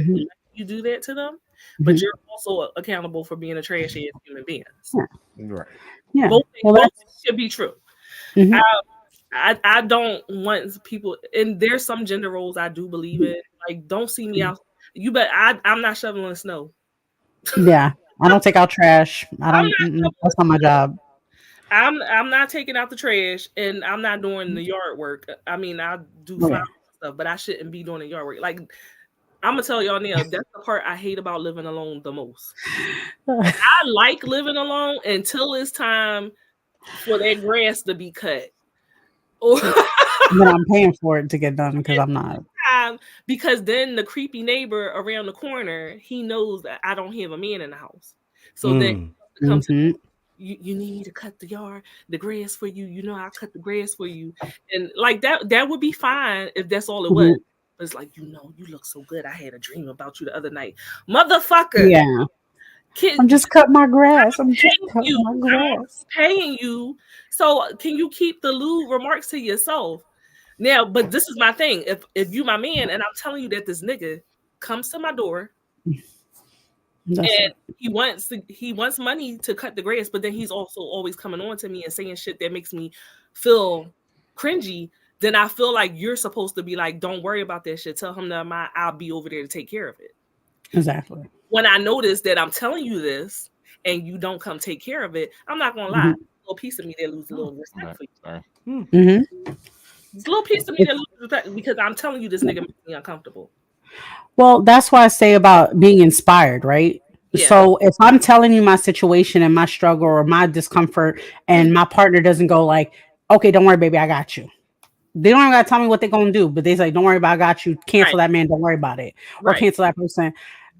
you do that to them. but Mhm. you're also accountable for being a trashy ass human being. Right. Yeah. Both Well, both should be true. Mhm. I don't want people, and there's some gender roles I do believe in. Like, don't see me out. You bet I'm not shoveling snow. Yeah. I don't take out trash. I I'm don't. not shoveling That's not my job. I'm not taking out the trash, and I'm not doing the yard work. I mean, I do Oh, flowers yeah. and stuff, but I shouldn't be doing the yard work. Like, I'm gonna tell y'all now, that's the part I hate about living alone the most. I like living alone until it's time for that grass to be cut, or But I'm paying for it to get done because I'm not. because then the creepy neighbor around the corner, he knows that I don't have a man in the house, so then Mm. he comes to Mhm. you need me to cut the grass for you. You know, I'll cut the grass for you. And like that would be fine if that's all it was. Mhm. But it's like, you look so good. I had a dream about you the other night. Motherfucker. Yeah. Kid, I'm just cutting my grass. I'm just paying cutting you. my I'm grass. paying you. So can you keep the lewd remarks to yourself? Now, but this is my thing. If you my man and I'm telling you that this nigga comes to my door That's and it. he wants money to cut the grass, but then he's also always coming on to me and saying shit that makes me feel cringy, then I feel like you're supposed to be like, don't worry about that shit. Tell him that I'll be over there to take care of it. Exactly. When I notice that I'm telling you this and you don't come take care of it, I'm not gonna lie. Mhm. A little piece of me that loses a little respect Right. for you. Sorry. Mhm. It's a little piece of me that loses respect because I'm telling you this nigga makes me uncomfortable. Well, that's why I say about being inspired, right? Yeah. So if I'm telling you my situation and my struggle or my discomfort, and my partner doesn't go like, "Okay, don't worry, baby, I got you." They don't even gotta tell me what they're gonna do, but they say, "Don't worry about, it, I got you." Cancel Right. that man. Don't worry about it, or Right. cancel that person.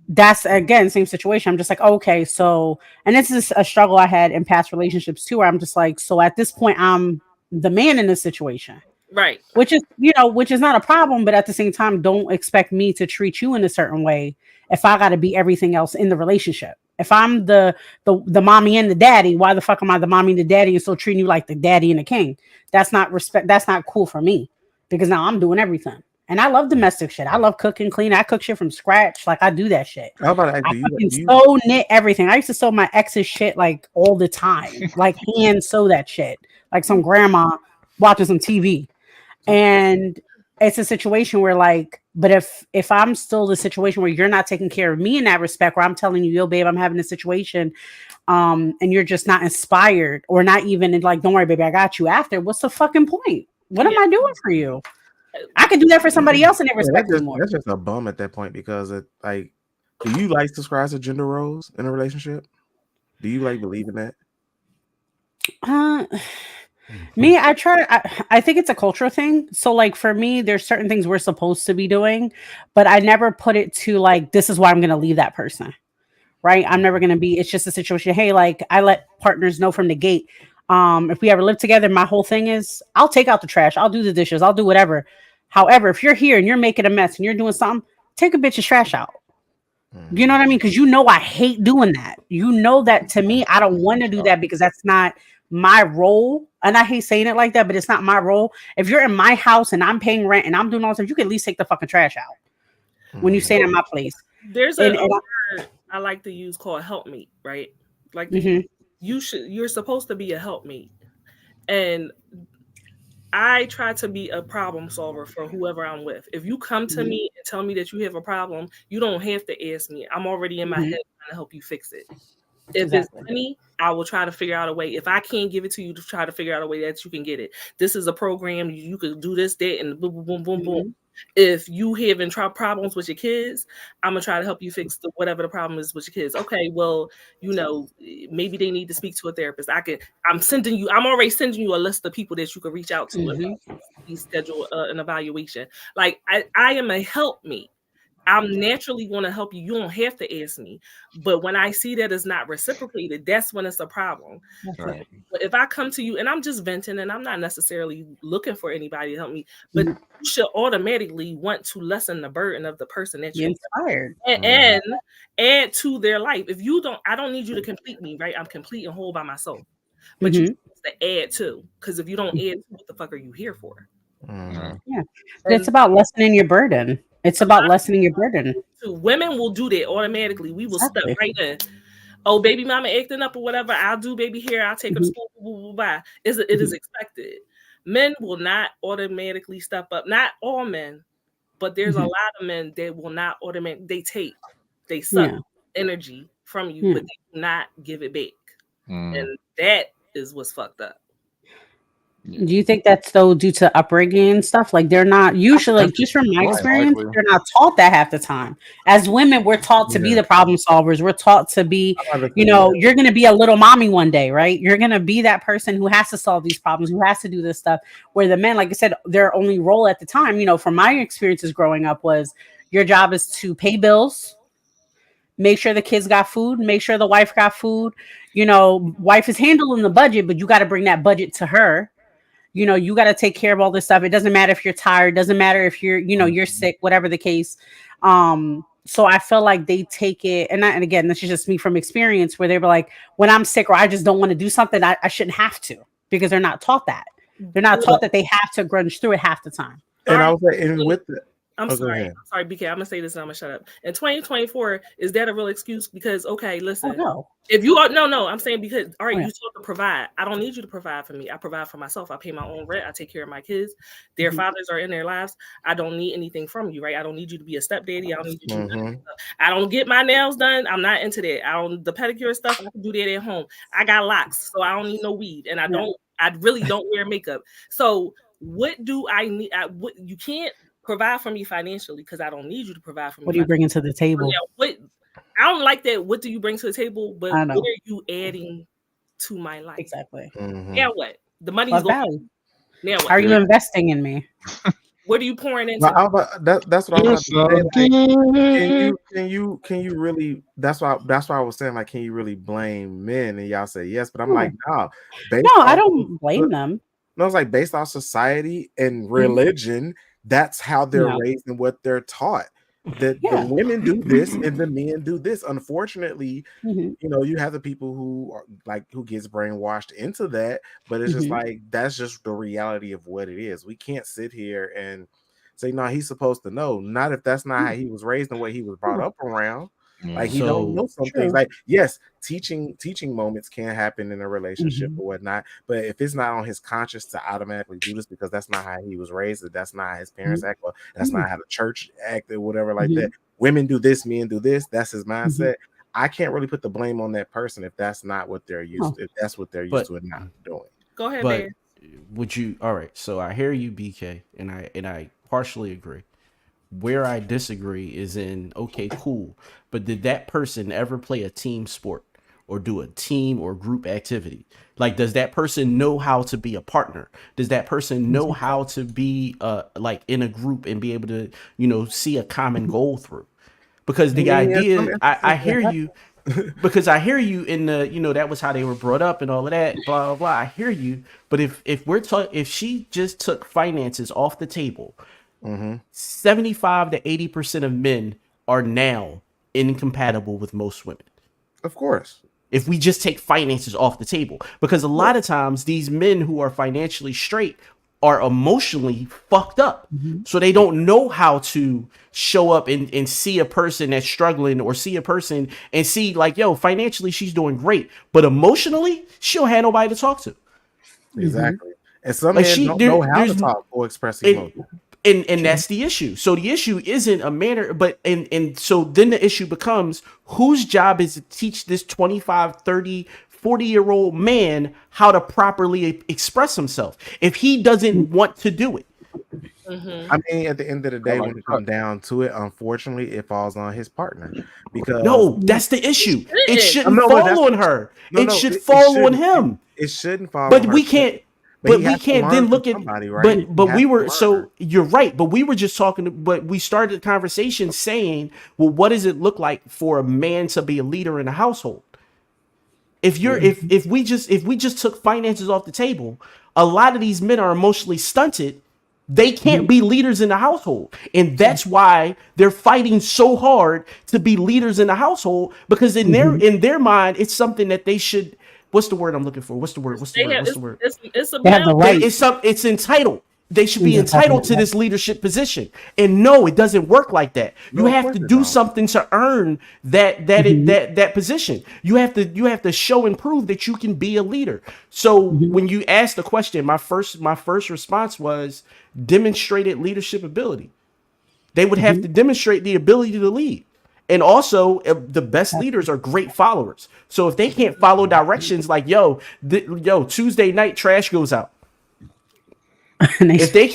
That's again same situation. I'm just like, okay, so, and this is a struggle I had in past relationships too, where I'm just like, so at this point, I'm the man in this situation, Right. which is which is not a problem, but at the same time, don't expect me to treat you in a certain way if I got to be everything else in the relationship. If I'm the mommy and the daddy, why the fuck am I the mommy and the daddy and still treating you like the daddy and the king? That's not respect. That's not cool for me because now I'm doing everything. And I love domestic shit. I love cooking, clean. I cook shit from scratch. Like I do that shit. How about that? I Do you, fucking do you sew, knit everything. I used to sew my ex's shit like all the time, like hand sew that shit, like some grandma watching some TV. And it's a situation where like, but if I'm still the situation where you're not taking care of me in that respect, where I'm telling you, yo, babe, I'm having a situation, and you're just not inspired or not even like, don't worry, baby, I got you after. What's the fucking point? What am Yeah. I doing for you? I could do that for somebody else and they Yeah, respect me more. that's just a bum at that point because it like, do you like subscribe to gender roles in a relationship? Do you like believe in that? Me, I think it's a cultural thing. So like for me, there's certain things we're supposed to be doing, but I never put it to like, this is why I'm gonna leave that person. Right. I'm never gonna be, it's just a situation. Hey, like I let partners know from the gate. If we ever live together, my whole thing is I'll take out the trash, I'll do the dishes, I'll do whatever. However, if you're here and you're making a mess and you're doing something, take a bitch's trash out. You know what I mean? Because I hate doing that. You know that to me, I don't want to do that because that's not my role. And I hate saying it like that, but it's not my role. If you're in my house and I'm paying rent and I'm doing all this, you can at least take the fucking trash out when you stay in my place. There's And, a word I like to use called helpmeet, right? Like you're supposed to be a helpmeet. And I try to be a problem solver for whoever I'm with. If you come to me and tell me that you have a problem, you don't have to ask me. I'm already in my head trying to help you fix it. If it's money, I will try to figure out a way. If I can't give it to you, to try to figure out a way that you can get it. This is a program. You could do this, that, and boom, boom, boom, boom, boom. If you having problems with your kids, I'm gonna try to help you fix whatever the problem is with your kids. Okay, well, maybe they need to speak to a therapist. I'm already sending you a list of people that you can reach out to and schedule an evaluation. Like I am a helpmeet. I'm naturally going to help you. You don't have to ask me. But when I see that it's not reciprocated, that's when it's a problem. Right. But if I come to you and I'm just venting and I'm not necessarily looking for anybody to help me, but you should automatically want to lessen the burden of the person that you're inspired and add to their life. If you don't, I don't need you to complete me, right? I'm complete and whole by myself. But you're supposed to add to, because if you don't add to, what the fuck are you here for? Yeah, but it's about lessening your burden. It's about lessening your burden. Women will do that automatically. We will step Exactly. right in. Oh, baby mama acting up or whatever. I'll do baby hair. I'll take her to Mhm. school. Blah, blah, blah. It is expected. Men will not automatically step up. Not all men, but there's a Mhm. lot of men that will not automatically. They suck Yeah. energy from you, Yeah. but they do not give it back. Mm, And that is what's fucked up. yeah. Do you think that's though due to upbringing and stuff? Like they're not usually, like just from my Most experience, likely. they're not taught that half the time. As women, we're taught to be Yeah. the problem solvers. We're taught to be, I'm about to you say, know, you're gonna be a little mommy one day, right? You're gonna be that person who has to solve these problems, who has to do this stuff. Where the men, like I said, their only role at the time, you know, from my experiences growing up was your job is to pay bills, make sure the kids got food, make sure the wife got food. You know, wife is handling the budget, but you got to bring that budget to her. You know, you got to take care of all this stuff. It doesn't matter if you're tired, doesn't matter if you're, you know, you're sick, whatever the case. So I feel like they take it, and again, this is just me from experience, where they were like, when I'm sick or I just don't want to do something, I shouldn't have to, because they're not taught that. They're not taught that they have to grunge through it half the time. and I was like, and with the I'm go sorry. ahead. I'm sorry, BK. I'm gonna say this and I'm gonna shut up. In 2024, is that a real excuse? Because okay, Oh listen, no. if you are no, I'm saying because all right, Oh, yeah. you still have to provide. I don't need you to provide for me. I provide for myself. I pay my own rent. I take care of my kids. Their Mhm. fathers are in their lives. I don't need anything from you, right? I don't need you to be a stepdaddy. I don't need you to do none of Mhm. that stuff. I don't get my nails done. I'm not into that. I don't the pedicure stuff. I can do that at home. I got locks, so I don't need no weed, and I Yeah. don't. I really don't wear makeup. So what do I need? What you can't provide for me financially because I don't need you to provide for me. What are you bringing to the table? Yeah, what I don't like that. What do you bring to the table? But I what know. are you adding to my life? Exactly. Mhm. Now what? The money's What going. value? Now How are what? you investing in me? What are you pouring into? Well, that's what I was Yes, about to say. Like, I can you really? That's why I was saying, like, can you really blame men? And y'all say yes, but I'm No. like, no. Based No, I off, don't blame them. no, it's like based off society and Mhm. religion. That's how they're Yeah. raised and what they're taught. That the Yeah. women do this and the men do this. Unfortunately, Mhm. you know, you have the people who are like who gets brainwashed into that, but it's just Mhm. like that's just the reality of what it is. We can't sit here and say, no, he's supposed to know. Not if that's not how he was raised and what he was brought up around. Like he don't know So some things. True. Like, yes, teaching moments can happen in a relationship Mhm. or whatnot, but if it's not on his conscience to automatically do this because that's not how he was raised, or that's not how his parents act, or that's not how the church acted, whatever like that. Mhm. Women do this, men do this. That's his Mhm. mindset. I can't really put the blame on that person if that's not what they're used No. to, if that's what they're used but to and not doing. Go ahead, but man. would you all right, so I hear you, BK, and I partially agree. Where I disagree is in, okay, cool, but did that person ever play a team sport or do a team or group activity? Like, does that person know how to be a partner? Does that person know how to be like in a group and be able to, you know, see a common goal through? Because the Yeah, some idea, I instances hear it you, because I hear you in the, you know, that was how they were brought up and all of that, blah blah blah. I hear you, but if we're talking, if she just took finances off the table, happens. 75 to 80% of men are now incompatible with most women. Of course. If we just take finances off the table, because a lot of times these men who are financially straight are emotionally fucked up. Mhm. So they don't know how to show up and see a person that's struggling, or see a person and see like, yo, financially she's doing great, but emotionally she don't have nobody to talk to. Exactly. And some Like men she don't know how to there's talk or express it, emotion. and that's the issue. So the issue isn't a manner, but and so then the issue becomes, whose job is to teach this 25, 30, 40-year-old man how to properly express himself if he doesn't want to do it? Mm-hmm. I mean, at the end of the day, like when it comes down to it, unfortunately, it falls on his partner because No, that's the issue. It shouldn't no, but that's fall on her. no, It no, should it fall on shouldn't. him. It shouldn't fall But on her. we can't. But But he we has to can't learn then from look at. somebody, right? He But has we to were, learn. so you're right. But we were just talking. But we started the conversation saying, well, what does it look like for a man to be a leader in a household? If you're if we just took finances off the table, a lot of these men are emotionally stunted. They can't be leaders in the household, and that's why they're fighting so hard to be leaders in the household, because in their mind it's something that they should. What's the word I'm looking for? What's the word? What's the They word? have What's the word? it's a They have the male. right. It's entitled. they should be entitled to this leadership position. And no, it doesn't work like that. You have to do something to earn that position. You have to show and prove that you can be a leader. So when you ask the question, my first response was demonstrated leadership ability. They would have to demonstrate the ability to lead. And also, the best leaders are great followers. So if they can't follow directions like, yo, Tuesday night trash goes out. If they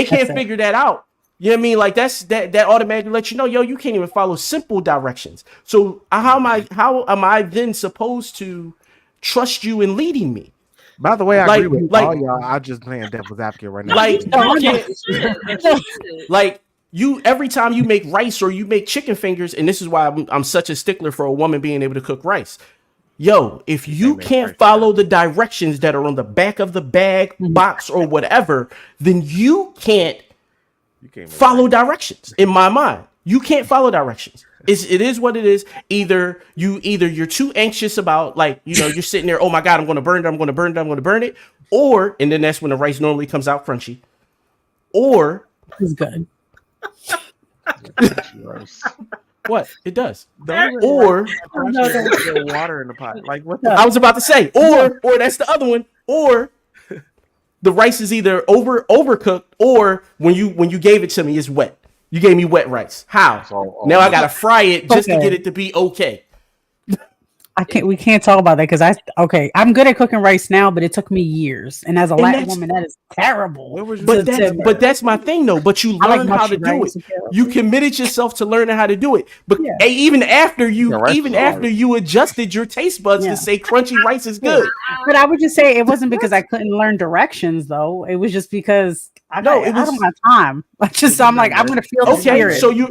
can't figure that out, you know what I mean? Like that automatically lets you know, yo, you can't even follow simple directions. So how am I then supposed to trust you in leading me? By the way, I agree with all y'all. I'm just playing devil's advocate right now. You every time you make rice or you make chicken fingers, and this is why I'm such a stickler for a woman being able to cook rice. Yo, if you can't follow the directions that are on the back of the bag, box, or whatever, then you can't follow directions. In my mind, you can't follow directions. It is what it is. Either you're too anxious about, like, you're sitting there, oh my God, I'm going to burn it. Or, and then that's when the rice normally comes out crunchy. Or it's good. What it does, or water in the pot. Like what? I was about to say, or that's the other one, or the rice is either overcooked, or when you gave it to me, it's wet. You gave me wet rice. How? Now I gotta fry it just to get it to be okay. We can't talk about that because I'm good at cooking rice now, but it took me years. And as a Latin woman, that is terrible. But that's my thing though. But you learned how to do it. You committed yourself to learning how to do it. But even after you adjusted your taste buds to say crunchy rice is good. But I would just say it wasn't because I couldn't learn directions though. It was just because I don't have time. I'm like, I'm gonna feel the spirit. So you're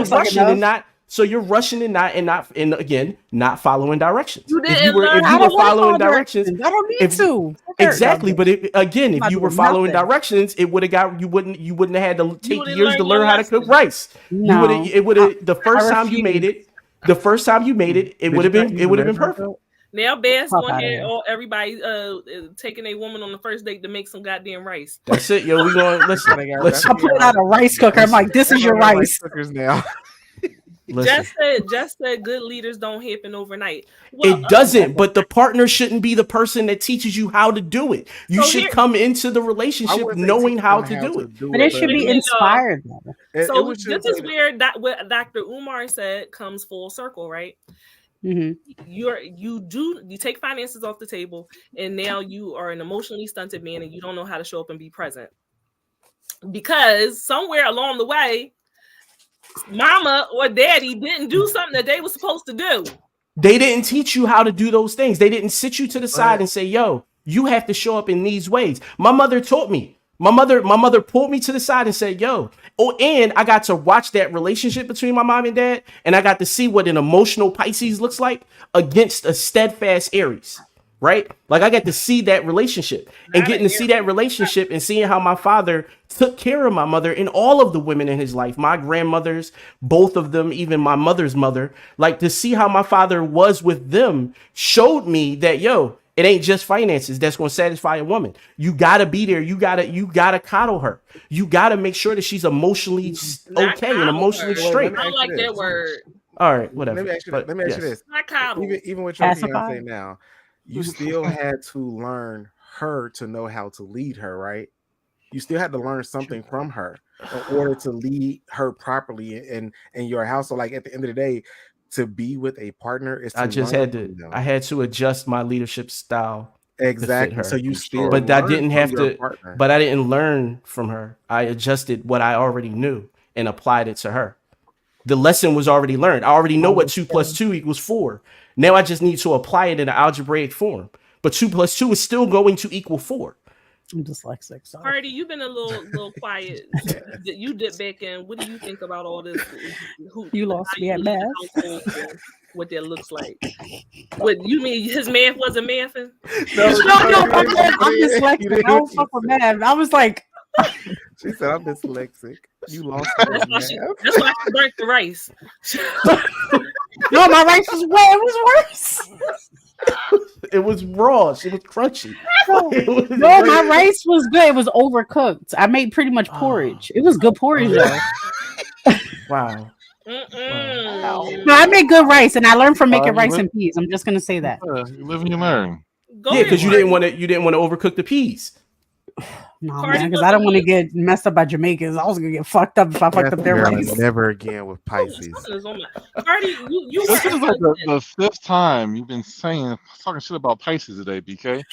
rushing and not. So you're rushing and again, not following directions. If you were following directions, I don't need to. Exactly, but if you were following directions, it would have got you wouldn't have had to take years to learn how to cook rice. No. It would have the first time you made it, it would have been perfect. Now Bass on here, everybody taking a woman on the first date to make some goddamn rice. That's it, yo. We going listen. I'm putting out a rice cooker. I'm like, this is your rice. Now. Just said good leaders don't happen overnight. Well, it doesn't, but the partner shouldn't be the person that teaches you how to do it. You should come into the relationship knowing how to do it. But it should be inspired. So this is where what Dr. Umar said comes full circle, right? Mm-hmm. You take finances off the table, and now you are an emotionally stunted man, and you don't know how to show up and be present because somewhere along the way, mama or daddy didn't do something that they were supposed to do. They didn't teach you how to do those things. They didn't sit you to the side and say, yo, you have to show up in these ways. My mother taught me. My mother pulled me to the side and said, yo, and I got to watch that relationship between my mom and dad, and I got to see what an emotional Pisces looks like against a steadfast Aries. Right? Like I got to see that relationship and getting to see that relationship and seeing how my father took care of my mother and all of the women in his life, my grandmothers, both of them, even my mother's mother, like to see how my father was with them showed me that, yo, it ain't just finances that's going to satisfy a woman. You got to be there. You got to coddle her. You got to make sure that she's emotionally okay and emotionally straight. I don't like that word. All right, whatever. Let me ask you this. Even with your fiance now, you still had to learn her to know how to lead her, right? You still had to learn something from her in order to lead her properly in your house. So, like at the end of the day, to be with a partner is I had to adjust my leadership style. Exactly. So you still, but I didn't have to. Partner. But I didn't learn from her. I adjusted what I already knew and applied it to her. The lesson was already learned. I already know what 2 + 2 = 4. Now I just need to apply it in an algebraic form. But 2 + 2 is still going to equal 4. I'm dyslexic. Sorry. Carty, you've been a little quiet. You dip back in. What do you think about all this? You lost me at math. What that looks like? What you mean? His math wasn't mathing? No, I'm dyslexic. I don't fuck with math. I was like. She said, "I'm dyslexic." You lost. That's why she burnt the rice. No, my rice was way. It was worse. It was raw. It was crunchy. No, my rice was good. It was overcooked. I made pretty much porridge. It was good porridge though. Wow. Mm-mm. No, I made good rice, and I learned from making rice and peas. I'm just gonna say that. You live and you learn. Go Yeah, ahead, because you didn't want to. You didn't want to overcook the peas. No, Cardi, man, because I don't want to get messed up by Jamaicans. I was gonna get fucked up if I fucked up their Girl, rice. never again with Pisces. Something is on my Cardi. You This is like were the fifth time you've been talking shit about Pisces today, BK.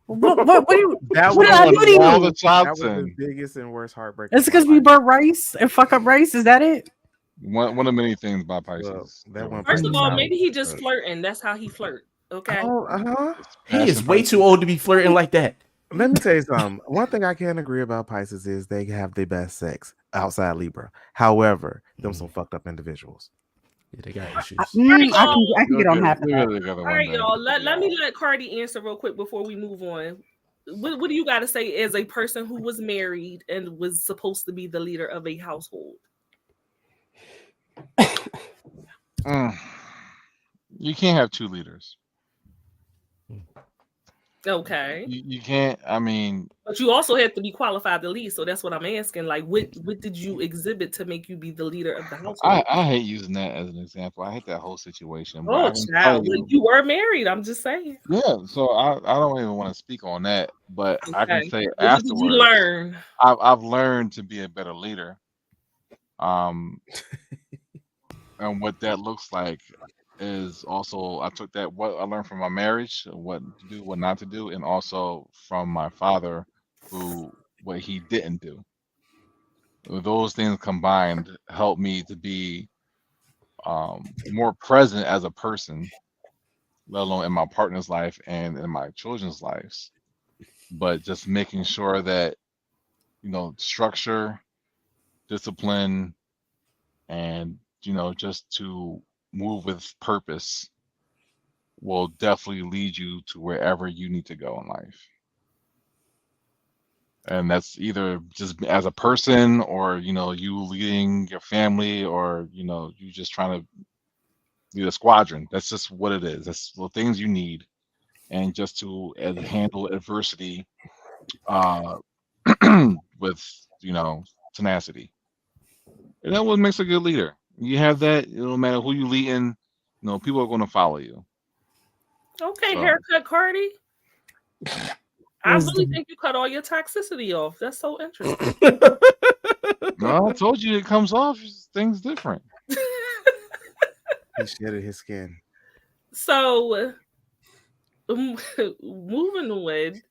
What do you? That What did I do to all you? the That shots was the in. biggest and worst heartbreak. It's because we burnt rice and fuck up rice. Is that it? One of many things by Pisces. Well, that one First of all, person- maybe he just flirting. That's how he flirt. Okay. Oh, He is way too old to be flirting like that. Let me tell you something. One thing I can agree about Pisces is they have the best sex outside Libra. However, them some fucked up individuals. Yeah, they got issues. I can get on half of that. All right, y'all. Let me let Cardi answer real quick before we move on. What do you got to say as a person who was married and was supposed to be the leader of a household? You can't have two leaders. Okay. You can't. I mean, But you also have to be qualified to lead. So that's what I'm asking. Like, what did you exhibit to make you be the leader of the household? I hate using that as an example. I hate that whole situation. But I Oh, can child. tell You were married. I'm just saying. Yeah, so I don't even want to speak on that, but I can Okay. say What did afterwards, you learn? I've learned to be a better leader. And what that looks like is also I took that what I learned from my marriage, what to do, what not to do, and also from my father, what he didn't do. Those things combined helped me to be more present as a person, let alone in my partner's life and in my children's lives. But just making sure that structure, discipline, and just to move with purpose will definitely lead you to wherever you need to go in life. And that's either just as a person or you leading your family or you just trying to lead a squadron. That's just what it is. That's the things you need, and just to handle adversity with tenacity. And that what makes a good leader. You have that, no matter who you lead in, people are going to follow you. Okay, So- haircut, Cardi. I really Wisdom. think you cut all your toxicity off. That's so interesting. No, I told you it comes off. Things different. He shedded his skin. So, moving on,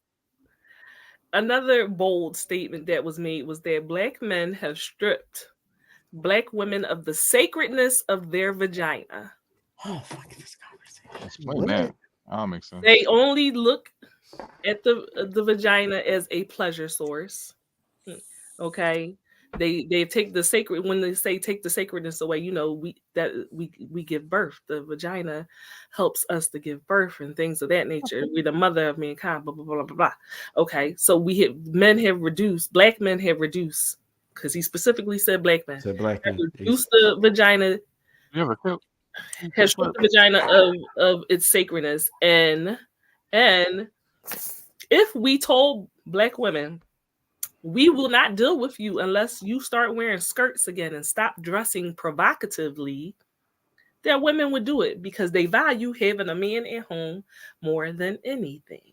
another bold statement that was made was that Black men have stripped Black women of the sacredness of their vagina. Oh, fuck this conversation. Explain that. That makes sense. They only look at the vagina as a pleasure source. Okay. They take the sacred when they say take the sacredness away, we give birth. The vagina helps us to give birth and things of that nature. We're the mother of mankind, blah blah blah blah blah. Okay, so Black men have reduced, because he specifically said Black men Said Black men. reduced the vagina, You have a clip? has stripped the vagina of its sacredness, and if we told Black women, we will not deal with you unless you start wearing skirts again and stop dressing provocatively, that women would do it because they value having a man at home more than anything.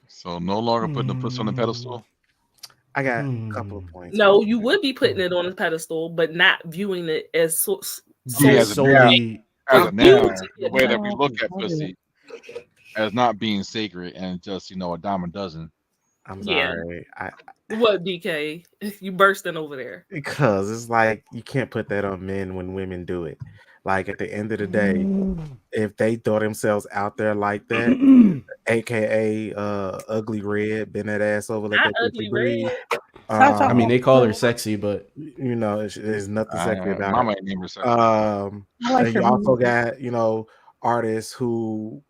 So no longer putting the puss on the pedestal. I got a couple of points. No, you would be putting it on a pedestal, but not viewing it as solely As a now, beauty. the way that we look at pussy as not being sacred and just a dime a dozen. I'm Yeah. sorry. What, DK? You bursting over there. Because it's like you can't put that on men when women do it. Like at the end of the day, if they throw themselves out there like that, aka ugly red, bend that ass over, let Not that ugly breathe. I mean, they call her sexy, but there's nothing sexy about Mama it. ain't named her sexy. And you also got artists who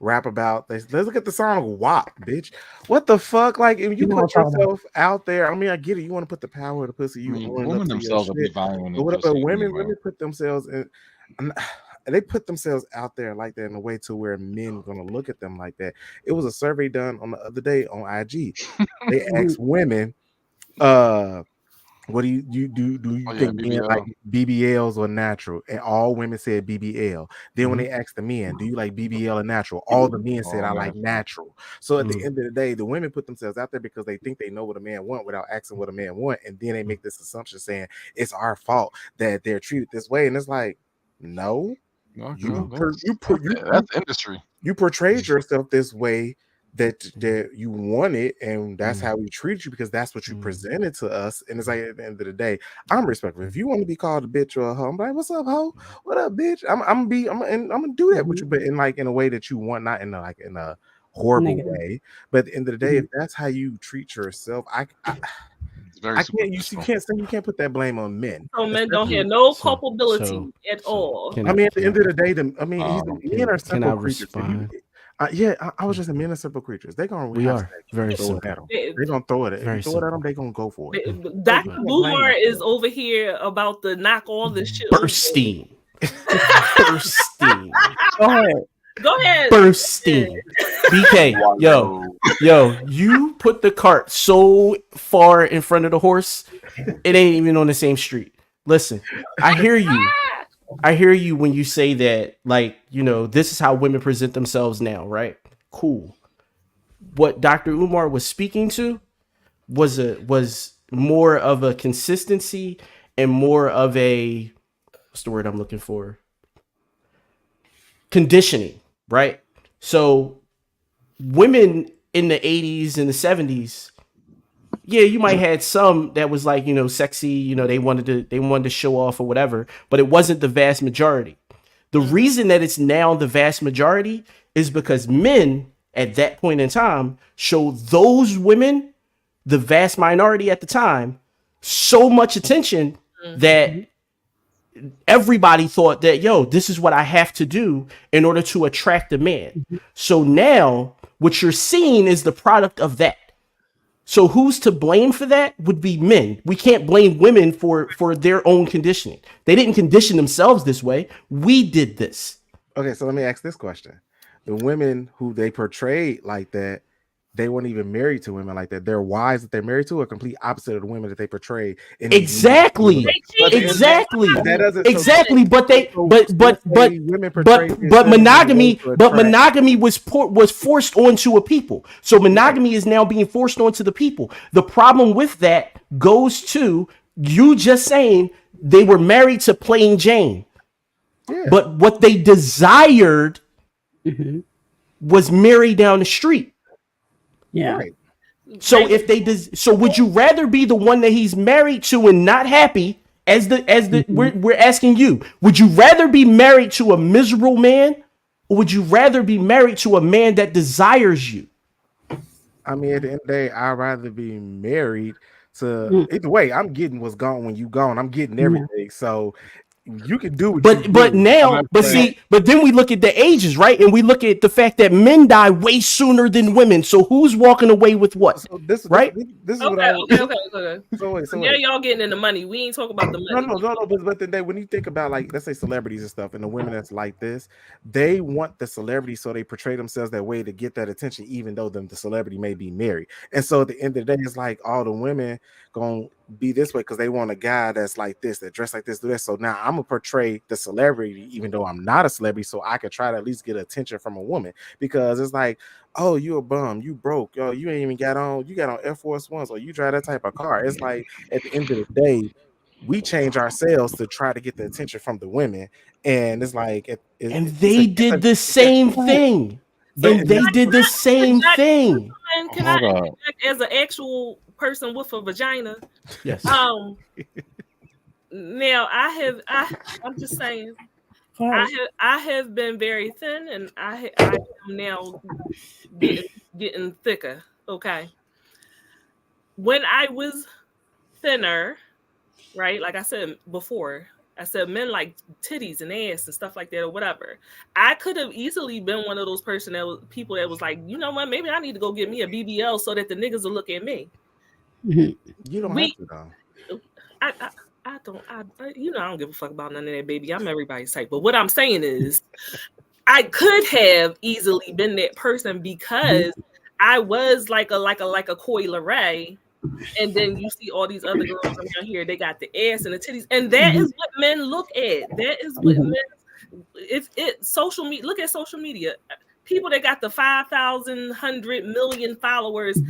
rap about this. Let's look at the song WAP, bitch. What the fuck? Like, if you put yourself out there, I mean, I get it. You want to put the power of the pussy. Women themselves are be valuing but women put themselves in. they put themselves out there like that in a way to where men gonna look at them like that. It was a survey done on the other day on IG. They asked women, what do you Oh yeah, think men like BBL. BBLs or natural? And all women said BBL. Then when they asked the men, do you like BBL or natural? All the men said Oh, I like natural. So at the Mm. end of the day, the women put themselves out there because they think they know what a man want without asking what a man want, and then they make this assumption saying it's our fault that they're treated this way, and it's like, no, Okay, that's industry. you portrayed yourself this way that you wanted, and that's how we treated you because that's what you presented to us. And it's like at the end of the day, I'm respectful. If you want to be called a bitch or a hoe, I'm like, what's up, hoe? What up, bitch? I'm gonna do that with you, but in a way that you want, not in a horrible Negative. way. But at the end of the day, if that's how you treat yourself, It's very I can't. You superficial. can't put that blame on men. So men don't Especially- have no So- culpability so- at so all. can I mean, at the can end of the day, men are can simple I creatures. If you- respond? I was just a men are simple creatures. They're gonna We have are sex. very Throw it simple. at them. They- They're gonna throw it. If Very you throw it at them, simple. they're gonna go for it. Dr. can't blame Umar is yourself. over here about to knock all this shit. over. Bursting. Bursting. Go ahead. Go ahead. Bursting. BK, yo, you put the cart so far in front of the horse, it ain't even on the same street. Listen, I hear you. I hear you when you say that, like, you know, this is how women present themselves now, right? Cool. What Dr. Umar was speaking to was more of a consistency and more of a, what's the word I'm looking for? Conditioning, right? So women in the 80s and the 70s, yeah, you might had some that was like, you know, sexy, you know, they wanted to show off or whatever, but it wasn't the vast majority. The reason that it's now the vast majority is because men at that point in time showed those women, the vast minority at the time, so much attention that everybody thought that, yo, this is what I have to do in order to attract a man. So now what you're seeing is the product of that. So who's to blame for that would be men. We can't blame women for their own conditioning. They didn't condition themselves this way. We did this. Okay, so let me ask this question: the women who they portrayed like that, they weren't even married to women like that. Their wives that they're married to are complete opposite of the women that they portrayed. Exactly. Exactly. That doesn't Exactly. But monogamy was forced onto a people. So monogamy is now being forced onto the people. The problem with that goes to you just saying they were married to plain Jane. Yeah. But what they desired was Mary down the street. Yeah. Right. So if they so would you rather be the one that he's married to and not happy as the we're asking you, would you rather be married to a miserable man or would you rather be married to a man that desires you? I mean, at the end of the day, I'd rather be married to either way. I'm getting what's gone when you gone. I'm getting everything. So you can do what you But do. now, but then we look at the ages, right? And we look at the fact that men die way sooner than women. So who's walking away with what? So this is Okay. what I So wait. now y'all getting into money. We ain't talking about the money. No. But then when you think about, like, let's say celebrities and stuff, and the women that's like this, they want the celebrity, so they portray themselves that way to get that attention, even though the celebrity may be married. And so at the end of the day, it's like all the women gonna be this way because they want a guy that's like this, that dress like this, do this. So now I'm gonna portray the celebrity, even though I'm not a celebrity, so I could try to at least get attention from a woman, because it's like, oh, you a bum, you broke, yo, you ain't even got on Air Force Ones, or you drive that type of car. It's like at the end of the day, we change ourselves to try to get the attention from the women, and it's like They did the same thing. Can I interject as an actual person with a vagina? Yes. Now I'm just saying, I have been very thin, and I am now getting thicker. Okay. When I was thinner, right? Like I said before, I said men like titties and ass and stuff like that or whatever. I could have easily been one of those people that was like, you know what? Maybe I need to go get me a BBL so that the niggas will look at me. You don't have to though. I don't give a fuck about none of that, baby. I'm everybody's type. But what I'm saying is, I could have easily been that person because I was like a Coi Leray. And then you see all these other girls around here, they got the ass and the titties. And that is what men look at. That is what men, social media, look at social media. People that got the 5,000, 100 million followers,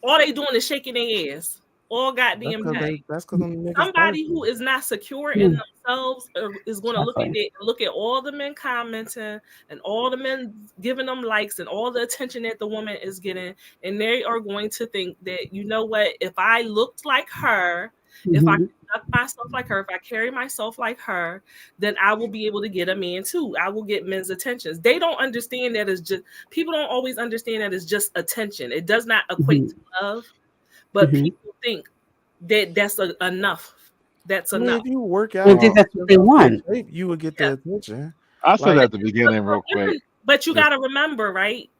all they doing is shaking their ass all goddamn day. That's because somebody who is not secure in themselves is going to look at it, look at all the men commenting and all the men giving them likes and all the attention that the woman is getting, and they are going to think that, you know what, if I looked like her, if I conduct myself like her, if I carry myself like her, then I will be able to get a man too. I will get men's attentions. They don't understand that it's just, people don't always understand that it's just attention. It does not equate to love, but people think that that's enough. That's enough. If you work out, I think that's what they want. You would get the attention. I said at the beginning real quick. But you got to remember, right?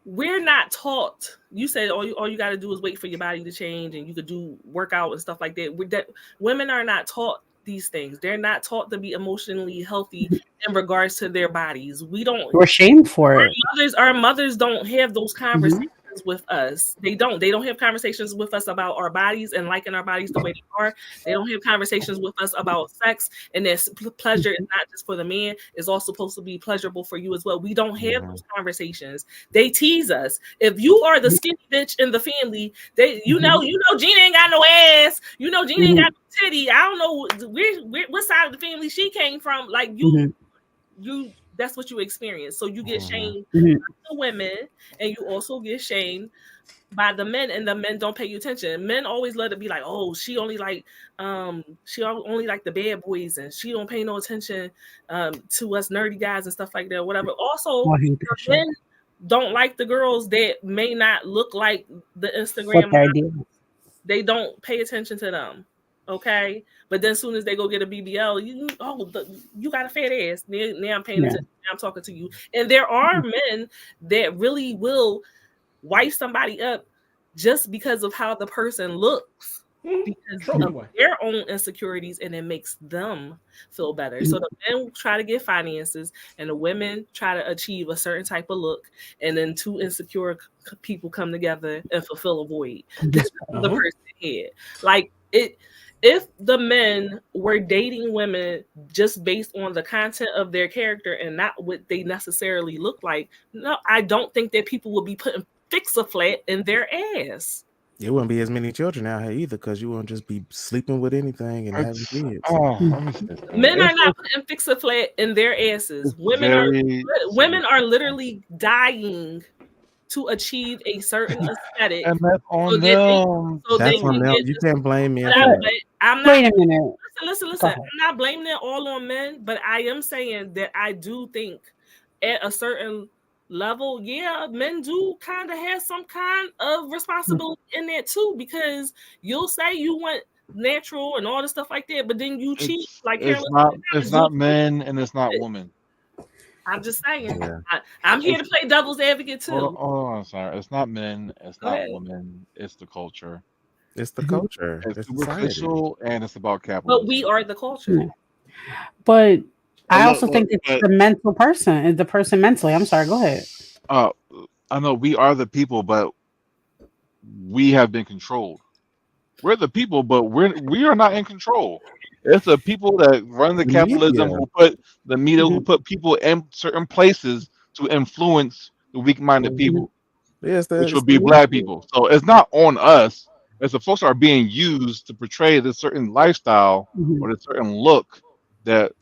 We're not taught. You said all you got to do is wait for your body to change, and you could do workout and stuff like that. Women are not taught these things. They're not taught to be emotionally healthy in regards to their bodies. We're shamed for it. Our mothers don't have those conversations with us. They don't have conversations with us about our bodies and liking our bodies the way they are. They don't have conversations with us about sex, and that pleasure is not just for the man, it's also supposed to be pleasurable for you as well. We don't have those conversations. They tease us. If you are the skinny bitch in the family, you know Gina ain't got no ass, Gina ain't got no titty, I don't know what side of the family she came from, like you that's what you experience. So you get shamed by the women, and you also get shamed by the men, and the men don't pay you attention. Men always let it be like, oh, she only like the bad boys, and she don't pay no attention to us nerdy guys and stuff like that, whatever. Also, men don't like the girls that may not look like the Instagram models. They don't pay attention to them. Okay, but then as soon as they go get a BBL, you got a fat ass. Now I'm paying attention. Now I'm talking to you. And there are men that really will wipe somebody up just because of how the person looks, because of their own insecurities, and it makes them feel better. So the men try to get finances, and the women try to achieve a certain type of look, and then two insecure people come together and fulfill a void that the person had. Like it. If the men were dating women just based on the content of their character and not what they necessarily look like, no, I don't think that people would be putting fix-a-flat in their ass. There wouldn't be as many children out here either, because you won't just be sleeping with anything and having kids. Men are not putting fix-a-flat in their asses. Women are literally dying to achieve a certain aesthetic. And that's on them. That's on them. You can't blame me. I'm not, wait a minute. Listen. I'm not blaming it all on men, but I am saying that I do think at a certain level, men do kind of have some kind of responsibility in that too, because you'll say you want natural and all the stuff like that, but then you cheat. It's not men and it's not women. I'm just saying. I'm here to play devil's advocate too. I'm sorry. It's not men. It's not women. It's the culture. It's the culture. It's superficial, and it's about capitalism. But we are the culture. But I also think it's the mental person. It's the person mentally. I'm sorry. Go ahead. I know we are the people, but we have been controlled. We're the people, but we are not in control. It's the people that run the capitalism, who put the media, who put people in certain places to influence the weak-minded people, which would be black people. So it's not on us. As the folks are being used to portray this certain lifestyle or this certain look, that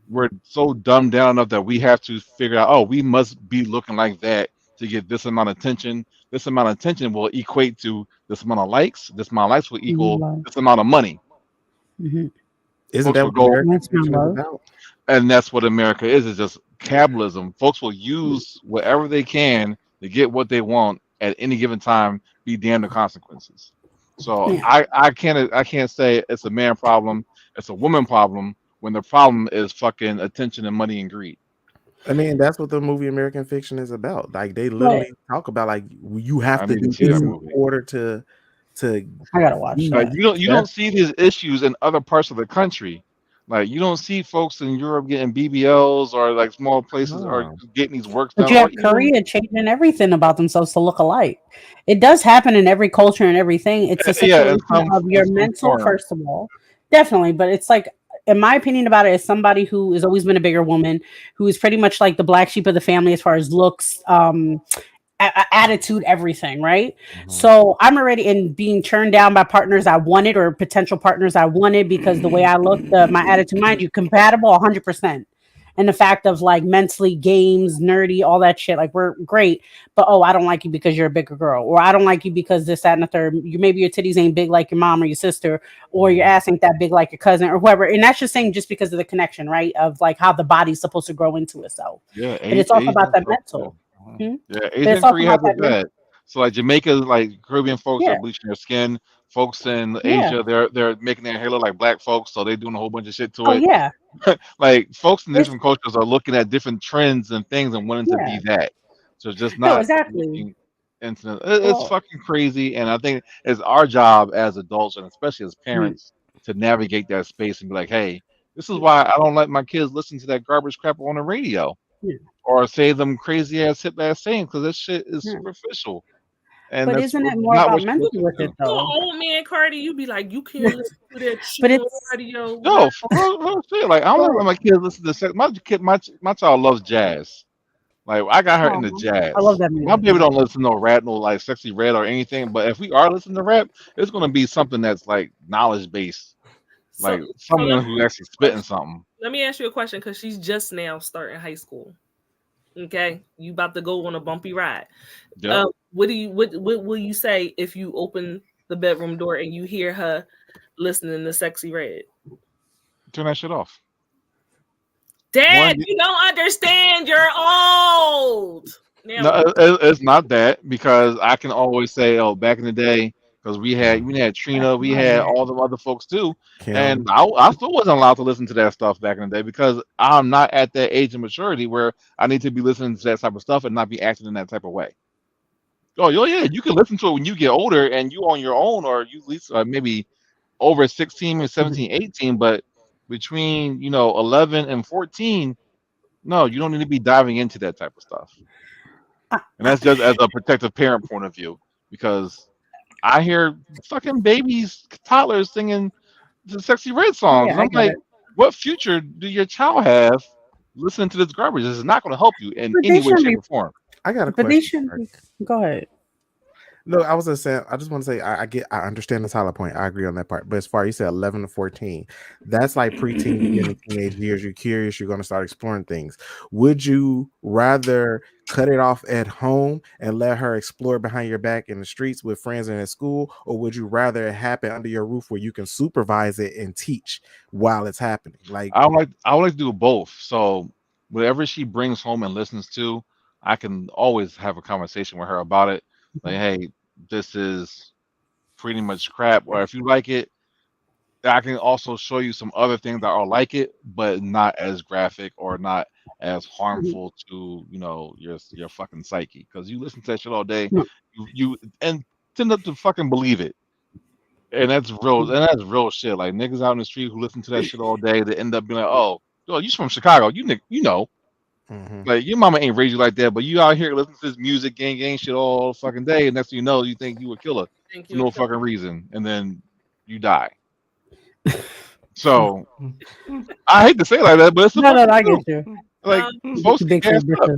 we're so dumbed down enough that we have to figure out, we must be looking like that to get this amount of attention. This amount of attention will equate to this amount of likes. This amount of likes will equal this amount of money. Isn't that what America is about? And that's what America is. It's just capitalism. Folks will use whatever they can to get what they want at any given time, be damned the consequences. So I can't say it's a man problem, it's a woman problem, when the problem is fucking attention and money and greed. I mean, that's what the movie American Fiction is about. Like, they literally talk about, like, you have to do this in order to to I gotta watch Like that. you don't see these issues in other parts of the country. Like you don't see folks in Europe getting BBLs or like small places or no. getting these works But done you or have even Korea changing everything about themselves to look alike. It does happen in every culture and everything. It's a yeah, in situation of in your some mental, form. first of all, definitely. But it's like, in my opinion about it, as somebody who has always been a bigger woman, who is pretty much like the black sheep of the family as far as looks, attitude, everything, right? Mhm. So I'm already in being turned down by partners I wanted or potential partners I wanted because the way I looked, my attitude, mind you, compatible 100%. And the fact of like mentally games, nerdy, all that shit, like we're great, but oh, I don't like you because you're a bigger girl, or I don't like you because this, that, and the third. You maybe your titties ain't big like your mom or your sister, or your ass ain't that big like your cousin or whoever. And that's just saying just because of the connection, right? Of like how the body's supposed to grow into itself. Yeah, But it's also about Asian the folks. Yeah. mental. Hmm? Yeah, But Asian it's and also Korea about has that it mental. bad. So like Jamaica, like Caribbean folks are Yeah, bleaching their skin. Folks in yeah. Asia, they're making their hair look like black folks, so they're doing a whole bunch of shit to Oh it. yeah. Like folks in It's different cultures are looking at different trends and things and wanting to yeah. be that. So just No, not exactly. looking into it's Well, fucking crazy. And I think it's our job as adults and especially as mm, parents to navigate that space and be like, hey, this is why I don't let my kids listen to that garbage crap on the radio yeah, or say them crazy ass hip ass sayings because this shit is yeah. superficial and But that's isn't it more not about what you mental listen with to. it You an though? old man, Cardi. You be like, you can't listen to that shit But on it's radio. No, for real shit. Like I go don't let ahead. my kids listen to sex. My child loves jazz. Like I got her into Oh, I love jazz. that My music. baby don't listen to no rap, no like sexy red or anything. But if we are listening to rap, it's gonna be something that's like knowledge based, So, like so let someone me who's actually spitting something. let me ask you a question because she's just now starting high school. Okay, you about to go on a bumpy ride. Yep. What will you say if you open the bedroom door and you hear her listening to Sexy Red? Turn that shit off. Dad, One, you don't understand. You're old. no, Now, it's not that because I can always say, oh, back in the day, because we had Back Trina, in we my had day. all the other folks too, and Kim. I still wasn't allowed to listen to that stuff back in the day because I'm not at that age of maturity where I need to be listening to that type of stuff and not be acting in that type of way. Oh, yeah, you can listen to it when you get older and you on your own, or you at least maybe over 16 or Mhm. 17, 18, but between 11 and 14, no, you don't need to be diving into that type of stuff. I, And that's just as a protective parent point of view, because I hear fucking babies, toddlers singing the sexy red songs, yeah, and I I'm get like, it. what future do your child have listening to this garbage? This is not going to help you in But they any way, shouldn't shape, be. or form. I got a But they question. shouldn't be. Go ahead. No, I was just saying. I just want to say I understand the Tyler point. I agree on that part. But as far as you said, 11 to 14, that's like preteen, beginning teenage years. You're curious. You're going to start exploring things. Would you rather cut it off at home and let her explore behind your back in the streets with friends and at school, or would you rather it happen under your roof where you can supervise it and teach while it's happening? Like, I would like to do both. So whatever she brings home and listens to, I can always have a conversation with her about it. Like, hey, this is pretty much crap, or if you like it, I can also show you some other things that are like it, but not as graphic or not as Mhm. harmful to your fucking psyche. Because you listen to that shit all day, No. you and tend to fucking believe it, and that's real shit. Like niggas out in the street who listen to that shit all day, they end up being like, oh, you from Chicago, you know, mhm. like your mama ain't raised you like that, but you out here listening to this music, gang shit all fucking day, and next thing you know, you think you a killer thank for you. no fucking reason, and then you die. So I hate to say it like that, but it's the No, no, fucking no, I get truth. you. Like Um, Get folks you get big for gassed up.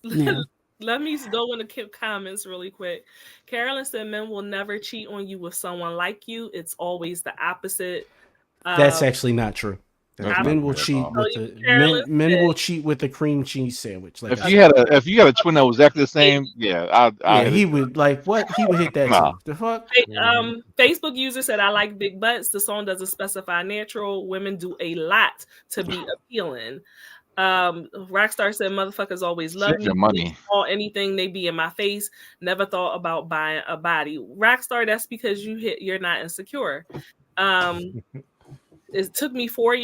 bitches. Yeah. let me go into comments really quick. Carolyn said men will never cheat on you with someone like you. It's always the opposite. That's Uh, actually not true. That's I not Men will true at cheat all. tell with you the what Carolyn men said. will cheat with the cream cheese sandwich. Like If I you said, had a twin that was exactly the same, yeah, I yeah, hit it. he would like what he would hit that Nah, too. The fuck? Mhm. Facebook user said, I like big butts. The song doesn't specify natural. Women do a lot to be appealing. Rockstar said, motherfuckers always love save me. your money. Or anything they be in my face. Never thought about buying a body. Rockstar, that's because you're not insecure. Um, it took me 4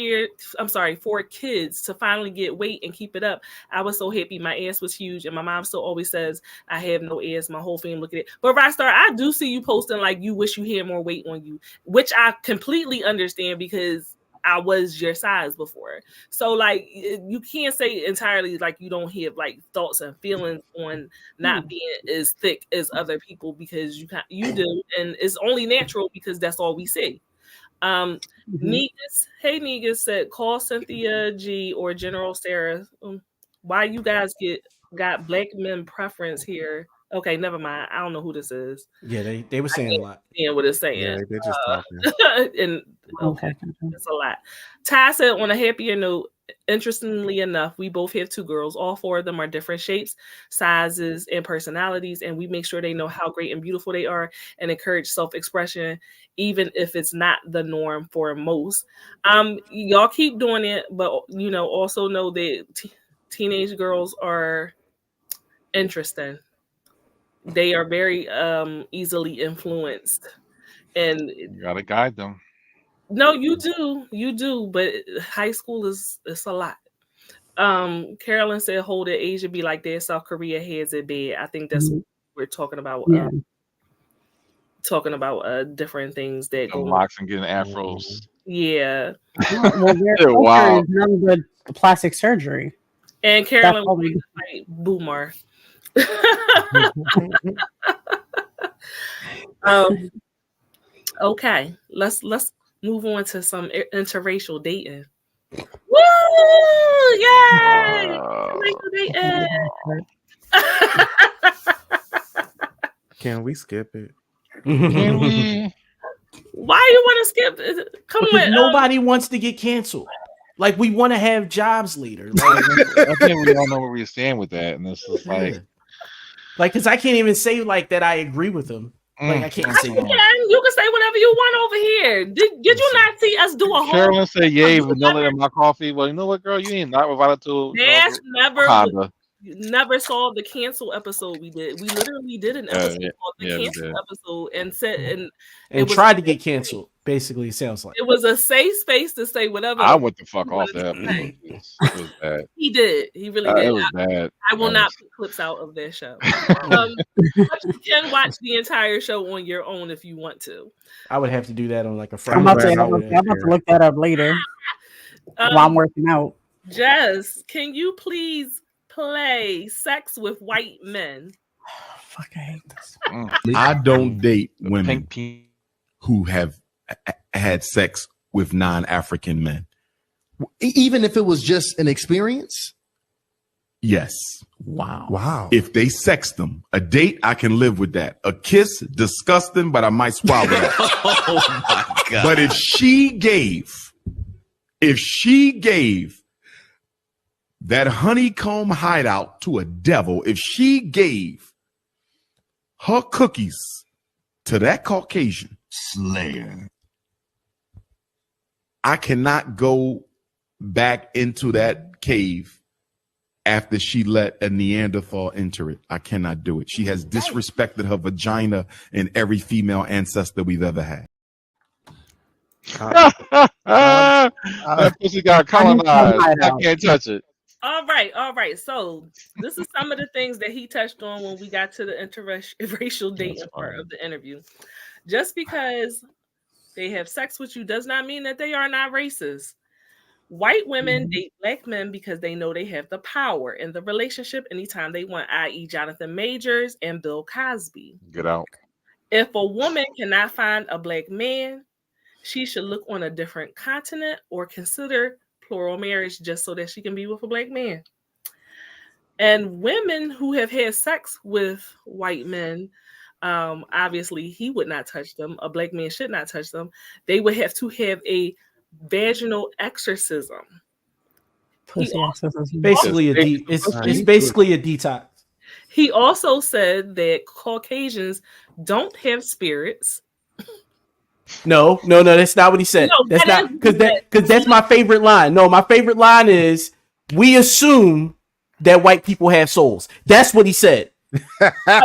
kids to finally get weight and keep it up. I was so happy. My ass was huge, and my mom still always says I have no ass. My whole family look at it. But Rockstar, I do see you posting like you wish you had more weight on you, which I completely understand because I was your size before. So like you can't say entirely like you don't have like thoughts and feelings on not being as thick as other people, because you do, and it's only natural because that's all we see. Negus, hey Negus said, call Cynthia G or General Sarah. Why you guys got black men preference here? Okay, never mind. I don't know who this is. Yeah, they were saying a lot. Yeah, what it's saying. Yeah, they're just talking. And okay, that's a lot. Ty said, on a happier note, interestingly enough, we both have 2 girls. All 4 of them are different shapes, sizes, and personalities, and we make sure they know how great and beautiful they are and encourage self-expression, even if it's not the norm for most. Y'all keep doing it, but also know that teenage girls are interesting. They are very easily influenced, and You gotta guide them. no, you do, but high school is a lot. Carolyn said, hold it, Asia be like that, South Korea has it bad. I think that's what we're talking about. Talking about different things that go locks and getting afros. Yeah. Well, Wow. none but plastic surgery. And Carolyn was like Boomer. Okay, let's move on to some interracial dating. Woo! Yay! Interracial dating. Can we skip it? Can we? Why you want to skip it? Come Because on. nobody wants to get canceled. Like, we want to have jobs later. Like, I think we all know where we stand with that, and this is like, because I can't even say like that I agree with them. Like, I can't say that. You can say whatever you want over here. Did you not see us do a whole? Carolyn said, "Yay, vanilla in my coffee." Well, you know what, girl, you ain't not provided to. That's never. Honda. You never saw the cancel episode we did. We literally did an episode called the cancel episode and said and tried to get canceled. Basically, it sounds like it was a safe space to say whatever. I went the fuck off that episode. It was bad. He did. He really did. It was bad. I will not put clips out of their show. But you can watch the entire show on your own if you want to. I would have to do that on like a Friday. I'm about to look that up later while I'm working out. Jess, can you please play Sex with White Men? Fuck, I hate this. I don't date women who have had sex with non-African men. Even if it was just an experience? Yes. Wow. If they sex them, a date, I can live with that. A kiss, disgusting, but I might swallow that. Oh my God. But if she gave that honeycomb hideout to a devil, if she gave her cookies to that Caucasian Slayer, I cannot go back into that cave after she let a Neanderthal enter it. I cannot do it. She has disrespected her vagina and every female ancestor we've ever had. That pussy got colonized. I can't touch it. All right. So this is some of the things that he touched on when we got to the interracial dating part of the interview. Just because they have sex with you does not mean that they are not racist. White women date black men because they know they have the power in the relationship anytime they want, i.e. Jonathan Majors and Bill Cosby. Get out. If a woman cannot find a black man, she should look on a different continent or consider plural marriage just so that she can be with a black man. And women who have had sex with white men, obviously he would not touch them. A black man should not touch them. They would have to have a vaginal exorcism. Basically, it's basically a detox. He also said that Caucasians don't have spirits. No, that's not what he said. No, that's not because that's my favorite line. No, my favorite line is we assume that white people have souls. That's what he said.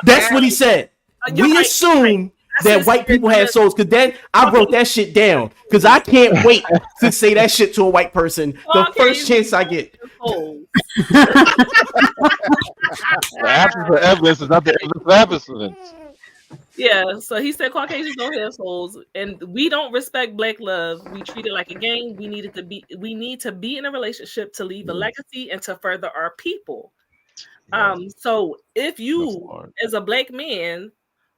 That's what he said. We assume that white people have souls. Because then I wrote that shit down. Because I can't wait to say that shit to a white person the first chance I get. The absence of evidence is not the evidence of absence. Yeah, so he said Caucasians don't have souls, and we don't respect Black love. We treat it like a game. We need to be in a relationship to leave a legacy and to further our people. So if you, as a Black man,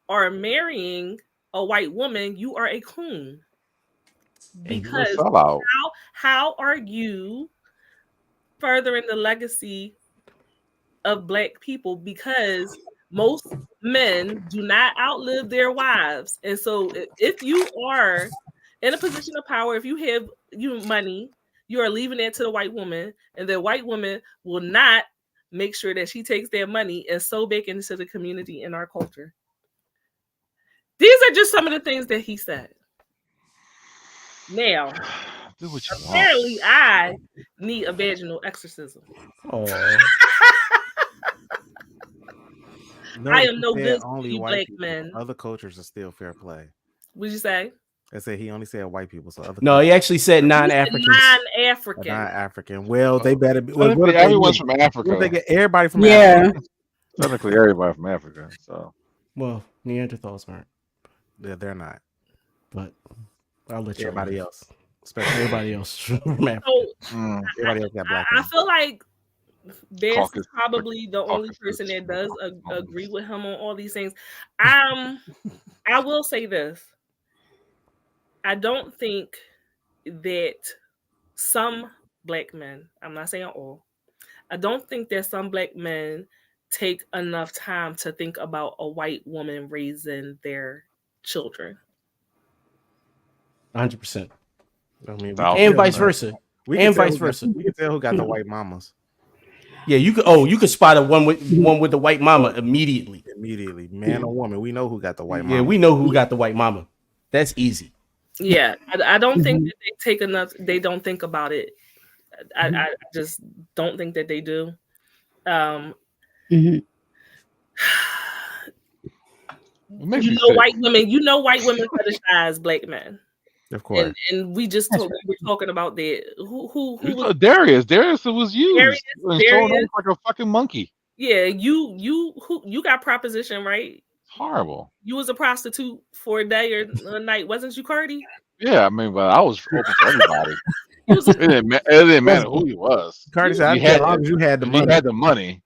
are marrying a white woman, you are a coon. Because how are you furthering the legacy of Black people? Because most men do not outlive their wives. And so if you are in a position of power, if you have money, you are leaving that to the white woman, and the white woman will not make sure that she takes their money and sow back into the community in our culture. These are just some of the things that he said. Now, apparently I need a vaginal exorcism. I am no good to you Black men. Other cultures are still fair play. What'd you say? I said he only said white people. So he actually said non-Africans. Non-African. Well, they better be. Everyone's from Africa. They get everybody from Africa. Technically, everybody from Africa. So, well, Neanderthals aren't. Yeah, they're not. But I'll let everybody else, especially everybody else from Africa. Everybody else got black. I feel like Bass is probably the only person that does agree with him on all these things. I will say this. I don't think that some Black men, I'm not saying all, I don't think that some Black men take enough time to think about a white woman raising their children. 100%. I mean, and vice versa. We can tell who got the white mamas. Yeah, you could spot a one with the white mama immediately. Immediately, man or woman, we know who got the white mama. Yeah, we know who got the white mama. That's easy. Yeah, I don't think that they take enough. They don't think about it. I just don't think that they do. White women fetishize Black men. Of course, and we just we're talking about that. Who was Darius? Darius was used and showing up like a fucking monkey. Yeah, you got proposition, right? Horrible. You was a prostitute for a day or a night, wasn't you, Carty? Yeah, I mean, but I was open for everybody. It didn't matter who he was. Carty said, as long as you had the money. You had the money.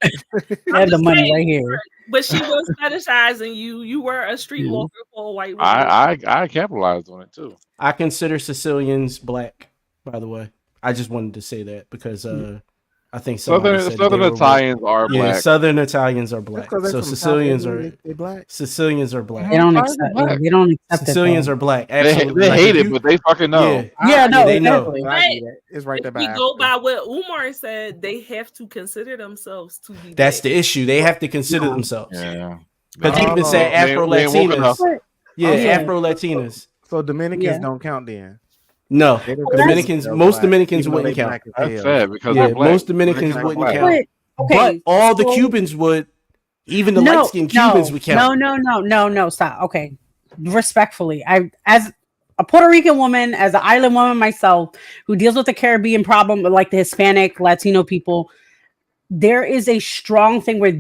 Had the money right here. But she was fetishizing you. You were a streetwalker for a white woman. I capitalized on it too. I consider Sicilians Black, by the way. I just wanted to say that because I think Southern Italians are Black. Yeah, Southern Italians are Black. So Sicilians are Black. Sicilians are Black. They don't accept Sicilians are Black. Absolutely. They hate it, but they fucking know. Yeah, no, they know. It's right there. We go by what Umar said. They have to consider themselves to be. That's Black. the issue. They have to consider themselves. Yeah. Because you even say Afro Latinas. Yeah, Afro Latinas. So Dominicans don't count then. No, Dominicans. Most Dominicans wouldn't count. That's sad because most Dominicans wouldn't count. But all the Cubans would. Even the light-skinned Cubans would count. No. Stop. Okay, respectfully, as a Puerto Rican woman, as an island woman myself, who deals with the Caribbean problem, like the Hispanic, Latino people, there is a strong thing where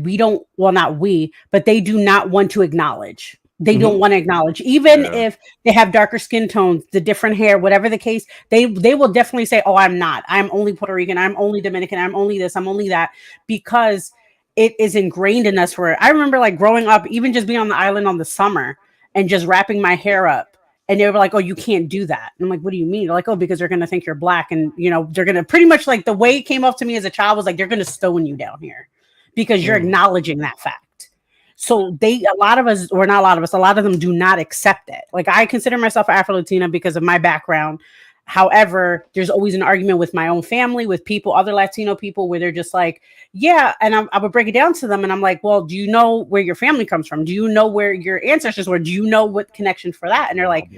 but they do not want to acknowledge. They don't want to acknowledge, even if they have darker skin tones, the different hair, whatever the case, they will definitely say, oh, I'm not. I'm only Puerto Rican. I'm only Dominican. I'm only this. I'm only that, because it is ingrained in us. I remember like growing up, even just being on the island on the summer and just wrapping my hair up. And they were like, oh, you can't do that. And I'm like, what do you mean? They're like, oh, because they're going to think you're Black. And, they're going to pretty much like the way it came off to me as a child was like, they're going to stone you down here because you're acknowledging that fact. So a lot of them do not accept it. Like I consider myself Afro-Latina because of my background. However, there's always an argument with my own family, with people, other Latino people, where they're just like, yeah. And I would break it down to them. And I'm like, well, do you know where your family comes from? Do you know where your ancestors were? Do you know what connection for that? And they're like,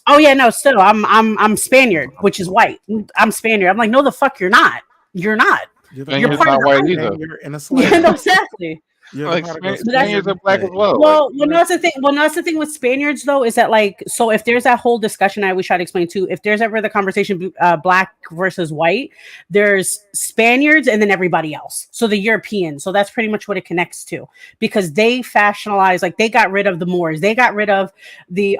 oh yeah, no, still I'm Spaniard, which is white. I'm Spaniard. I'm like, no, the fuck you're not. You're not. You're part not white either. You're in a slave. Yeah, no, exactly. You're Like the prodigal Spaniards are black as well. Well, Like, that's the thing. Well, that's the thing with Spaniards, though, is that like, so if there's that whole discussion, I always try to explain too. If there's ever the conversation, black versus white, there's Spaniards and then everybody else. So the Europeans. So that's pretty much what it connects to, because they fashionalized, like they got rid of the Moors, they got rid of the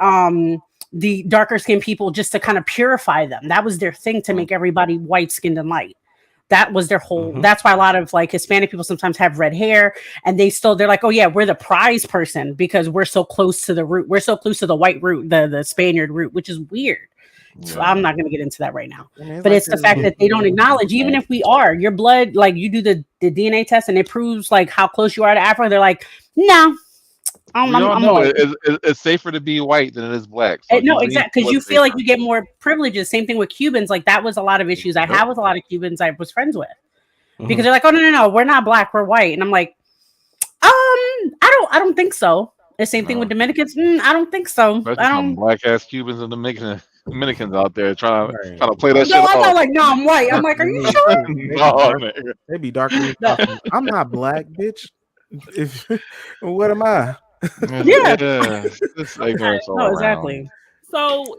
darker skinned people just to kind of purify them. That was their thing, to make everybody white skinned and light. That was their whole, that's why a lot of like Hispanic people sometimes have red hair, and they're like, oh yeah, we're the prize person because we're so close to the root. We're so close to the white root, the Spaniard root, which is weird. So I'm not going to get into that right now. But it's the fact that they don't acknowledge, even if we are your blood, like you do the DNA test and it proves like how close you are to Africa. They're like, no, I'm white. It's safer to be white than it is black. So No, exactly, because you feel like you get more privileges. Same thing with Cubans. Like that was a lot of issues I had with a lot of Cubans I was friends with, because they're like, oh no, we're not black, we're white, and I'm like, I don't think so. The same thing with Dominicans. I don't think so. I don't. Black ass Cubans and Dominicans out there trying to play that shit. I know, like, no, I'm white. I'm like, are you sure? They be darker. I'm not black, bitch. What am I? It's ignorance all exactly. So,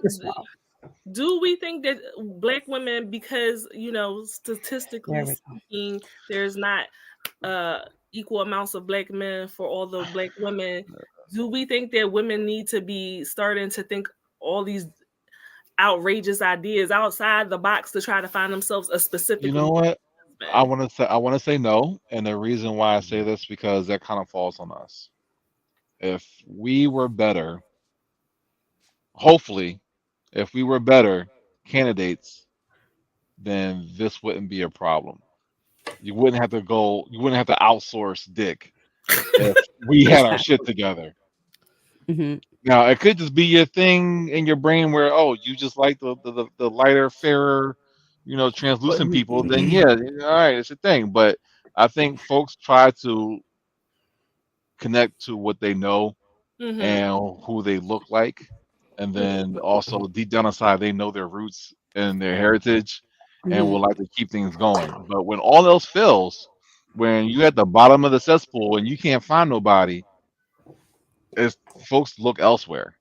do we think that black women, because statistically speaking, there's not equal amounts of black men for all the black women? Do we think that women need to be starting to think all these outrageous ideas outside the box to try to find themselves a specific? You know what? I want to say no, and the reason why I say this because that kind of falls on us. If we were better, hopefully, if we were better candidates, then this wouldn't be a problem. You wouldn't have to outsource dick if we had our shit together. Now, it could just be your thing in your brain where, you just like the lighter, fairer, translucent people. Then yeah, all right, it's a thing. But I think folks try to connect to what they know and who they look like, and then also deep down inside they know their roots and their heritage and would like to keep things going. But when all else fails, when you're at the bottom of the cesspool and you can't find nobody, folks look elsewhere,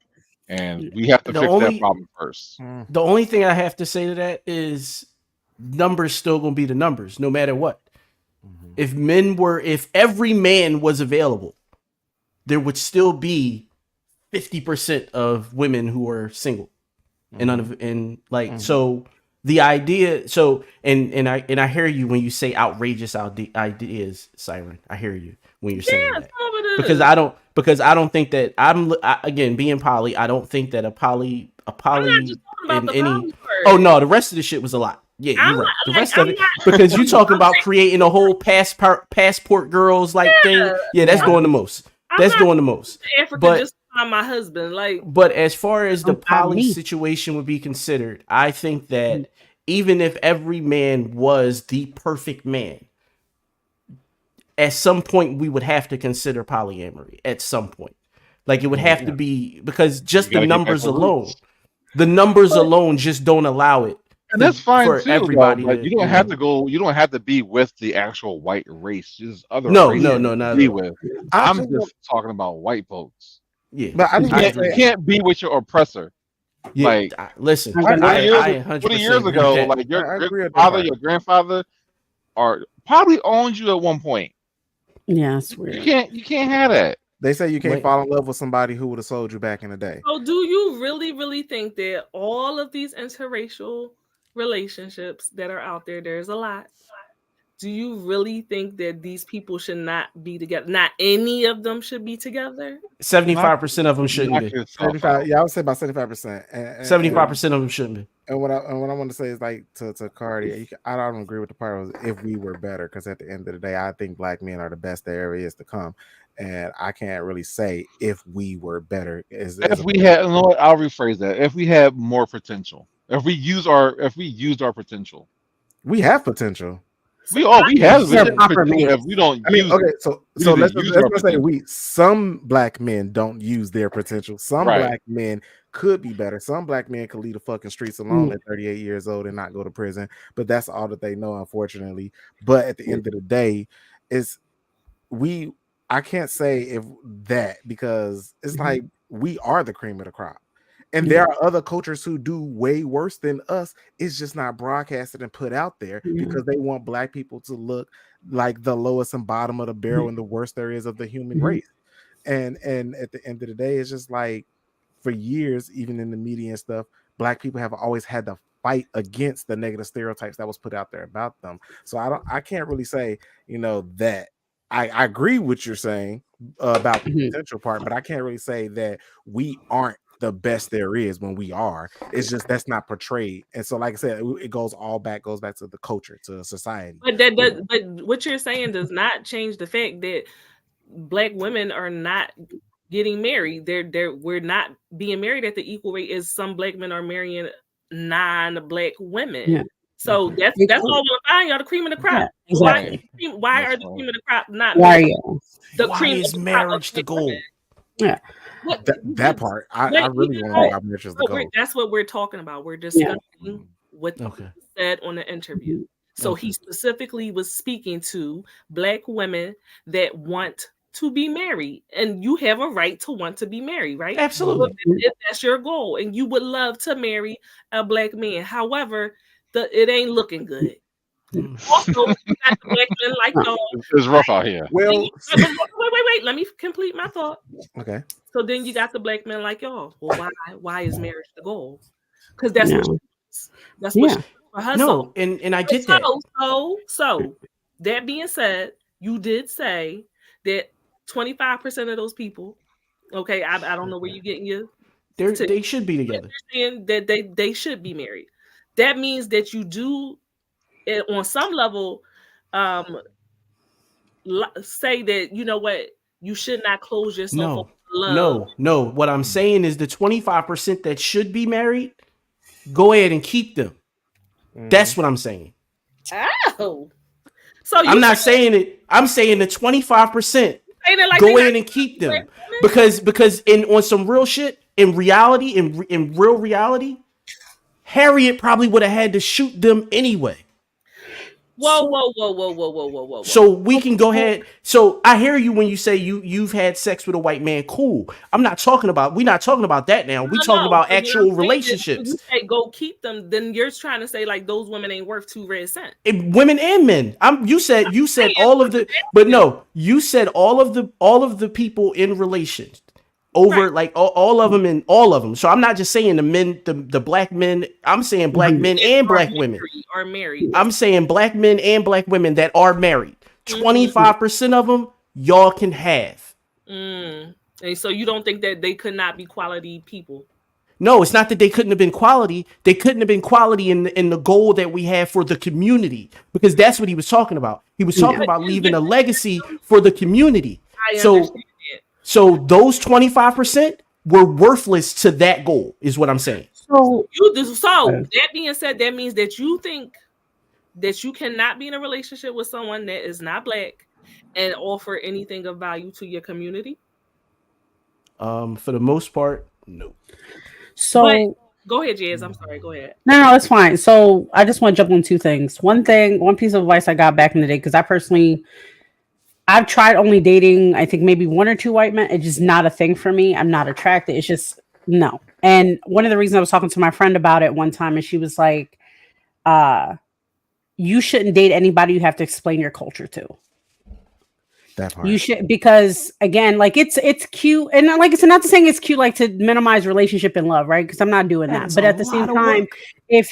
and we have to fix that problem first. The only thing I have to say to that is numbers still gonna be the numbers no matter what. If every man was available, there would still be 50% of women who are single so the idea. So and I hear you when you say outrageous ideas, Siren. I hear you when you're saying that, because I don't think that again, being poly, I don't think that a poly in any. Oh no, the rest of the shit was a lot. Yeah, you're right. The rest of it, because you talking about creating a whole passport girls thing. Yeah, that's doing the most. That's doing the most. But just find my husband, But as far as the poly situation would be considered, I think that even if every man was the perfect man, at some point we would have to consider polyamory. At some point, it would have to be, because just the numbers alone, just don't allow it. And that's fine for too, everybody. You don't have to go. You don't have to be with the actual white race. Just other races to be with. I'm just talking about white folks. Yeah, but you can't be with your oppressor. Yeah, listen. 20 years ago, your father, your grandfather, probably owned you at one point. Yeah, it's weird. You can't have that. They say you can't fall in love with somebody who would have sold you back in the day. So, do you really, really think that all of these interracial relationships that are out there's a lot? Do you really think that these people should not be together? Not any of them should be together? 75% of them shouldn't be. 75, yeah, I would say about 75%. 75% of them shouldn't be. And what I want to say is to Cardi, I don't agree with the part of if we were better, because at the end of the day, I think black men are the best there ever is to come. And I can't really say if we were better. If we had, I'll rephrase that. If we had more potential, if we used our potential, we have potential. We have potential. If we don't, so let's say some black men don't use their potential. Some black men could be better. Some black men could leave the fucking streets alone at 38 years old and not go to prison. But that's all that they know, unfortunately. But at the end of the day, I can't say if that, because it's like we are the cream of the crop. And there are other cultures who do way worse than us. It's just not broadcasted and put out there because they want black people to look like the lowest and bottom of the barrel and the worst there is of the human race. And at the end of the day, it's just like, for years, even in the media and stuff, black people have always had to fight against the negative stereotypes that was put out there about them. So I can't really say, that I agree with what you're saying about the potential part, but I can't really say that we aren't the best there is when we are. It's just that's not portrayed. And so, like I said, it goes back to the culture, to society. But what you're saying does not change the fact that black women are not getting married. We're not being married at the equal rate as some black men are marrying non-black women. Yeah. So that's all we're finding. Y'all the cream of the crop. Yeah, exactly. Why are the cream of the crop not? Why are you? The Why cream is of the marriage crop the goal? Yeah. That part, I really want to know how marriage is the goal. That's what we're talking about. We're discussing what he said on the interview. So he specifically was speaking to black women that want to be married, and you have a right to want to be married, right? Absolutely. If that's your goal, and you would love to marry a black man. However, it ain't looking good. Also, you got the black men like y'all. It's rough out here. Well, wait. Let me complete my thought. Okay. So then you got the black men like y'all. Well, why is marriage the goal? Because that's what she wants. That's what she wants for her soul. And I get that. So that being said, you did say that 25% of those people, okay, I don't know where you're getting your. They should be together. Saying that they should be married. That means that you do, on some level, say that, you know what, you should not close yourself up to love. No. What I'm saying is the 25% that should be married, go ahead and keep them. That's what I'm saying. Oh, so I'm not saying it. I'm saying the 25%. Go ahead and keep them, because on some real shit, in reality, in real reality, Harriet probably would have had to shoot them anyway. Whoa. So we can go ahead. So I hear you when you say you've had sex with a white man. Cool. We're not talking about that now. We're talking about actual relationships. You say go keep them, then you're trying to say like those women ain't worth 2 red cents. Women and men. You said all of the, but no, you said all of the people in relations. Over like all of them and all of them. So I'm not just saying the men, the black men. I'm saying black men and black women are married. I'm saying black men and black women that are married. 25% of them y'all can have. And so you don't think that they could not be quality people? No, it's not that they couldn't have been quality. They couldn't have been quality in the goal that we have for the community, because that's what he was talking about. He was talking about leaving a legacy for the community. So those 25% were worthless to that goal, is what I'm saying. So that being said, that means that you think that you cannot be in a relationship with someone that is not black and offer anything of value to your community? For the most part, no. So go ahead, Jazz. I'm sorry. Go ahead. No, it's fine. So I just want to jump on 2 things. One piece of advice I got back in the day, because I've tried only dating, I think maybe 1 or 2 white men. It's just not a thing for me. I'm not attracted. It's just no. And one of the reasons I was talking to my friend about it one time, and she was like, you shouldn't date anybody you have to explain your culture to. That part. You should, because again, like it's cute, and like it's not saying it's cute like to minimize relationship and love, right? Because I'm not doing that. But at the same time, if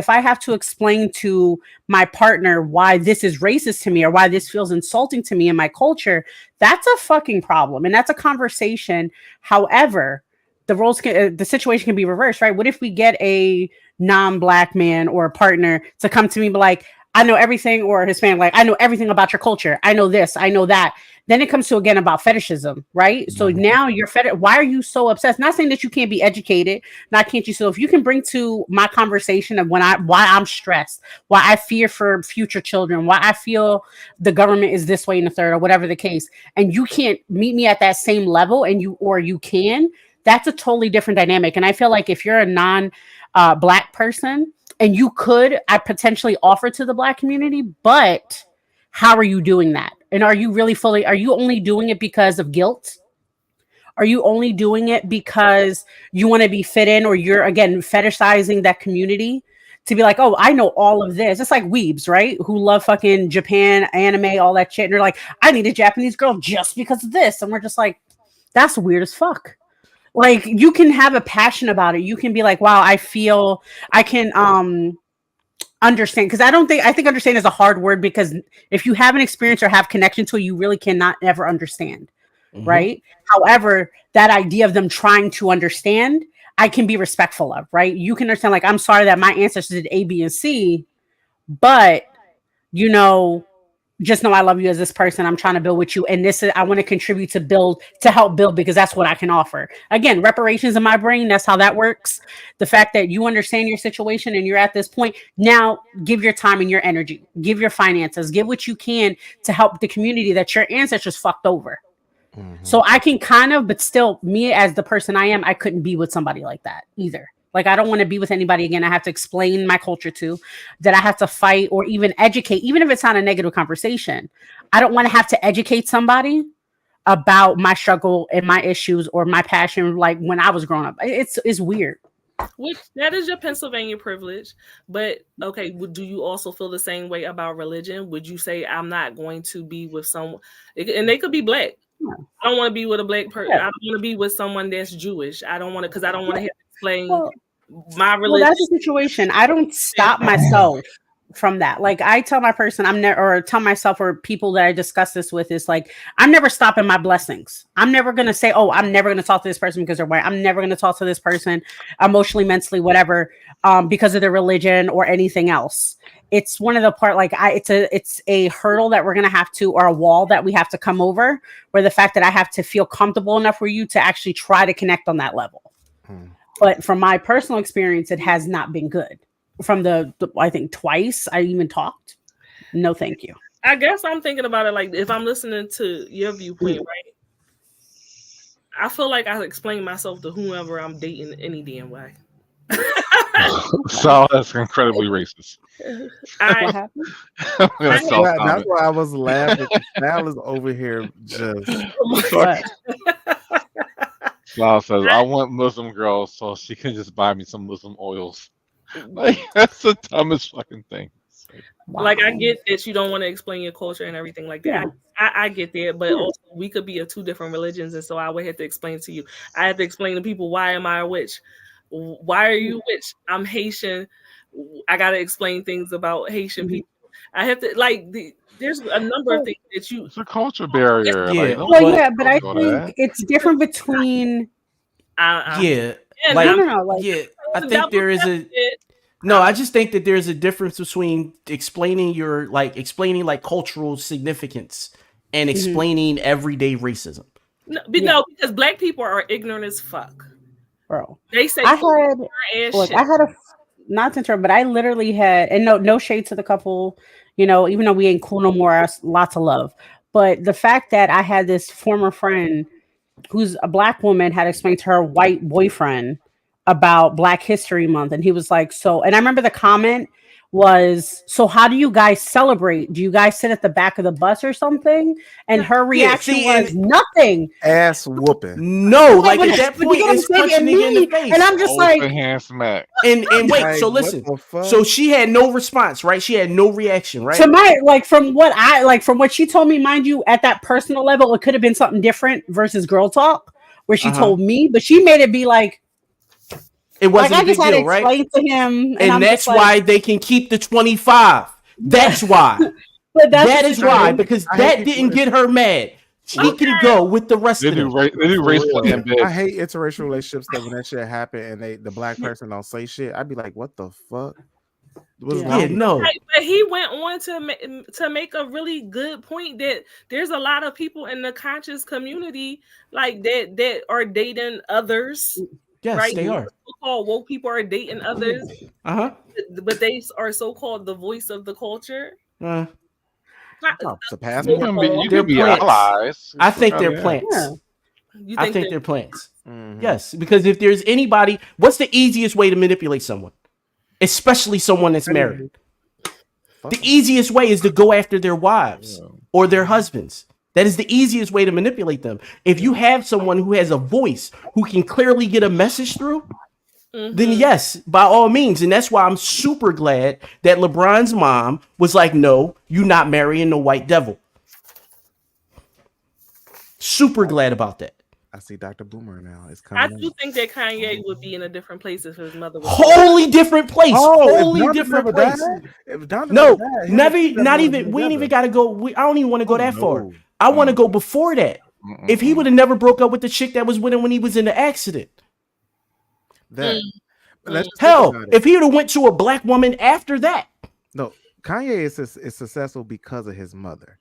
I have to explain to my partner why this is racist to me or why this feels insulting to me in my culture, that's a fucking problem, and that's a conversation. However, the situation can be reversed, right? What if we get a non-black man or a partner to come to me and be like, I know everything, or Hispanic, like, I know everything about your culture. I know this, I know that. Then it comes to, again, about fetishism, right? So now you're why are you so obsessed? Not saying that you can't be educated, not can't you? So if you can bring to my conversation of why I'm stressed, why I fear for future children, why I feel the government is this way and the third, or whatever the case, and you can't meet me at that same level, and you can, that's a totally different dynamic. And I feel like if you're a non-black person, and I potentially offer to the black community, but how are you doing that? And are you only doing it because of guilt? Are you only doing it because you want to be fit in, or you're again fetishizing that community to be like, oh, I know all of this? It's like weebs, right? Who love fucking Japan, anime, all that shit. And they're like, I need a Japanese girl just because of this. And we're just like, that's weird as fuck. Like, you can have a passion about it. You can be like, wow, I feel I can understand, because I think understand is a hard word, because if you haven't experienced or have connection to it, you really cannot ever understand. Right. However, that idea of them trying to understand, I can be respectful of, right? You can understand, like, I'm sorry that my ancestors did A, B, and C, but just know I love you as this person. I'm trying to build with you. And I want to contribute to help build, because that's what I can offer. Again, reparations in my brain. That's how that works. The fact that you understand your situation and you're at this point now, give your time and your energy, give your finances, give what you can to help the community that your ancestors fucked over. So I can but still, me as the person I am, I couldn't be with somebody like that either. Like, I don't want to be with anybody again I have to explain my culture to, that I have to fight or even educate, even if it's not a negative conversation. I don't want to have to educate somebody about my struggle and my issues or my passion, like when I was growing up. It's weird. Which, that is your Pennsylvania privilege. But okay, do you also feel the same way about religion? Would you say, I'm not going to be with someone, and they could be black. I don't want to be with a black person. I don't want to be with someone that's Jewish. I don't want to, because I don't want to have to explain my religion. Well, that's the situation. I don't stop myself from that. Like, I tell my person, tell myself, or people that I discuss this with, is like, I'm never stopping my blessings. I'm never going to say, oh, I'm never going to talk to this person because they're white. I'm never going to talk to this person emotionally, mentally, whatever, because of their religion or anything else. It's one of the part, like, it's a hurdle that we're going to have to, or a wall that we have to come over, where the fact that I have to feel comfortable enough for you to actually try to connect on that level. But from my personal experience, it has not been good. From I think twice I even talked. No, thank you. I guess I'm thinking about it like, if I'm listening to your viewpoint, right? I feel like I explain myself to whoever I'm dating any damn way. So that's incredibly racist. That's why I was laughing. Sal is over here just. Sal says, I want Muslim girls so she can just buy me some Muslim oils. Like, that's the dumbest fucking thing. Like, I get that you don't want to explain your culture and everything like that. Yeah. I get that, but also we could be of two different religions, and so I would have to explain to you. I have to explain to people, why am I a witch? Why are you a witch? I'm Haitian. I got to explain things about Haitian people. I have to, there's a number of things that you. It's a culture barrier. Yeah, but I think it's different between. I think there is a. No, I just think that there's a difference between explaining cultural significance and explaining everyday racism. No, because black people are ignorant as fuck. Bro, they say I literally had, and no shade to the couple, even though we ain't cool no more, lots of love. But the fact that I had this former friend who's a black woman had explained to her white boyfriend about Black History Month, and he was like, and I remember the comment was, so how do you guys celebrate? Do you guys sit at the back of the bus or something? And her reaction was nothing. Ass whooping. No, like at that point it's punching me in the face. And I'm just like, hand smack. And wait, so listen. So she had no response, right? She had no reaction, right? To from what she told me, mind you, at that personal level, it could have been something different versus girl talk, where she told me, but she made it be like, it wasn't a big deal, right? To him, and that's why they can keep the 25. That's why. That is why, because that didn't get her mad. She can go with the rest of them. They do I hate interracial relationships that when that shit happen and the black person don't say shit, I'd be like, what the fuck? No. But he went on to make a really good point that there's a lot of people in the conscious community like that are dating others. Yes, right? They are. So-called woke people are dating others. But they are so-called the voice of the culture. You can be allies. I think they're plants. Yeah. I think they're plants. Mm-hmm. Yes, because if there's anybody, what's the easiest way to manipulate someone? Especially someone that's married. fuck The 'em. easiest way is to go after their wives or their husbands. That is the easiest way to manipulate them. If you have someone who has a voice, who can clearly get a message through, then yes, by all means. And that's why I'm super glad that LeBron's mom was like, no, you're not marrying no white devil. Super glad about that. I see Dr. Boomer now. It's I coming. do think that Kanye would be in a different place if his mother was. Wholly different place. Wholly If different Donda place. never died, if Donda No, never died, never, him and not Steph even. would've We ain't been even together. got to go. I don't even want to go that far. No. I want to go before that. If he would have never broke up with the chick that was with him when he was in the accident, That. Let's think hell, about it. if he would have went to a black woman after that, No, Kanye is successful because of his mother.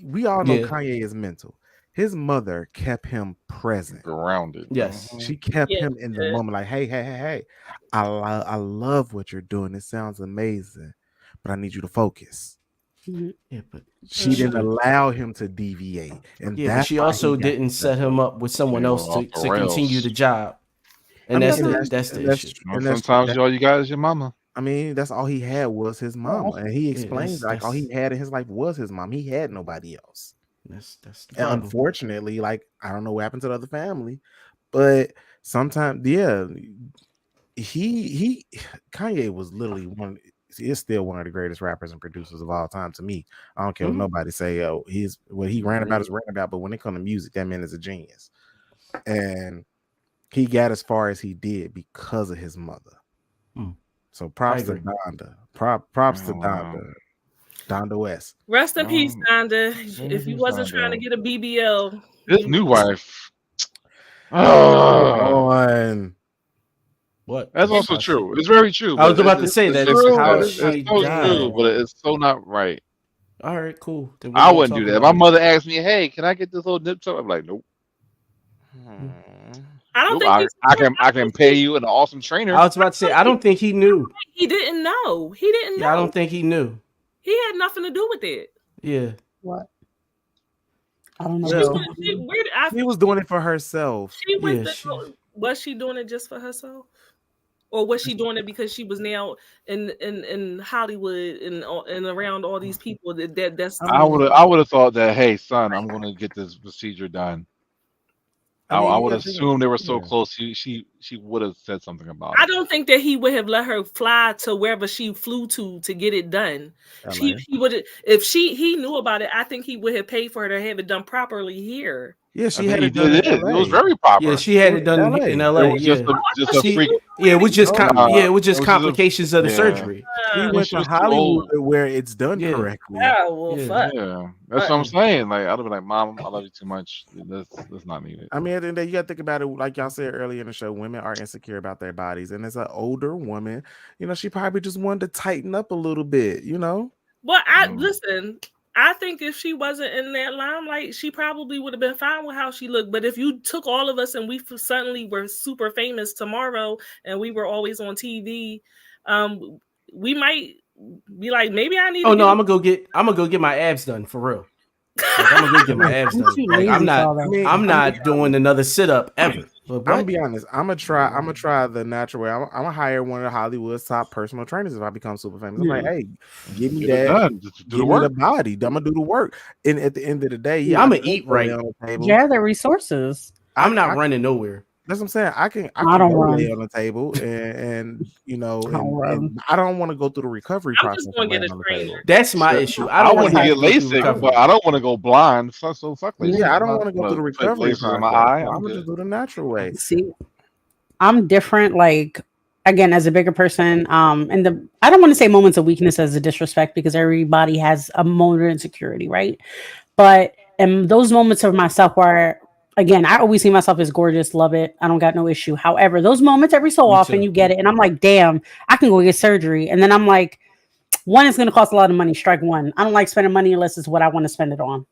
We all know Yeah. Kanye is mental. His mother kept him present. Grounded. yes, She kept Yeah, him in the moment, like, hey. I love what you're doing. It sounds amazing, but I need you to focus. yeah, but She didn't allow him to deviate, and yeah, but that's she why also he got didn't set him up with someone Yeah, else off to the rails. continue the job, and I that's mean, the issue. and that's Sometimes all you got is your mama. I mean, that's all he had was his mama, and he explained like all he had in his life was his mom. He had nobody else. That's the And problem. unfortunately, like I don't know what happened to the other family, but sometimes, yeah, Kanye was literally is still one of the greatest rappers and producers of all time to me. I don't care what nobody say. He's what he ran about is ran about, but when it comes to music, that man is a genius, and he got as far as he did because of his mother. So props to Donda. Props to Donda. Donda West. Rest in peace, Donda. If you wasn't trying to get a BBL, His new wife. On. What? That's also true. It's very true. I was but about to say that. it's How it's she so died. true, but it's so not right. All right, cool. Then we I won't wouldn't talk do that. If about my it. mother asked me, "Hey, can I get this little nip tuck?" I'm like, "Nope." I don't Nope, think I can pay you an awesome trainer. I was about to say I don't think he knew. he didn't know. He didn't know. Yeah, I don't think he knew. He had nothing to do with it. Yeah. What? I don't know. Well, She he was doing it for herself. She went. Yeah, was she doing it just for herself, or was she doing it because she was now in Hollywood and around all these people that's? I would have thought that, hey, son, I'm going to get this procedure done. I would assume they were so close. She would have said something about it. I don't think that he would have let her fly to wherever she flew to get it done. He would if he knew about it. I think he would have paid for her to have it done properly here. Yeah, she I had think it done. it was very proper. Yeah, she had it done in LA. It was just a freak. Yeah, it was just it was just it was complications of the surgery. He went to Hollywood where it's done correctly. Oh well, fuck. Yeah, that's what I'm saying. Like I'd be like, "Mom, I love you too much. That's not needed." I mean, at the end of the day, you got to think about it. Like y'all said earlier in the show, women are insecure about their bodies, and as an older woman, she probably just wanted to tighten up a little bit. Well, listen. I think if she wasn't in that limelight, she probably would have been fine with how she looked. But if you took all of us and we suddenly were super famous tomorrow and we were always on TV, we might be like, maybe I need. Oh no, I'm gonna go get my abs done for real. Like, I'm gonna go get my abs done. Like, I'm not doing another sit up ever. But I'm gonna be honest. I'm gonna try the natural way. I'm gonna hire one of Hollywood's top personal trainers if I become super famous. I'm like, hey, give me that. Give me the body. I'm gonna do the work. And at the end of the day, I'm gonna eat right. Yeah, the resources. I'm not running nowhere. That's what I'm saying. I can don't run. lay on the table and I don't want to go through the recovery process. Just want to get a trainer. That's my issue. I want to get LASIK, but I don't want to go blind. So fuck LASIK. Yeah, I don't want to go through the recovery process. In my eye. I'm gonna just do the natural way. See, I'm different. Like again, as a bigger person, and I don't want to say moments of weakness as a disrespect because everybody has a moment of insecurity, right? But in those moments of myself where again, I always see myself as gorgeous, love it. I don't got no issue. However, those moments every so often you get it. And I'm like, damn, I can go get surgery. And then I'm like, one, it's going to cost a lot of money. Strike one. I don't like spending money unless it's what I want to spend it on.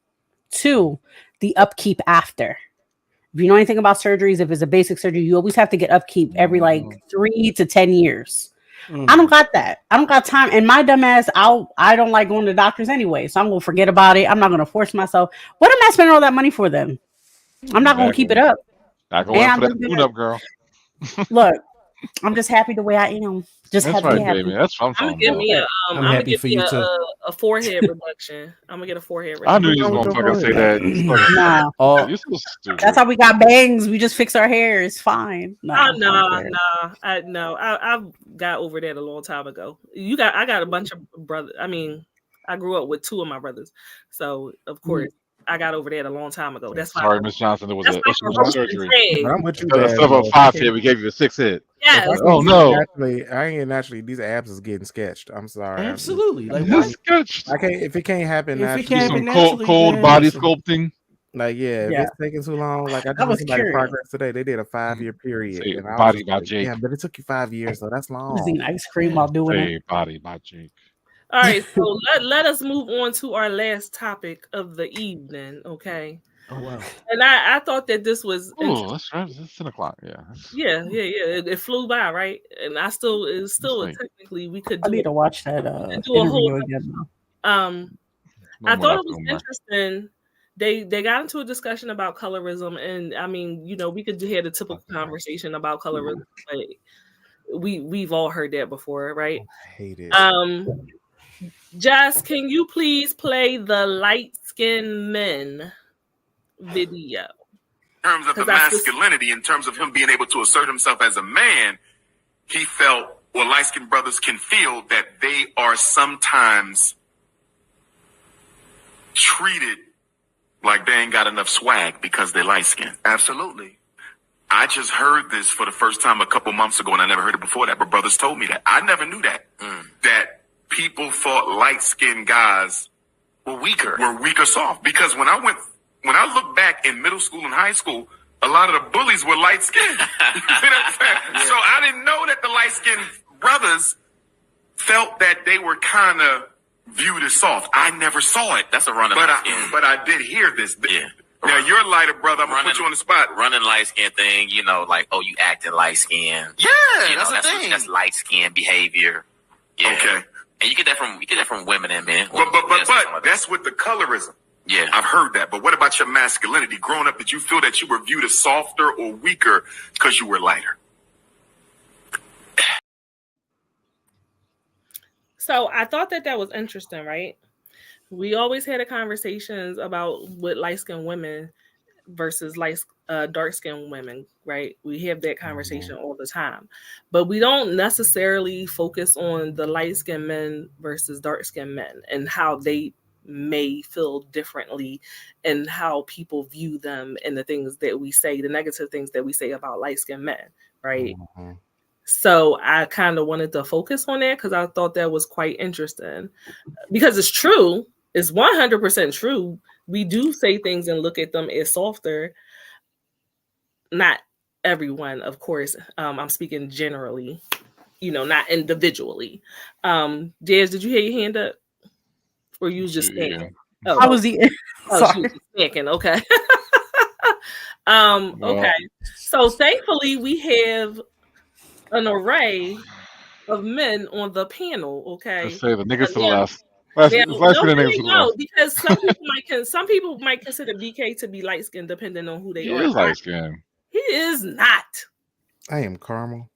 Two, the upkeep after. If you know anything about surgeries, if it's a basic surgery, you always have to get upkeep every like 3 to 10 years. I don't got that. I don't got time. And my dumb ass, I don't like going to doctors anyway. So I'm going to forget about it. I'm not going to force myself. What am I spending all that money for then? I'm not going to keep it up. Not going for that tune-up, girl. Look, I'm just happy the way I am. Just That's happy, right, happy. baby. That's what I'm I'm gonna talking give about. me a I'm gonna happy give for me you too. a forehead reduction. I'm gonna get a forehead I knew reduction. you was What's gonna wrong fucking with say that. Nah, All You're so that's stupid. how we got bangs. We just fix our hair. It's fine. Oh I'm no, good. I've got over that a long time ago. I got a bunch of brothers. I mean, I grew up with two of my brothers, so of course I got over that a long time ago. That's why Sorry, Miss Johnson. There was that's an why issue with I'm your roasting surgery. But Craig. I'm with you, Instead Baz. of a though. 5 hit, we gave you a 6 hit. Yes, If I Oh can't no. I ain't naturally. These abs is getting sketched. I'm sorry. absolutely. Like Just why? sketched. I can't. If it can't happen If it naturally, can't Some happen cold, naturally, cold man, body listen. sculpting. like yeah, if Yeah. it's taking too long, like I I just was made somebody curious. progress today. They did a 5-year period, Say and I was body just by like, Jake. yeah, but it took you 5 years, so that's I was long. eating ice cream while doing it. Say body by Jake. All right, so let us move on to our last topic of the evening, okay? Oh wow. And I thought that this was Oh, that's right. It's 10 o'clock. Yeah. yeah. It flew by, right? And it's still late. technically we could I do need to watch that do a whole interview again. No I more thought left it was Umar. interesting. They got into a discussion about colorism, and I mean, we could have the typical conversation about colorism. Like we've all heard that before, right? I hate it. Jess, can you please play the light-skinned men video? In terms of the masculinity, in terms of him being able to assert himself as a man, he felt, or light-skinned brothers can feel, that they are sometimes treated like they ain't got enough swag because they're light-skinned. Absolutely. I just heard this for the first time a couple months ago, and I never heard it before that, but brothers told me that. I never knew that. That people thought light-skinned guys were weaker soft. Because when I look back in middle school and high school, a lot of the bullies were light-skinned. You know what I'm saying? So I didn't know that the light-skinned brothers felt that they were kind of viewed as soft. I never saw it. That's a running but light skin. but I did hear this. Yeah. Now you're a lighter brother. I'm gonna put you on the spot. Running light skin thing, like, oh, you acting light skin. Yeah, that's the thing. That's light skin behavior. Yeah. Okay. And you get that from women and men. But that's with the colorism. Yeah. I've heard that. But what about your masculinity? Growing up, did you feel that you were viewed as softer or weaker because you were lighter? So I thought that was interesting, right? We always had conversations about with light-skinned women versus dark-skinned women, right? We have that conversation all the time, but we don't necessarily focus on the light-skinned men versus dark-skinned men and how they may feel differently and how people view them and the things that we say, the negative things that we say about light-skinned men, right? So I kind of wanted to focus on that because I thought that was quite interesting because it's true. It's 100% true. We do say things and look at them as softer. Not everyone, of course. I'm speaking generally, not individually. Jazz, did you hear your hand up? Or you was just snacking? Oh, I was eating. she was just snacking. Okay. Okay. So thankfully we have an array of men on the panel. Okay. Let's say the niggas to the Yeah. left. No, because some people might consider BK to be light skinned depending on who they He are. is light skinned. He is not. I am caramel.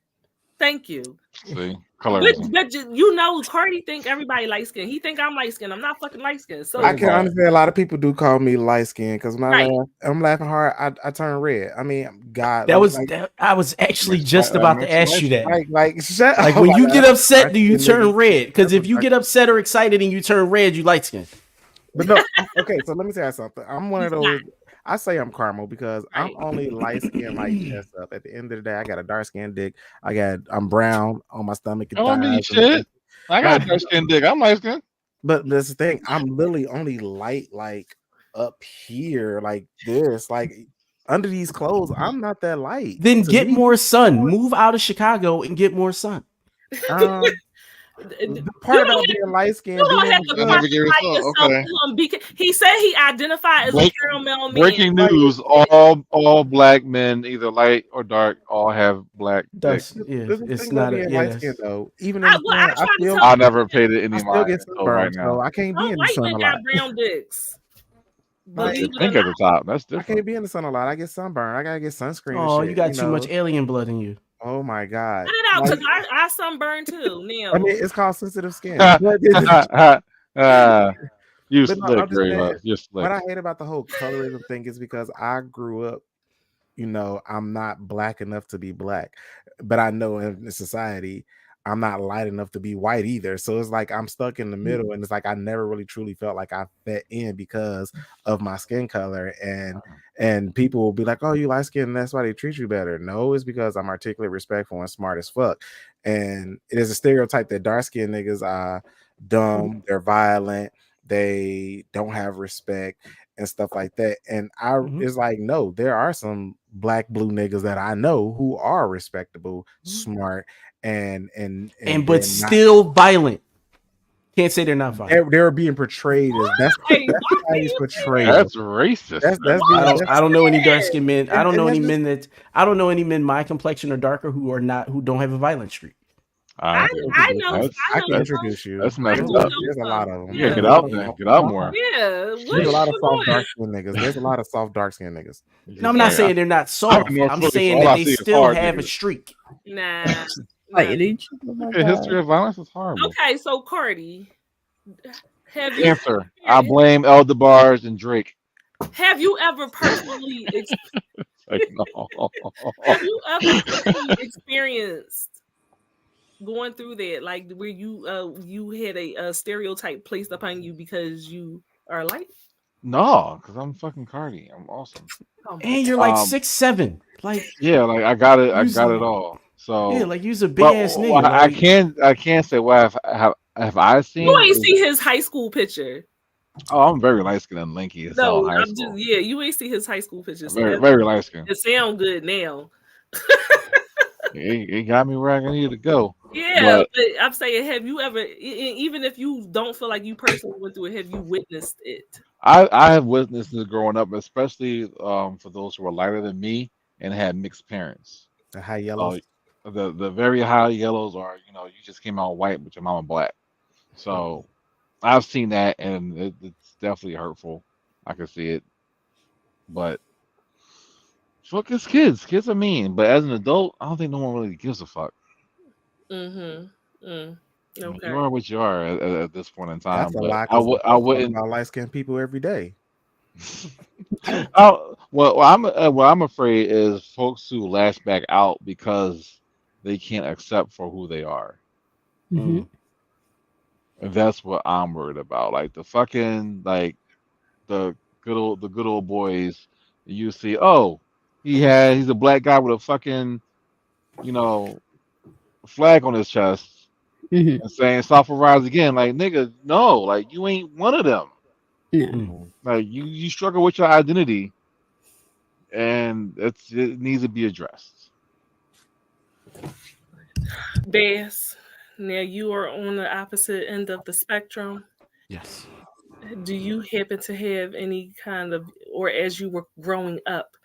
Thank you. See, colorism. But Cardi think everybody light skinned. He think I'm light skinned. I'm not fucking light skinned. So I can understand a lot of people do call me light skinned because when Right. I'm laughing hard, I turn red. I mean, God, I was actually just about to ask you that. Like, shut Like up. when you get upset, do you Light-skinned turn niggas. red? Because if you get upset or excited and you turn red, you light skin. But no, okay. So let me tell you something. I'm one of He's those. not. I say I'm caramel because I'm Right. only light skinned like chest up. At the end of the day, I got a dark skinned dick. I'm brown on my stomach. And Oh, I mean, thighs shit. I got a dark skinned dick. I'm light skinned. But that's the thing. I'm literally only light like up here, like this, like under these clothes. I'm not that light. Then To get me, more sun. Move out of Chicago and get more sun. The part about being light skinned. You don't have to They never gave us classify thought. yourself Okay. to him because he said he identified as a caramel man. Breaking news: all black men, either light or dark, all have black dicks. It's not being light skinned though. Even in I never paid it any I still mind get until right sunburns, now. so I can't be Some in the white sun men a got lot. brown dicks. Believe it or Pink at the not. top. That's I different. can't be in the sun a lot. I get sunburn. I gotta get sunscreen. Oh, and shit, you got too much alien blood in you. Oh my god! Cut it out Like, because I sunburn too. Now, I mean, it's called sensitive skin. You But no, slick, I'm just very saying. much. You're What slick. I hate about the whole colorism thing is because I grew up, I'm not black enough to be black, but I know in society I'm not light enough to be white either. So it's like I'm stuck in the middle, and it's like I never really truly felt like I fit in because of my skin color. And people will be like, "Oh, you light skin, and that's why they treat you better." No, it's because I'm articulate, respectful, and smart as fuck. And it is a stereotype that dark skinned niggas are dumb, they're violent, they don't have respect and stuff like that. And it's like, no, there are some black blue niggas that I know who are respectable, smart, and but they're still violent. Can't say they're not violent. they're being portrayed as that's society's portrayal. That's racist. I don't know any dark skinned men. I don't know any that's men I don't know any men my complexion or darker who don't have a violent streak. I know. I can introduce you. That's messed There's up. a lot of them. Yeah, get out there. Get out more. Yeah, There's a lot of soft dark skin niggas. There's a lot of soft dark skin niggas. No, I'm not saying they're not soft. I'm saying that they still have a streak. Nah. The history of violence is horrible. Okay, so Carty, have you Answer. I blame Eldebars and Drake. Have you ever personally Like, no. have you ever personally experienced going through that, like where you had a stereotype placed upon you because you are light? No, because I'm fucking Cardi. I'm awesome. And you're like 6'7". Like, yeah, like I got it. I got it all. So yeah, like you's a big ass nigga. Well, like, I can't say what have I seen. You ain't see his high school picture. Oh, I'm very light skinned and lanky. No, I'm just you ain't see his high school pictures. Very light skinned. It sound good now. It got me where I needed to go. Yeah, but I'm saying, have you ever, even if you don't feel like you personally went through it, have you witnessed it? I have witnessed it growing up, especially for those who were lighter than me and had mixed parents. The high yellows. The very high yellows are, you just came out white, but your mama black. So I've seen that, and it's definitely hurtful. I can see it, but fuck is kids. Kids are mean, but as an adult, I don't think no one really gives a fuck. Okay. You are what you are at this point in time. That's a lot. I wouldn't about light skinned people every day. What I'm afraid is folks who lash back out because they can't accept for who they are. Mm-hmm. And that's what I'm worried about. Like the fucking the good old boys. You see, oh, he's a black guy with a fucking flag on his chest and saying "South will rise again." Like, nigga, no, like you ain't one of them. No. Like you struggle with your identity, and it needs to be addressed. Bass, now you are on the opposite end of the spectrum. Yes. Do you happen to have any kind of, or as you were growing up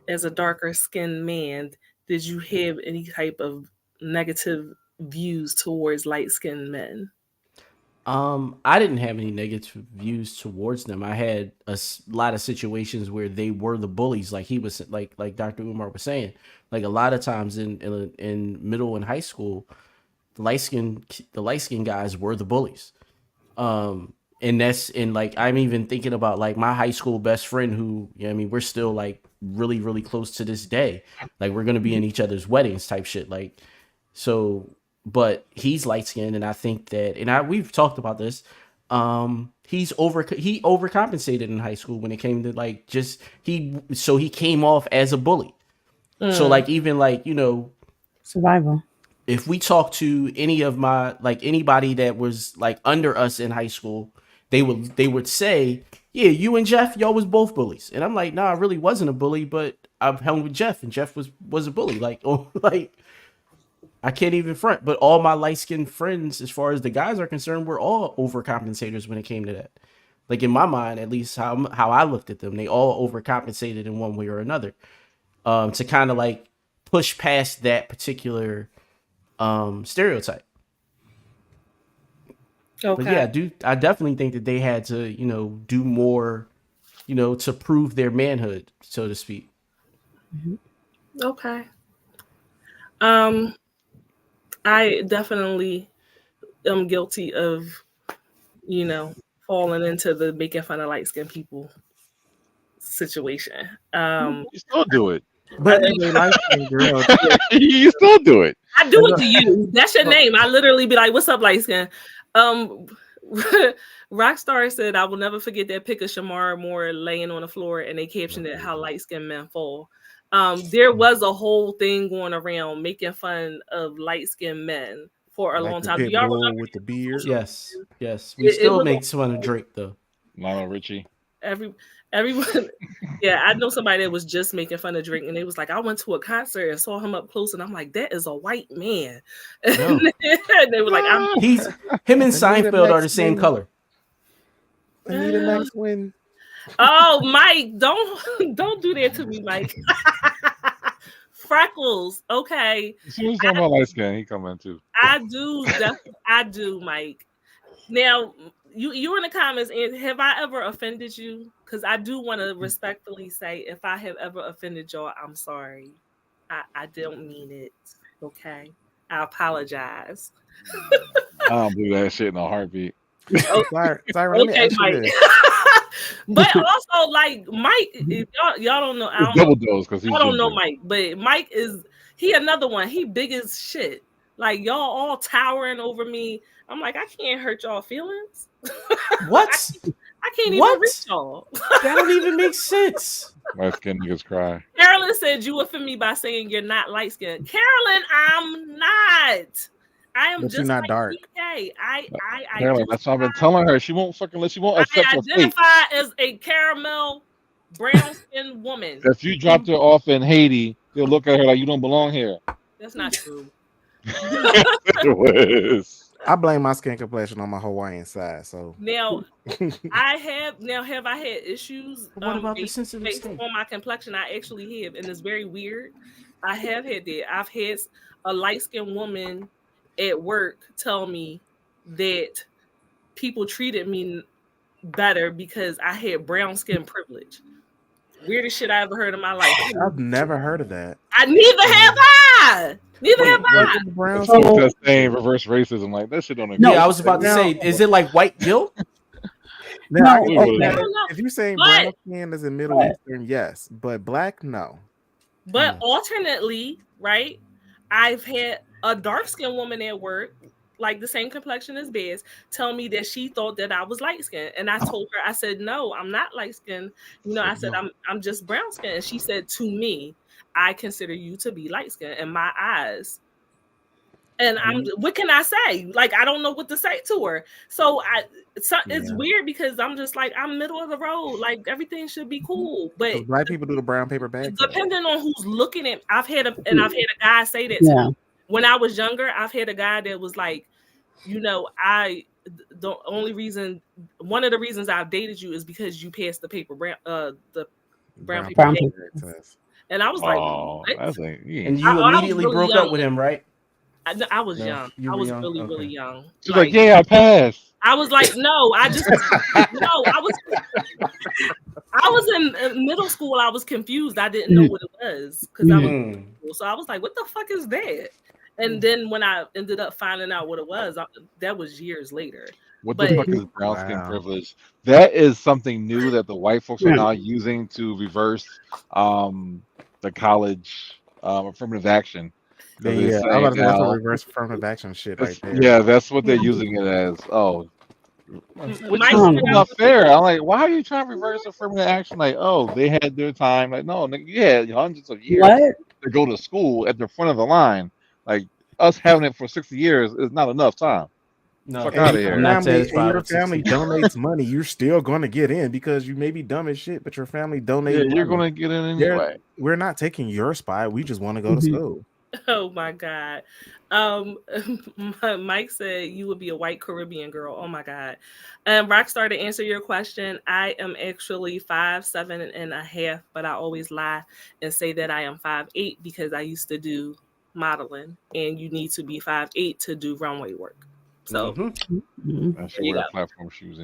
as a darker skinned man, did you have any type of negative views towards light skinned men? I didn't have any negative views towards them. I had a lot of situations where they were the bullies, like he was, like Dr. Umar was saying. Like a lot of times in middle and high school, the light skinned guys were the bullies. And like I'm even thinking about like my high school best friend who, we're still like really, really close to this day. Like we're gonna be in each other's weddings type shit. Like so. But he's light skinned, and I think that, and we've talked about this. He overcompensated in high school when it came to he came off as a bully. So like even like survival. If we talk to any of anybody that was like under us in high school, they would say, yeah, you and Jeff, y'all was both bullies, and I'm like, nah, I really wasn't a bully, but I've hung with Jeff, and Jeff was a bully, I can't even front, but all my light-skinned friends, as far as the guys are concerned, were all overcompensators when it came to that. Like in my mind, at least how I looked at them, they all overcompensated in one way or another, to kind of like push past that particular stereotype. Okay. But yeah, I definitely think that they had to, do more, to prove their manhood, so to speak. Okay. I definitely am guilty of, falling into the making fun of light skinned people situation. You still do it. But Every light-skinned girl. You still do it. I do it to you. That's your name. I literally be like, "What's up, light skin?" Rockstar said, "I will never forget that pic of Shamar Moore laying on the floor, and they captioned it how light skinned men fall." There was a whole thing going around making fun of light skinned men for a Like long the time. Do pit y'all bull remember? with the beard. yes. We still make fun of Drake though. Lionel Richie. Everyone, yeah, I know somebody that was just making fun of Drake, and they was like, "I went to a concert and saw him up close, and I'm like, that is a white man." No. And they were like, "I'm." Him and Seinfeld are the same color. I need a next win. Oh, Mike, don't do that to me, Mike. Freckles, okay. As soon as he's talking about light skin, he come in too. I do, Mike. Now, you in the comments, and have I ever offended you? Because I do want to respectfully say, if I have ever offended y'all, I'm sorry. I don't mean it. Okay, I apologize. I don't believe that shit in a heartbeat. Sorry, let me Okay, ask you Mike. this. But also, like Mike, y'all don't know. I don't Double know. dose because he's I don't know ginger. Mike, but Mike is another one. He big as shit. Like y'all all towering over me. I'm like, I can't hurt y'all feelings. What? I can't even reach y'all. That don't even make sense. Light skin niggas cry. Carolyn said you offend me by saying you're not light skinned. Carolyn, I'm not. I am But just you're not like dark. DK. Apparently, that's what I've been telling her. She won't accept I her fate. identify as a caramel brown skinned woman. If you dropped her off in Haiti, they'll look at her like you don't belong here. That's not true. I blame my skin complexion on my Hawaiian side. So Now, have I had issues What about the sensitive based state? on my complexion? I actually have, and it's very weird. I have had that. I've had a light-skinned woman at work tell me that people treated me better because I had brown skin privilege. Weirdest shit I ever heard in my life. I've never heard of that. Neither have I. Neither have I. Brown So just saying reverse racism, like that shit don't exist. Yeah, I was about to say, is it like white guilt? Now, No. if you're saying But- brown skin is in Middle Eastern, yes, but black, no. But alternately, right, I've had a dark-skinned woman at work, like the same complexion as Bez, tell me that she thought that I was light-skinned. And I told her, I said, no, I'm not light-skinned. I said, I'm just brown-skinned. And she said, to me, I consider you to be light-skinned in my eyes. And what can I say? Like, I don't know what to say to her. So it's weird because I'm just like, I'm middle of the road. Like, everything should be cool. But black people do the brown paper bag. Depending on who's looking at, I've had a guy say that to me. When I was younger, I've had a guy that was like, one of the reasons I've dated you is because you passed the brown paper test. And I was like, what? And you immediately broke up with him, right? I was young. I was really, really young. She's like, yeah, I passed. I was like, no, I was in middle school. I was confused. I didn't know what it was because I was in middle school. So I was like, what the fuck is that? And then when I ended up finding out what it was, that was years later. What the fuck is brown skin privilege? That is something new that the white folks are now using to reverse the college affirmative action. Yeah, I'm about to say that's a reverse affirmative action shit right there. Yeah, that's what they're using it as. Oh, which is not fair. I'm like, why are you trying to reverse affirmative action? Like, oh, they had their time. Like, no, you had hundreds of years to go to school at the front of the line. Like, us having it for 60 years is not enough time. No, fuck out of here. I'm not satisfied. Your family donates money, you're still going to get in because you may be dumb as shit, but your family donates. Yeah, you're going to get in anyway. We're not taking your spot. We just want to go to school. Oh my God. Mike said you would be a white Caribbean girl. Oh my God. Rockstar, to answer your question, I am actually 5'7.5", but I always lie and say that I am 5'8" because I used to do modeling, and you need to be 5'8" to do runway work. So I should wear platform shoes.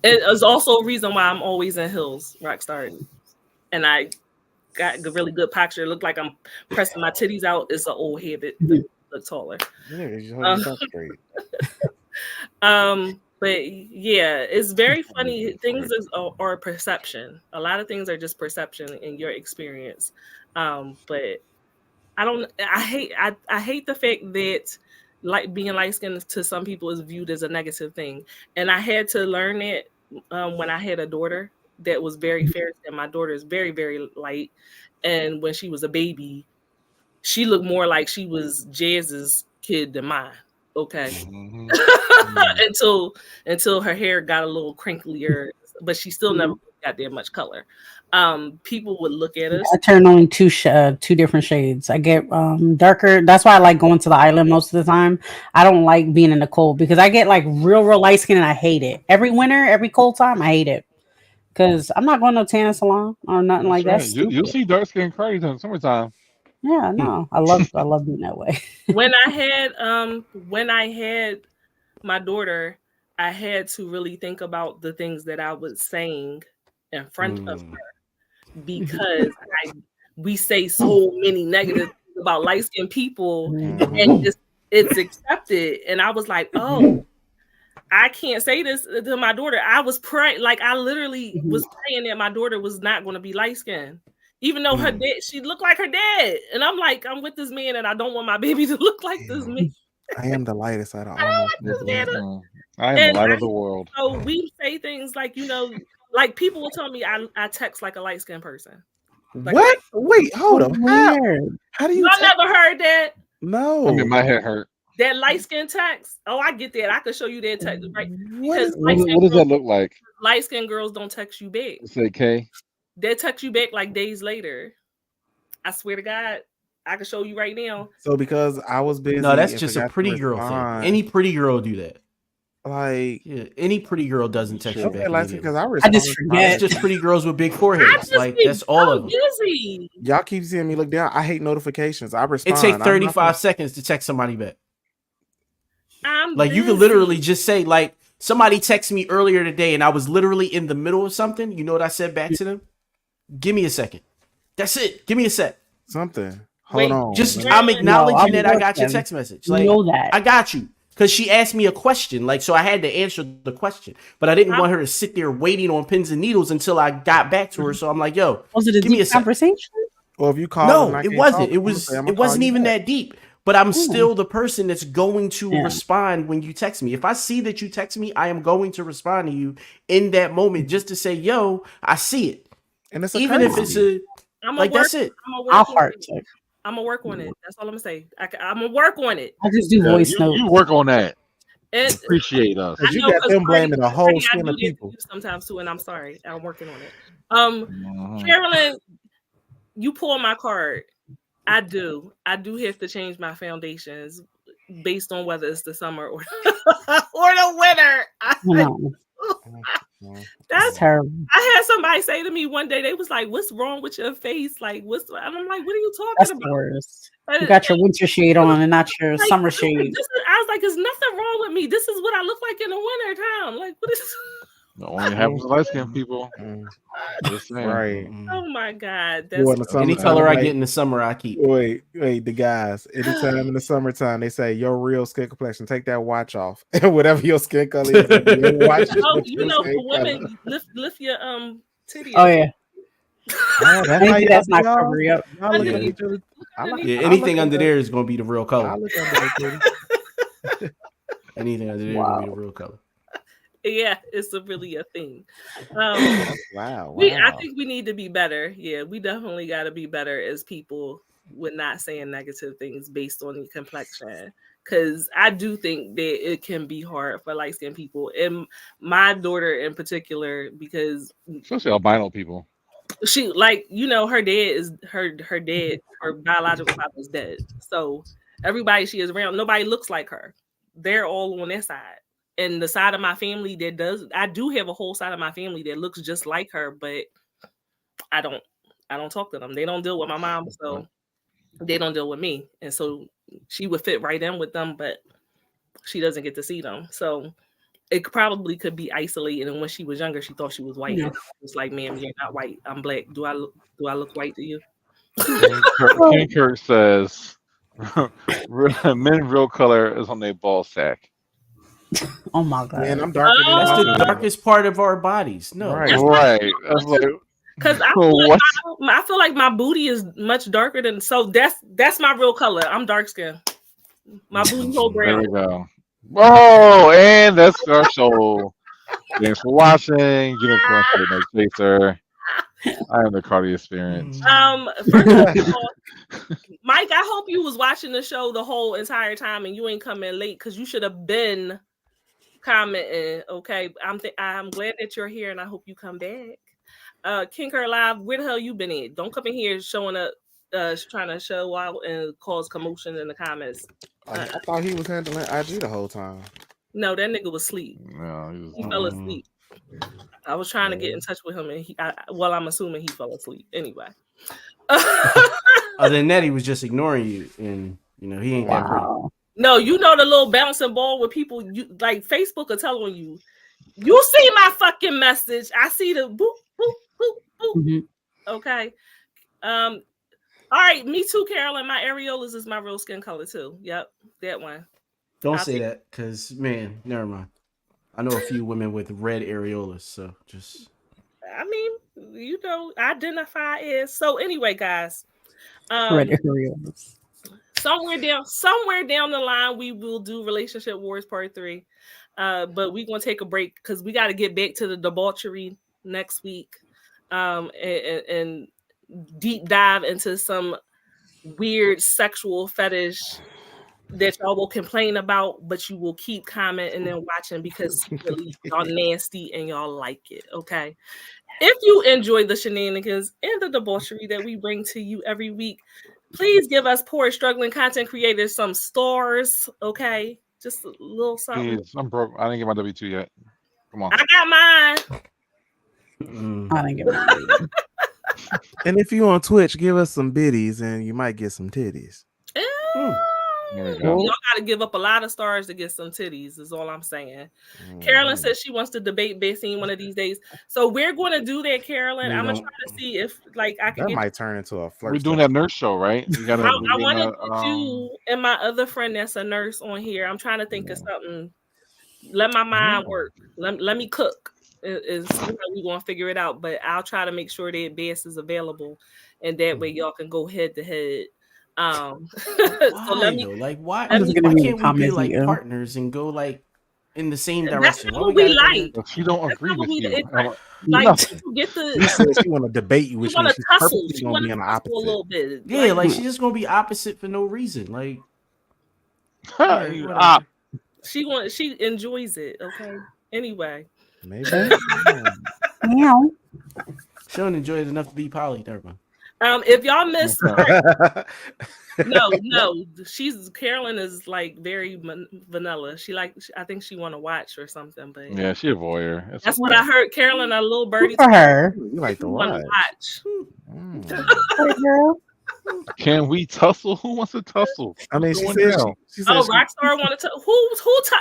It is also a reason why I'm always in heels, Rockstar, and I got really good posture. Look like I'm pressing my titties out. It's an old habit. To look taller. Yeah, you hold yourself straight. But yeah, it's very funny. Things are perception. A lot of things are just perception in your experience. But I hate the fact that like being light skinned to some people is viewed as a negative thing. And I had to learn it when I had a daughter that was very fair skinned. My daughter is very, very light. And when she was a baby, she looked more like she was Jazz's kid than mine. Okay. Until her hair got a little crinklier, but she still never got that much color. People would look at us. I turn on two different shades. I get darker. That's why I like going to the island most of the time. I don't like being in the cold because I get like real light skin and I hate it. Every winter, every cold time, I hate it. Because I'm not going to no tan salon or nothing like that. You'll see dark skin Carty in the summertime. Yeah, no. I love being that way. When I had my daughter, I had to really think about the things that I was saying in front of her because we say so many negative things about light-skinned people and it's accepted. And I was like, oh, I can't say this to my daughter. I was praying, like I literally was praying that my daughter was not going to be light-skinned. Even though her dad, she looked like her dad. And I'm like, I'm with this man and I don't want my baby to look like this man. I am the lightest out of I almost don't like this man. I am the light of the world. So we say things like, like people will tell me I text like a light-skinned person. Like, what? Wait, hold on. How do you? I never heard that. No. I mean, my head hurt. That light-skinned text. Oh, I get that. I could show you that text, right? Because what does that look like? Light-skinned girls don't text you back. Say K. They text you back like days later. I swear to God, I can show you right now. So because I was busy. No, that's just a pretty girl thing. Any pretty girl do that. Like, yeah, any pretty girl doesn't text you back. Because I just forget. It's just pretty girls with big foreheads. Like that's all of them. Busy. Y'all keep seeing me look down. I hate notifications. I respond. It takes 35 seconds to text somebody back. I'm like busy. You can literally just say like somebody texted me earlier today and I was literally in the middle of something. You know what I said back to them? Give me a second. That's it. Give me a sec. Something. Hold on. Just I'm acknowledging that I got your text message. Like, you know that. I got you. Because she asked me a question. Like, so I had to answer the question. But I didn't want her to sit there waiting on pins and needles until I got back to her. So I'm like, yo, was it a give me a deep conversation? Well, if you call, no, it wasn't. It wasn't even that deep. But I'm still the person that's going to respond when you text me. If I see that you text me, I am going to respond to you in that moment just to say, yo, I see it. And it's even if it's that's it. I'll heart check. I'm gonna work on it. That's all I'm gonna say. I'm gonna work on it. I just do voice notes. You work on that. Appreciate us. You got them blaming a whole skin of people sometimes too, and I'm sorry. I'm working on it. Carolyn, you pull my card. I do have to change my foundations based on whether it's the summer or the winter. That's terrible. I had somebody say to me one day, they was like, "What's wrong with your face? Like, and I'm like, what are you talking That's about?" The worst. You got your winter shade on and not your summer shade. I was like, "There's nothing wrong with me. This is what I look like in the winter time. Like, what is?" It only happens to light skinned people. Just right. Oh my God. That's any color I get in the summer, I keep. Wait, the guys, anytime in the summertime, they say your real skin complexion, take that watch off. Whatever your skin color is. For women, lift your titty. Oh, yeah. That's not covering up. Anything under there is going to be the real color. Anything under there is going to be the real color. Yeah, it's really a thing. Wow. I think we need to be better. Yeah, we definitely got to be better as people with not saying negative things based on your complexion. Because I do think that it can be hard for light-skinned people, and my daughter in particular, because especially albino people. She her dad is her biological father is dead. So everybody she is around, nobody looks like her. They're all on their side. And the side of my family I do have a whole side of my family that looks just like her, but I don't talk to them. They don't deal with my mom, so they don't deal with me. And so she would fit right in with them, but she doesn't get to see them. So it probably could be isolated. And when she was younger, she thought she was white. Yeah. And I was like, ma'am, you're not white. I'm black. Do I look white to you? King Kurt says, "Men real color is on their ball sack." Oh my god. Man, I'm darker than That's the you. darkest part of our bodies. No, Right. Right. That's like, Because I feel like my booty is much darker than, so that's my real color. I'm dark skinned. My booty hole there brown. we go. Whoa, and that's our show. Thanks for watching. Unicorn Night Chaser. I am the Cardi Experience. First of all, Mike, I hope you was watching the show the whole entire time and you ain't coming late because you should have been commenting. Okay, I'm glad that you're here and I hope you come back. King Kurt Live, where the hell you been in? Don't come in here showing up, trying to show out and cause commotion in the comments. I thought he was handling IG the whole time. No, that nigga was asleep. No, He fell asleep. I was trying to get in touch with him, and I'm assuming he fell asleep. Anyway. Other than that, he was just ignoring you, and he ain't that pretty. No, the little bouncing ball with people. You like Facebook will tell on you. You see my fucking message. I see the boop boop boop boop. Mm-hmm. Okay. All right. Me too, Carolyn. My areolas is my real skin color too. Yep, that one. Don't say that, because man, never mind. I know a few women with red areolas, so just. I mean, identify as. So anyway, guys. Red areolas. Somewhere down the line, we will do Relationship Wars Part 3. But we're gonna take a break because we got to get back to the debauchery next week, and deep dive into some weird sexual fetish that y'all will complain about, but you will keep commenting and watching because secretly y'all nasty and y'all like it. Okay. If you enjoy the shenanigans and the debauchery that we bring to you every week, please give us poor struggling content creators some stars. Okay. Just a little something. Please, I'm broke. I didn't get my W2 yet. Come on. I got mine. I didn't get mine. And if you on Twitch, give us some biddies and you might get some titties. Y'all gotta give up a lot of stars to get some titties, is all I'm saying. Carolyn says she wants to debate Bassine one of these days. So we're gonna do that, Carolyn. I'm gonna try to see if I can that might turn into a flirt. We're doing that nurse show, right? I want to put you and my other friend that's a nurse on here. I'm trying to think of something. Let my mind work. Let me cook and see how we're gonna figure it out. But I'll try to make sure that Bass is available, and that way y'all can go head to head. So let me why can't we be like partners and go like in the same direction? That's what we like. If she don't agree with you, get the. She want to debate you. She want to tussle. She want to tussle tussle a little bit. Yeah, like she's just gonna be opposite for no reason. Like, she enjoys it. Okay. Anyway. Maybe. Meow. She don't enjoy it enough to be poly. Never mind. If y'all missed, no, Carolyn is like very vanilla. I think she want to watch or something, but yeah, she a voyeur. That's what I heard. Carolyn, a little birdie for her. You like to watch? Can we tussle? Who wants to tussle? I mean, she said Rockstar wanted to.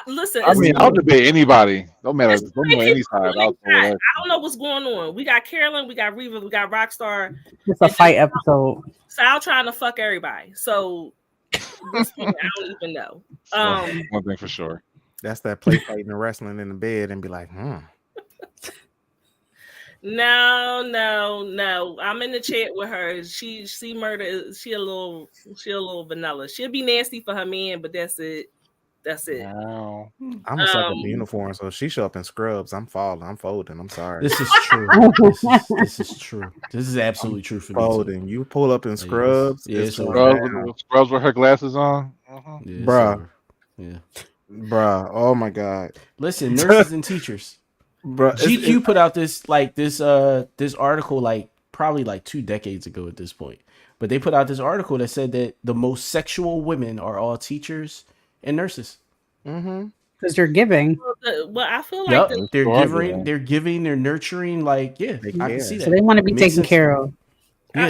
Listen. I mean, I'll debate anybody. Don't matter. Don't know any side. I don't know what's going on. We got Carolyn, we got Reva, we got Rockstar. It's a fight episode. Sal trying to fuck everybody. So this week, I don't even know. One thing for sure. That's that play fighting and wrestling in the bed and be like, No. I'm in the chat with her. She murder. She a little vanilla. She'll be nasty for her man, but that's it. Wow. I'm a suck up the uniform, so if she show up in scrubs, I'm folding. I'm sorry. This is true. this is true. This is absolutely true for me. Folding. You pull up in scrubs. Scrubs with her glasses on. Yeah, bruh. Yeah. Bruh. Oh my God. Listen, nurses and teachers. Bruh, GQ put out this article like probably like 2 decades ago at this point. But they put out this article that said that the most sexual women are all teachers and nurses. Because they're giving. Well, I feel like they're giving, they're nurturing. Like, yeah, I can see that. So they want to be taken care of. Yeah.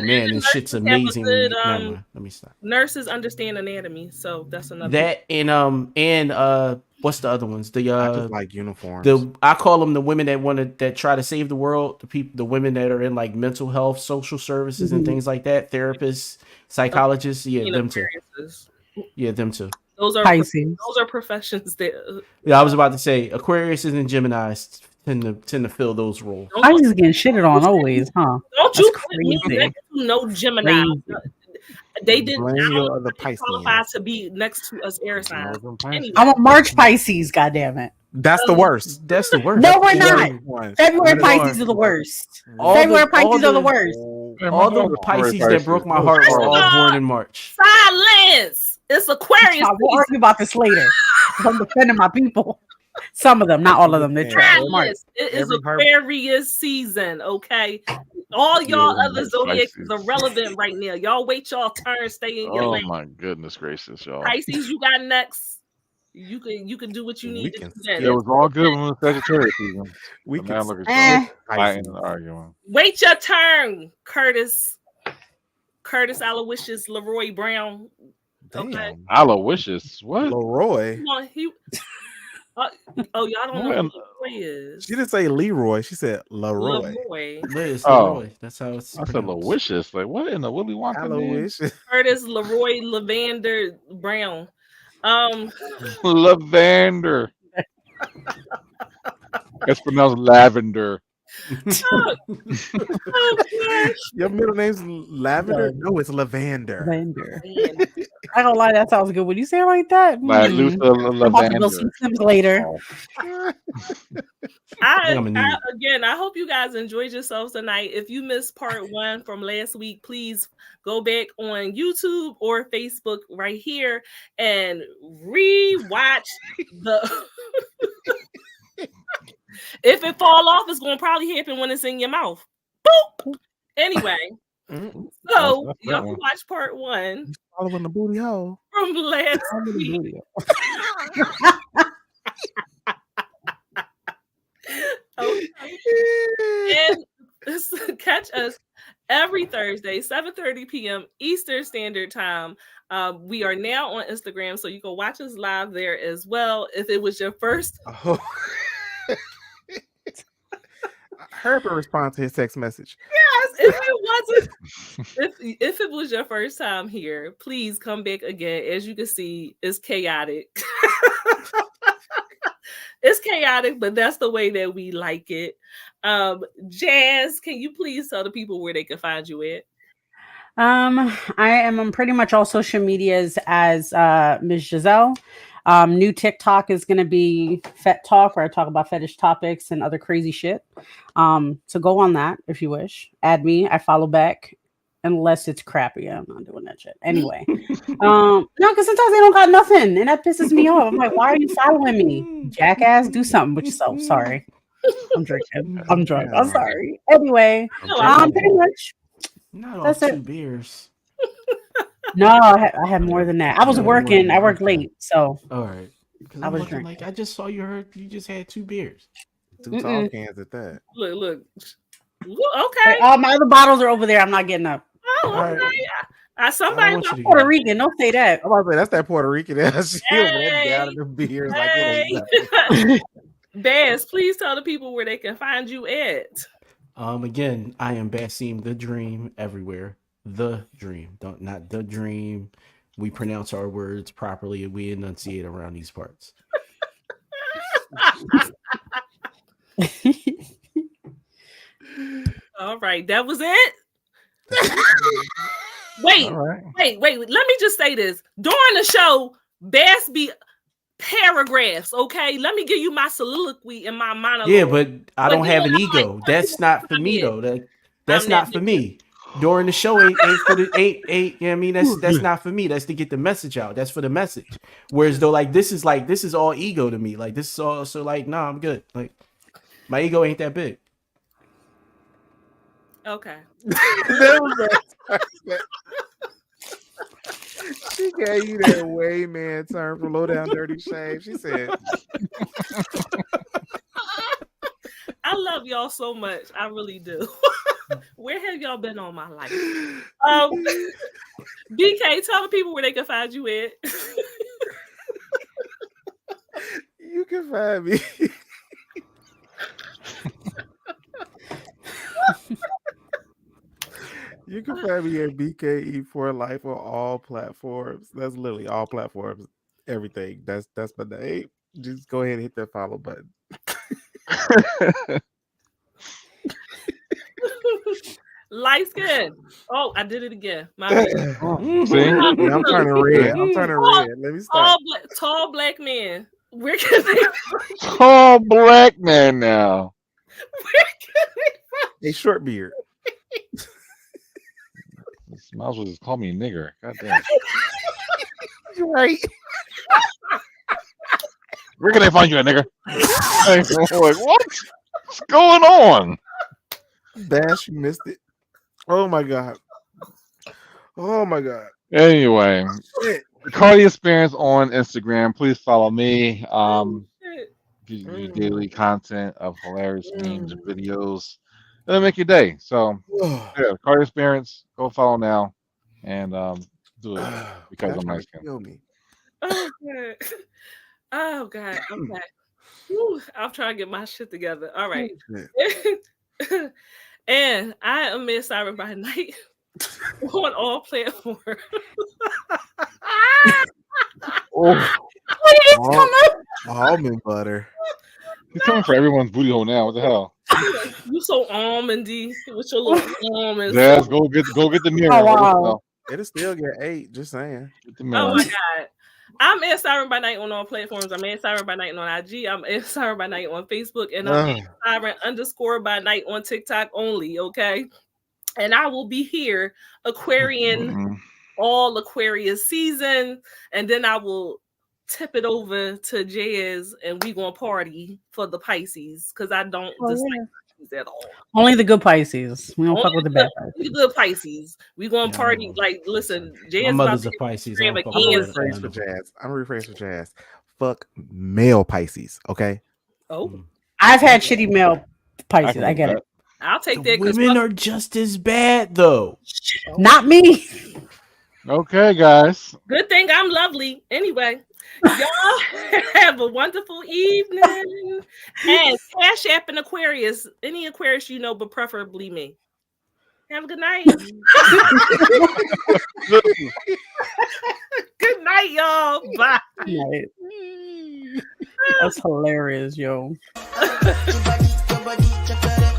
Man, this shit's amazing. Let me stop. Nurses understand anatomy, so that's another. That and what's the other ones? I just like uniforms. I call them the women that try to save the world. The women that are in like mental health, social services, and things like that. Therapists, psychologists. Yeah, them too. Yeah, them too. Those are Pisces. those are professions that. Yeah, I was about to say Aquarius and Geminis tend to fill those roles. Pisces getting shitted on always, huh? Don't you That's put me crazy. next to no Gemini? They didn't Blame your other Pisces. qualify to be next to us air signs. Anyway. I'm a March Pisces, goddammit. That's the worst. That's the worst. No, we're not. February Pisces are the worst. February Pisces are the worst. All the Pisces that broke my heart were all born in March. Silence. It's Aquarius. We'll argue about this later. I'm defending my people. Some of them, not all of them. They're trash. Silence. It is Aquarius season, okay? All y'all other zodiacs is irrelevant right now. Y'all wait y'all turn, stay in your lane. Oh my goodness gracious, y'all. Pisces, you got next. You can do what you need to do. It was all good when it was Sagittarius season. We can look at fighting and arguing. Wait your turn, Curtis Aloysius Leroy Brown. Okay. Aloysius, what? Leroy. Come on, y'all don't know who Leroy is. She didn't say Leroy. She said Leroy. Leroy. That's how it's. I said Aloysius. Like what in the Willy Wonka name? Curtis Leroy Lavander Brown. Lavender. It's pronounced lavender. Your middle name's Lavender? No, it's Lavander. Lavender. I don't lie. That sounds good. When you say it like that, Like Luther Lavender. Some Sims later. I hope you guys enjoyed yourselves tonight. If you missed part 1 from last week, please go back on YouTube or Facebook right here and rewatch the. If it fall off, it's gonna probably happen when it's in your mouth. Boop. Anyway, so y'all can watch part 1. Following the booty hole from last week. Okay. And catch us every Thursday, 7:30 p.m. Eastern Standard Time. We are now on Instagram, so you can watch us live there as well. If it was your first. Herbert respond to his text message. Yes, if it was your first time here, please come back again. As you can see, it's chaotic. It's chaotic, but that's the way that we like it. Jazz, can you please tell the people where they can find you at? I am on pretty much all social medias as Ms. Giselle. New TikTok is going to be Fet Talk, where I talk about fetish topics and other crazy shit. So go on that if you wish. Add me. I follow back. Unless it's crappy. I'm not doing that shit. Anyway. No, because sometimes they don't got nothing. And that pisses me off. I'm like, why are you following me? Jackass, do something with yourself. Sorry. I'm drinking. I'm drunk. I'm sorry. Anyway. Pretty much. That's it. 2 beers. No, I had more than that. I was working. I worked late, so. All right. I was drinking. Like I just saw you just had 2 beers. 2 tall cans at that. Look. Okay. All my other bottles are over there. I'm not getting up. Oh, okay. Right. Somebody Puerto Rican. Don't say that. I'm about to say that's that Puerto Rican. She down in the beers like it. Baz, please tell the people where they can find you at. Again, I am Basim the Dream everywhere. The Dream, not the Dream. We pronounce our words properly and we enunciate around these parts. All right, that was it. Wait. Let me just say this. During the show, Bass be paragraphs, okay? Let me give you my soliloquy and my monologue. Yeah, but I don't have an ego. That's not for me though. That's not for me. During the show ain't for the ain't you know what I mean? That's not for me. That's to get the message out. That's for the message. Whereas though this is all ego to me. Like this is all so like nah, I'm good. Like my ego ain't that big. Okay. She gave you that way man term from Low Down Dirty Shame. She said I love y'all so much. I really do. Where have y'all been all my life? BK, tell the people where they can find you at. can find me. You can find me at BKE for Life on all platforms. That's literally all platforms. Everything. That's my name. Just go ahead and hit that follow button. Light skin. Oh, I did it again. My bad. See? Yeah, I'm turning red. I'm turning red. Let me stop. Tall black man. Where can they Tall black man now. A short beard. Might as well just call me a nigger. God damn. You're right. Where can they find you, a nigger? Like, what's going on? Bash, you missed it. Oh my god. Oh my god. Anyway, Shit. Carty Experience on Instagram. Please follow me. Give you daily content of hilarious memes and videos. It'll make your day. So, yeah, Carty Experience. Go follow now, and do it because I'm nice. Kill me. Oh god. Oh god. Okay. Whew, I'm trying to get my shit together. All right. And I am Miss Siren by Night on all platforms. Oh, What did it come up? almond butter. He's coming for everyone's booty hole now. What the hell? You so almondy with your little almonds. Jazz, go get the mirror. Oh, wow. It'll still get 8. Just saying. Get the mirror. Oh my god. I'm at Siren by Night on all platforms. I'm at Siren by Night on IG. I'm at Siren by Night on Facebook. And I'm at Siren _ by Night on TikTok only. Okay. And I will be here Aquarian all Aquarius season. And then I will tip it over to Jazz and we gonna party for the Pisces. Because I don't dislike Pisces at all. Only the good Pisces. We don't fuck with the bad Pisces. The good Pisces. We gonna party. Like, listen, Jazz. My mother's a Pisces. I'm gonna rephrase for Jazz. Fuck male Pisces, okay? Oh. I've had shitty male Pisces. I get it. I'll take that. Women are just as bad, though. Not me. Okay, guys. Good thing I'm lovely. Anyway, y'all have a wonderful evening. And Cash App and Aquarius. Any Aquarius you know, but preferably me. Have a good night. Good night, y'all. Bye. That's hilarious, yo. Your body, check it out.